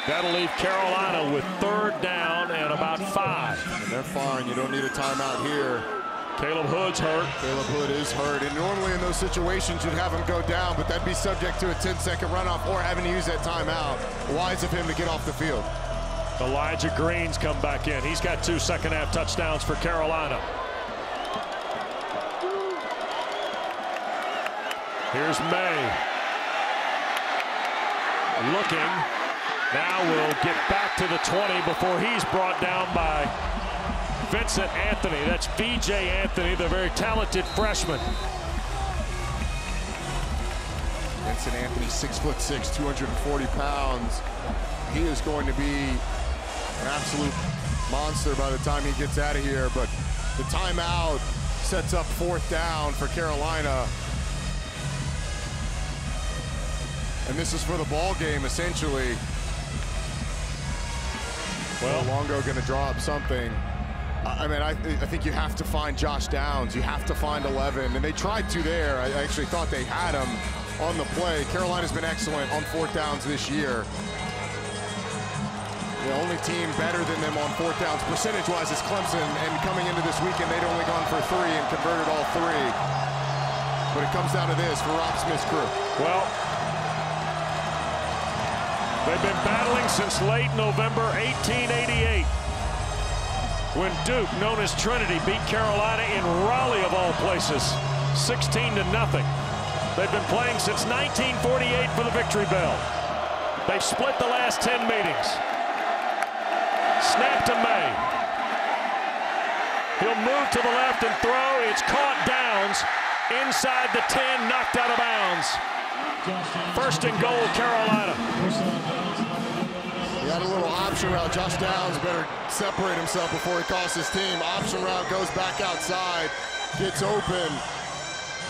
That'll leave Carolina with 3rd down and about 5. And they're fine. You don't need a timeout here. Caleb Hood's hurt. Caleb Hood is hurt. And normally in those situations, you'd have him go down, but that'd be subject to a 10-second runoff or having to use that timeout. Wise of him to get off the field. Elijah Green's come back in. He's got 2 second-half touchdowns for Carolina. Here's Maye. Looking. Now we'll get back to the 20 before he's brought down by Vincent Anthony. That's VJ Anthony, the very talented freshman. Vincent Anthony, 6'6", 240 pounds. He is going to be an absolute monster by the time he gets out of here. But the timeout sets up 4th down for Carolina. And this is for the ball game, essentially. Well, Longo going to draw up something. I mean, I think you have to find Josh Downs. You have to find 11. And they tried to there. I actually thought they had him on the play. Carolina's been excellent on 4th downs this year. The only team better than them on 4th downs percentage-wise is Clemson. And coming into this weekend, they'd only gone for 3 and converted all 3. But it comes down to this for Rob Smith's crew. Well, they've been battling since late November 1888 when Duke, known as Trinity, beat Carolina in Raleigh of all places, 16-0. They've been playing since 1948 for the victory bell. They've split the last 10 meetings. Snap to Maye. He'll move to the left and throw. It's caught. Downs inside the 10, knocked out of bounds. 1st and goal, Carolina. He had a little option route. Josh Downs better separate himself before he costs his team. Option route goes back outside, gets open.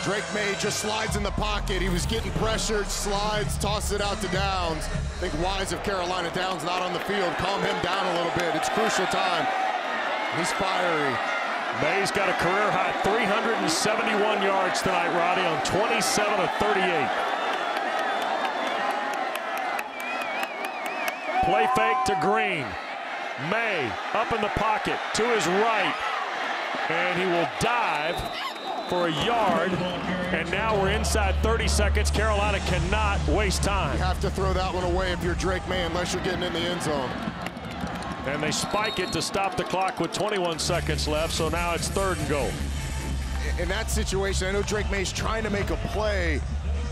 Drake Maye just slides in the pocket. He was getting pressured, slides, tosses it out to Downs. I think Wise of Carolina. Downs not on the field. Calm him down a little bit. It's crucial time. He's fiery. Maye's got a career high 371 yards tonight, Roddy, on 27 of 38. Play fake to Green. Maye up in the pocket to his right. And he will dive for a yard. And now we're inside 30 seconds. Carolina cannot waste time. You have to throw that one away if you're Drake Maye unless you're getting in the end zone. And they spike it to stop the clock with 21 seconds left. So now it's 3rd and goal. In that situation, I know Drake Maye's trying to make a play,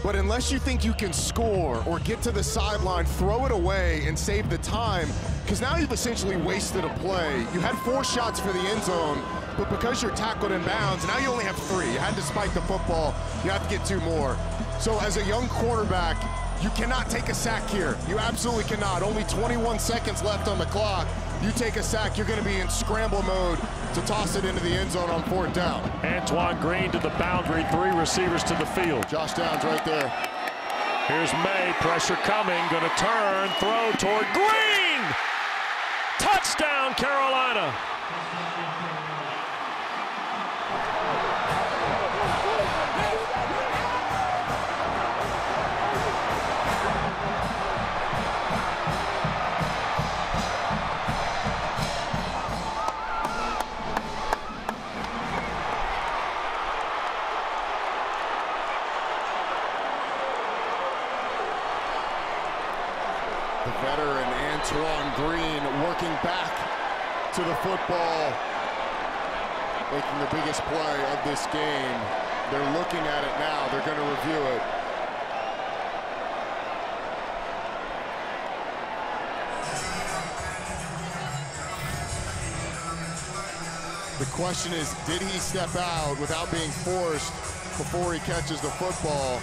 but unless you think you can score or get to the sideline, throw it away and save the time, because now you've essentially wasted a play. You had 4 shots for the end zone. but because you're tackled in bounds, now you only have 3. You had to spike the football. You have to get 2 more. So as a young quarterback, you cannot take a sack here. You absolutely cannot. Only 21 seconds left on the clock. You take a sack, you're going to be in scramble mode to toss it into the end zone on 4th down. Antoine Green to the boundary, 3 receivers to the field. Josh Downs right there. Here's Maye, pressure coming, going to turn, throw toward Green! Touchdown, Carolina! The veteran Antoine Green working back to the football, making the biggest play of this game. They're looking at it now. They're going to review it. The question is, did he step out without being forced before he catches the football?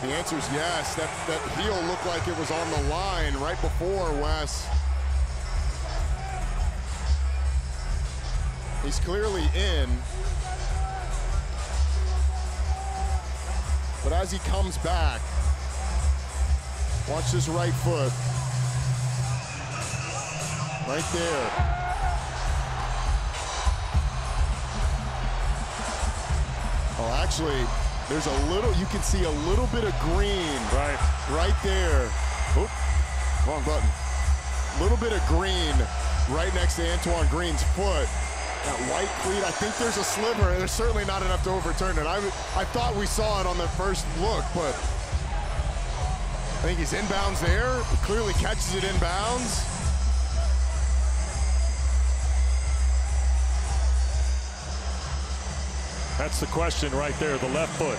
The answer is yes. That heel looked like it was on the line right before Wes. He's clearly in. But as he comes back, watch this right foot. Right there. Oh, actually, there's a little, you can see a little bit of green right there. Oop, wrong button. A little bit of green right next to Antoine Green's foot. That white cleat, I think there's a sliver. There's certainly not enough to overturn it. I thought we saw it on the first look, but I think he's inbounds there. He clearly catches it inbounds. That's the question right there, the left foot.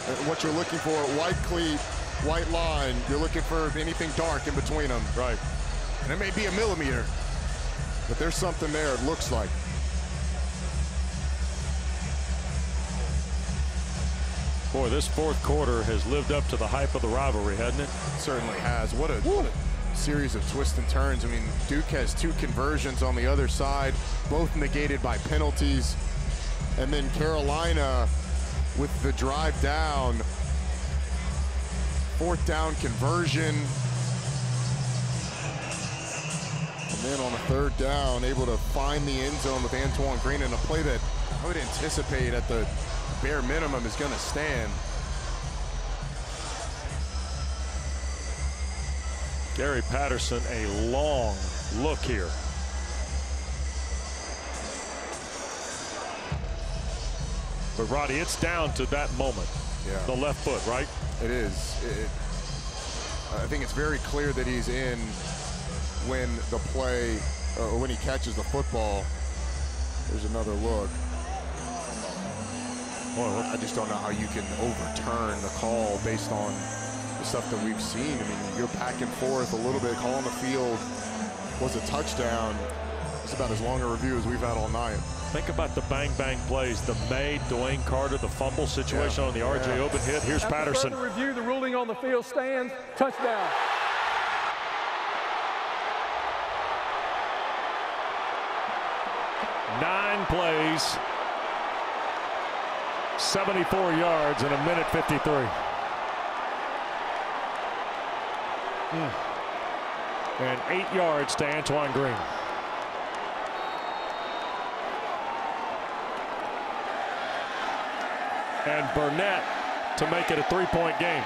And what you're looking for, white cleat, white line. You're looking for anything dark in between them. Right. And it may be a millimeter, but there's something there, it looks like. Boy, this 4th quarter has lived up to the hype of the rivalry, hasn't it? Certainly has. What a series of twists and turns. I mean, Duke has 2 conversions on the other side, both negated by penalties. And then Carolina with the drive down, 4th down conversion. And then on a 3rd down, able to find the end zone with Antoine Green in a play that I would anticipate at the bare minimum is going to stand. Gary Patterson, a long look here. But Roddy, it's down to that moment. Yeah. The left foot, right? It is. I think it's very clear that he's in when the play, or when he catches the football. There's another look. Boy, I just don't know how you can overturn the call based on the stuff that we've seen. I mean, you go back and forth a little bit, call on the field was a touchdown. It's about as long a review as we've had all night. Think about the bang-bang plays, the Maye, Dwayne Carter, the fumble situation on the R.J. Oben hit. Here's Patterson. After further review, the ruling on the field stands. Touchdown. Nine plays, 74 yards in a minute 53. And 8 yards to Antoine Green. And Burnett to make it a 3-point game.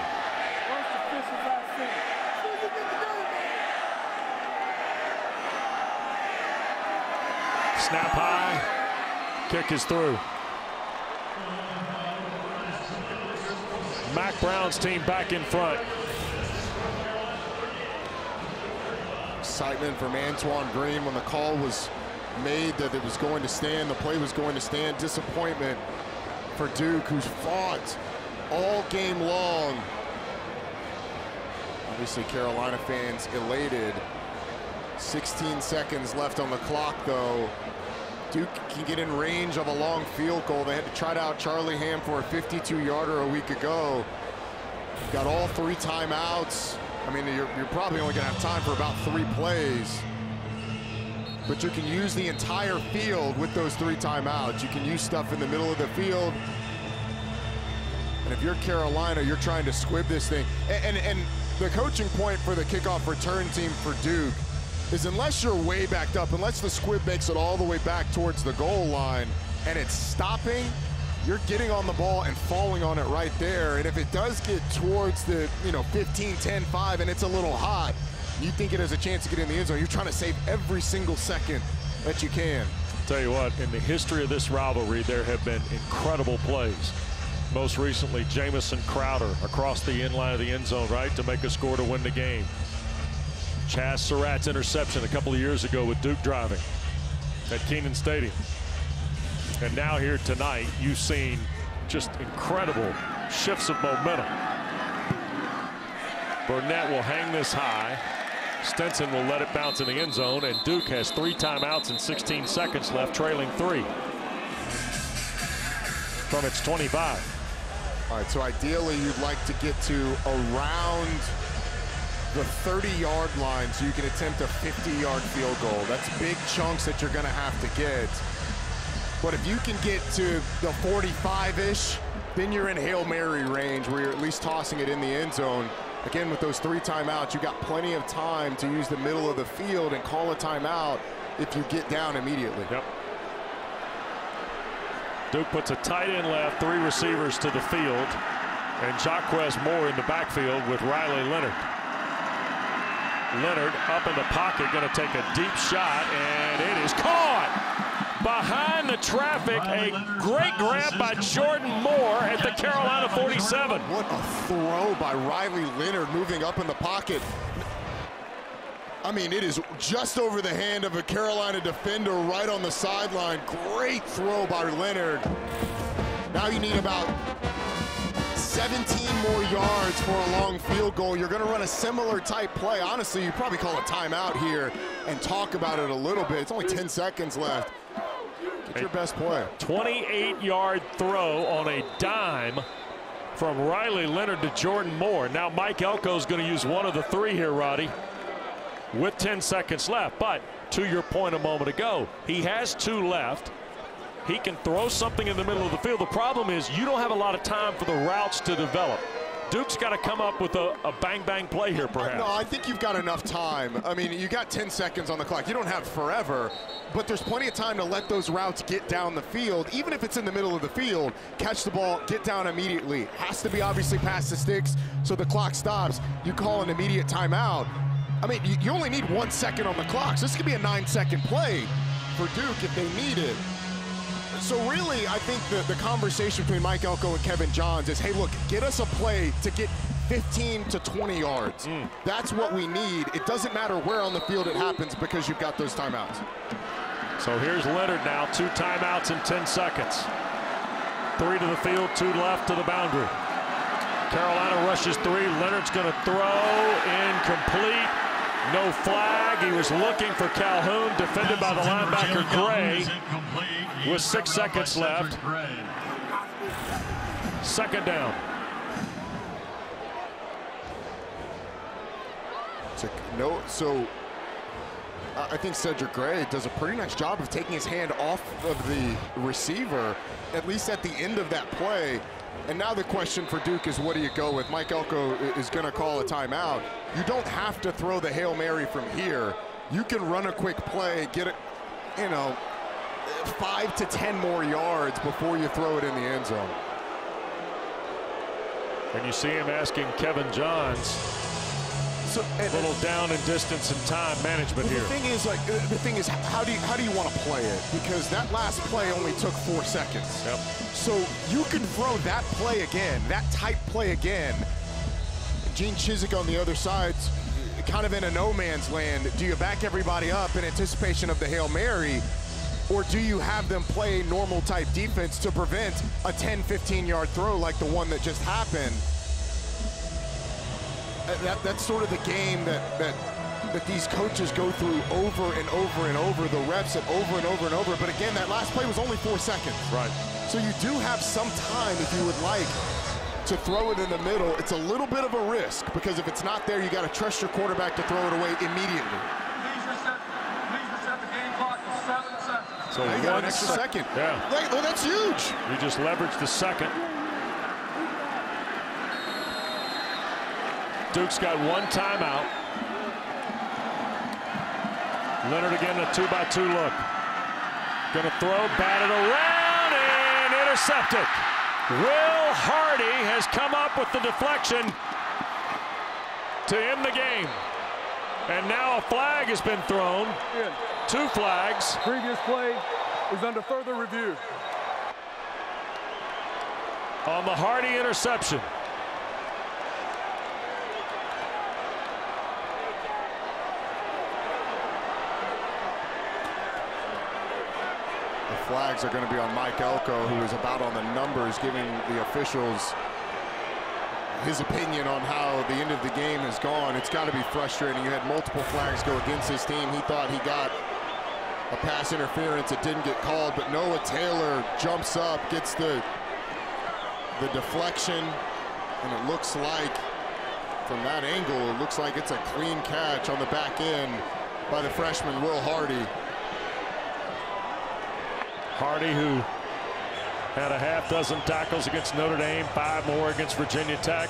Snap high, kick is through. Mack Brown's team back in front. Excitement from Antoine Green when the call was made that it was going to stand, the play was going to stand. Disappointment for Duke, who's fought all game long. Obviously, Carolina fans elated. 16 seconds left on the clock, though. Duke can get in range of a long field goal. They had to try out Charlie Ham for a 52-yarder a week ago. Got all 3 timeouts. I mean, you're probably only going to have time for about 3 plays. But you can use the entire field with those 3 timeouts. You can use stuff in the middle of the field. And if you're Carolina, you're trying to squib this thing. And the coaching point for the kickoff return team for Duke is unless you're way backed up, unless the squib makes it all the way back towards the goal line and it's stopping, you're getting on the ball and falling on it right there. And if it does get towards the 15, 10, 5 and it's a little hot, you think it has a chance to get in the end zone, you're trying to save every single second that you can. I'll tell you what, in the history of this rivalry, there have been incredible plays. Most recently, Jamison Crowder across the inline of the end zone, right, to make a score to win the game. Chaz Surratt's interception a couple of years ago with Duke driving at Kenan Stadium. And now here tonight, you've seen just incredible shifts of momentum. Burnett will hang this high. Stinson will let it bounce in the end zone, and Duke has 3 timeouts and 16 seconds left, trailing 3 from its 25. All right, so ideally you'd like to get to around the 30-yard line so you can attempt a 50-yard field goal. That's big chunks that you're going to have to get. But if you can get to the 45-ish, then you're in Hail Mary range where you're at least tossing it in the end zone. Again, with those 3 timeouts, you got plenty of time to use the middle of the field and call a timeout if you get down immediately. Yep. Duke puts a tight end left, 3 receivers to the field, and Jaquez Moore in the backfield with Riley Leonard. Leonard up in the pocket, going to take a deep shot, and it is caught behind the traffic. A great grab by Jordan Moore at the Carolina 47. What a throw by Riley Leonard moving up in the pocket. I mean, it is just over the hand of a Carolina defender right on the sideline. Great throw by Leonard. Now you need about 17 more yards for a long field goal. You're going to run a similar type play. Honestly, you probably call a timeout here and talk about it a little bit. It's only 10 seconds left. Get your best play. 28-yard throw on a dime from Riley Leonard to Jordan Moore. Now Mike Elko's going to use one of the 3 here, Roddy, with 10 seconds left. But to your point a moment ago, he has 2 left. He can throw something in the middle of the field. The problem is you don't have a lot of time for the routes to develop. Duke's got to come up with a bang-bang play here, perhaps. No, I think you've got enough time. I mean, you got 10 seconds on the clock. You don't have forever, but there's plenty of time to let those routes get down the field. Even if it's in the middle of the field, catch the ball, get down immediately. Has to be obviously past the sticks, so the clock stops. You call an immediate timeout. I mean, you only need 1 second on the clock, so this could be a 9-second play for Duke if they need it. So really, I think the conversation between Mike Elko and Kevin Johns is, hey, look, get us a play to get 15 to 20 yards. That's what we need. It doesn't matter where on the field it happens because you've got those timeouts. So here's Leonard now, 2 timeouts in 10 seconds. 3 to the field, 2 left to the boundary. Carolina rushes 3. Leonard's going to throw, incomplete. No flag. He was looking for Calhoun, defended by the linebacker Gray with 6 seconds left. 2nd down. So I think Cedric Gray does a pretty nice job of taking his hand off of the receiver, at least at the end of that play. And now the question for Duke is, what do you go with? Mike Elko is going to call a timeout. You don't have to throw the Hail Mary from here. You can run a quick play, get it, 5 to 10 more yards before you throw it in the end zone. And you see him asking Kevin Johns a little down in distance and time management here. The thing is, how do you want to play it? Because that last play only took 4 seconds. Yep. So you can throw that play again, that type play again. Gene Chizik on the other side, kind of in a no man's land. Do you back everybody up in anticipation of the Hail Mary, or do you have them play normal type defense to prevent a 10, 15-yard throw like the one that just happened? That's sort of the game that that these coaches go through over and over and over, the reps and over and over and over. But again, that last play was only 4 seconds. Right. So you do have some time, if you would like, to throw it in the middle. It's a little bit of a risk, because if it's not there, you got to trust your quarterback to throw it away immediately. So you got an extra second. Yeah. Well, that's huge. You just leveraged the second. Duke's got one timeout. Leonard again, a 2-by-2 look. Gonna throw, batted around, and intercepted. Will Hardy has come up with the deflection to end the game. And now a flag has been thrown. 2 flags. Previous play is under further review. On the Hardy interception. The flags are going to be on Mike Elko, who is about on the numbers, giving the officials his opinion on how the end of the game has gone. It's got to be frustrating. You had multiple flags go against his team. He thought he got a pass interference. It didn't get called, but Noah Taylor jumps up, gets the deflection, and it looks like, from that angle, it looks like it's a clean catch on the back end by the freshman Will Hardy. Hardy, who had a half-dozen tackles against Notre Dame, 5 more against Virginia Tech.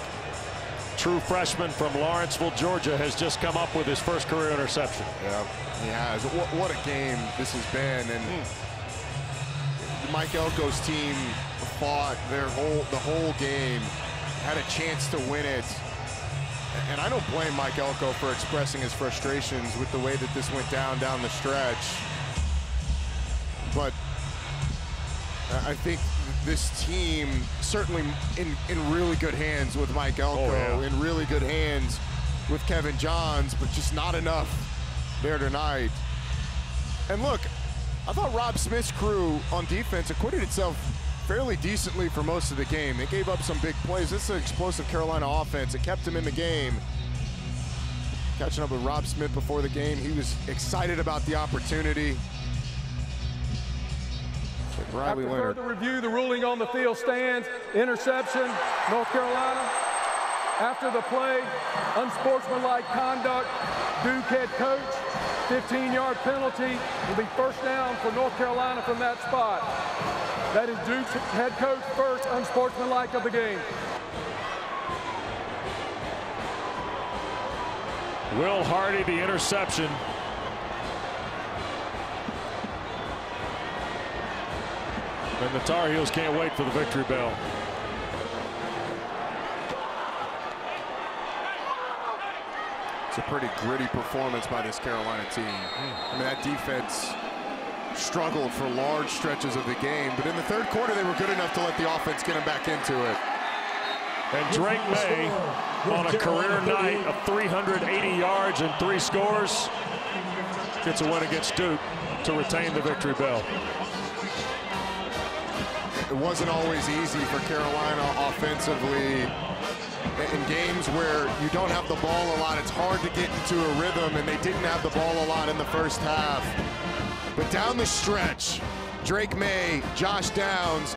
True freshman from Lawrenceville, Georgia, has just come up with his first career interception. Yeah, he has. What a game this has been. And Mike Elko's team fought the whole game, had a chance to win it. And I don't blame Mike Elko for expressing his frustrations with the way that this went down the stretch. But I think this team certainly in really good hands with Mike Elko, in really good hands with Kevin Johns, but just not enough there tonight. And look, I thought Rob Smith's crew on defense acquitted itself fairly decently for most of the game. They gave up some big plays. This is an explosive Carolina offense. It kept them in the game. Catching up with Rob Smith before the game, he was excited about the opportunity. Riley Leonard. After further review, the ruling on the field stands. Interception, North Carolina. After the play, unsportsmanlike conduct, Duke head coach, 15-yard penalty, will be first down for North Carolina from that spot. That is Duke's head coach first unsportsmanlike of the game. Will Hardy, the interception. And the Tar Heels can't wait for the victory bell. It's a pretty gritty performance by this Carolina team. I mean, that defense struggled for large stretches of the game, but in the third quarter, they were good enough to let the offense get them back into it. And Drake Maye, on a career night of 380 yards and 3 scores, gets a win against Duke to retain the victory bell. It wasn't always easy for Carolina offensively. In games where you don't have the ball a lot, it's hard to get into a rhythm, and they didn't have the ball a lot in the first half. But down the stretch, Drake Maye, Josh Downs,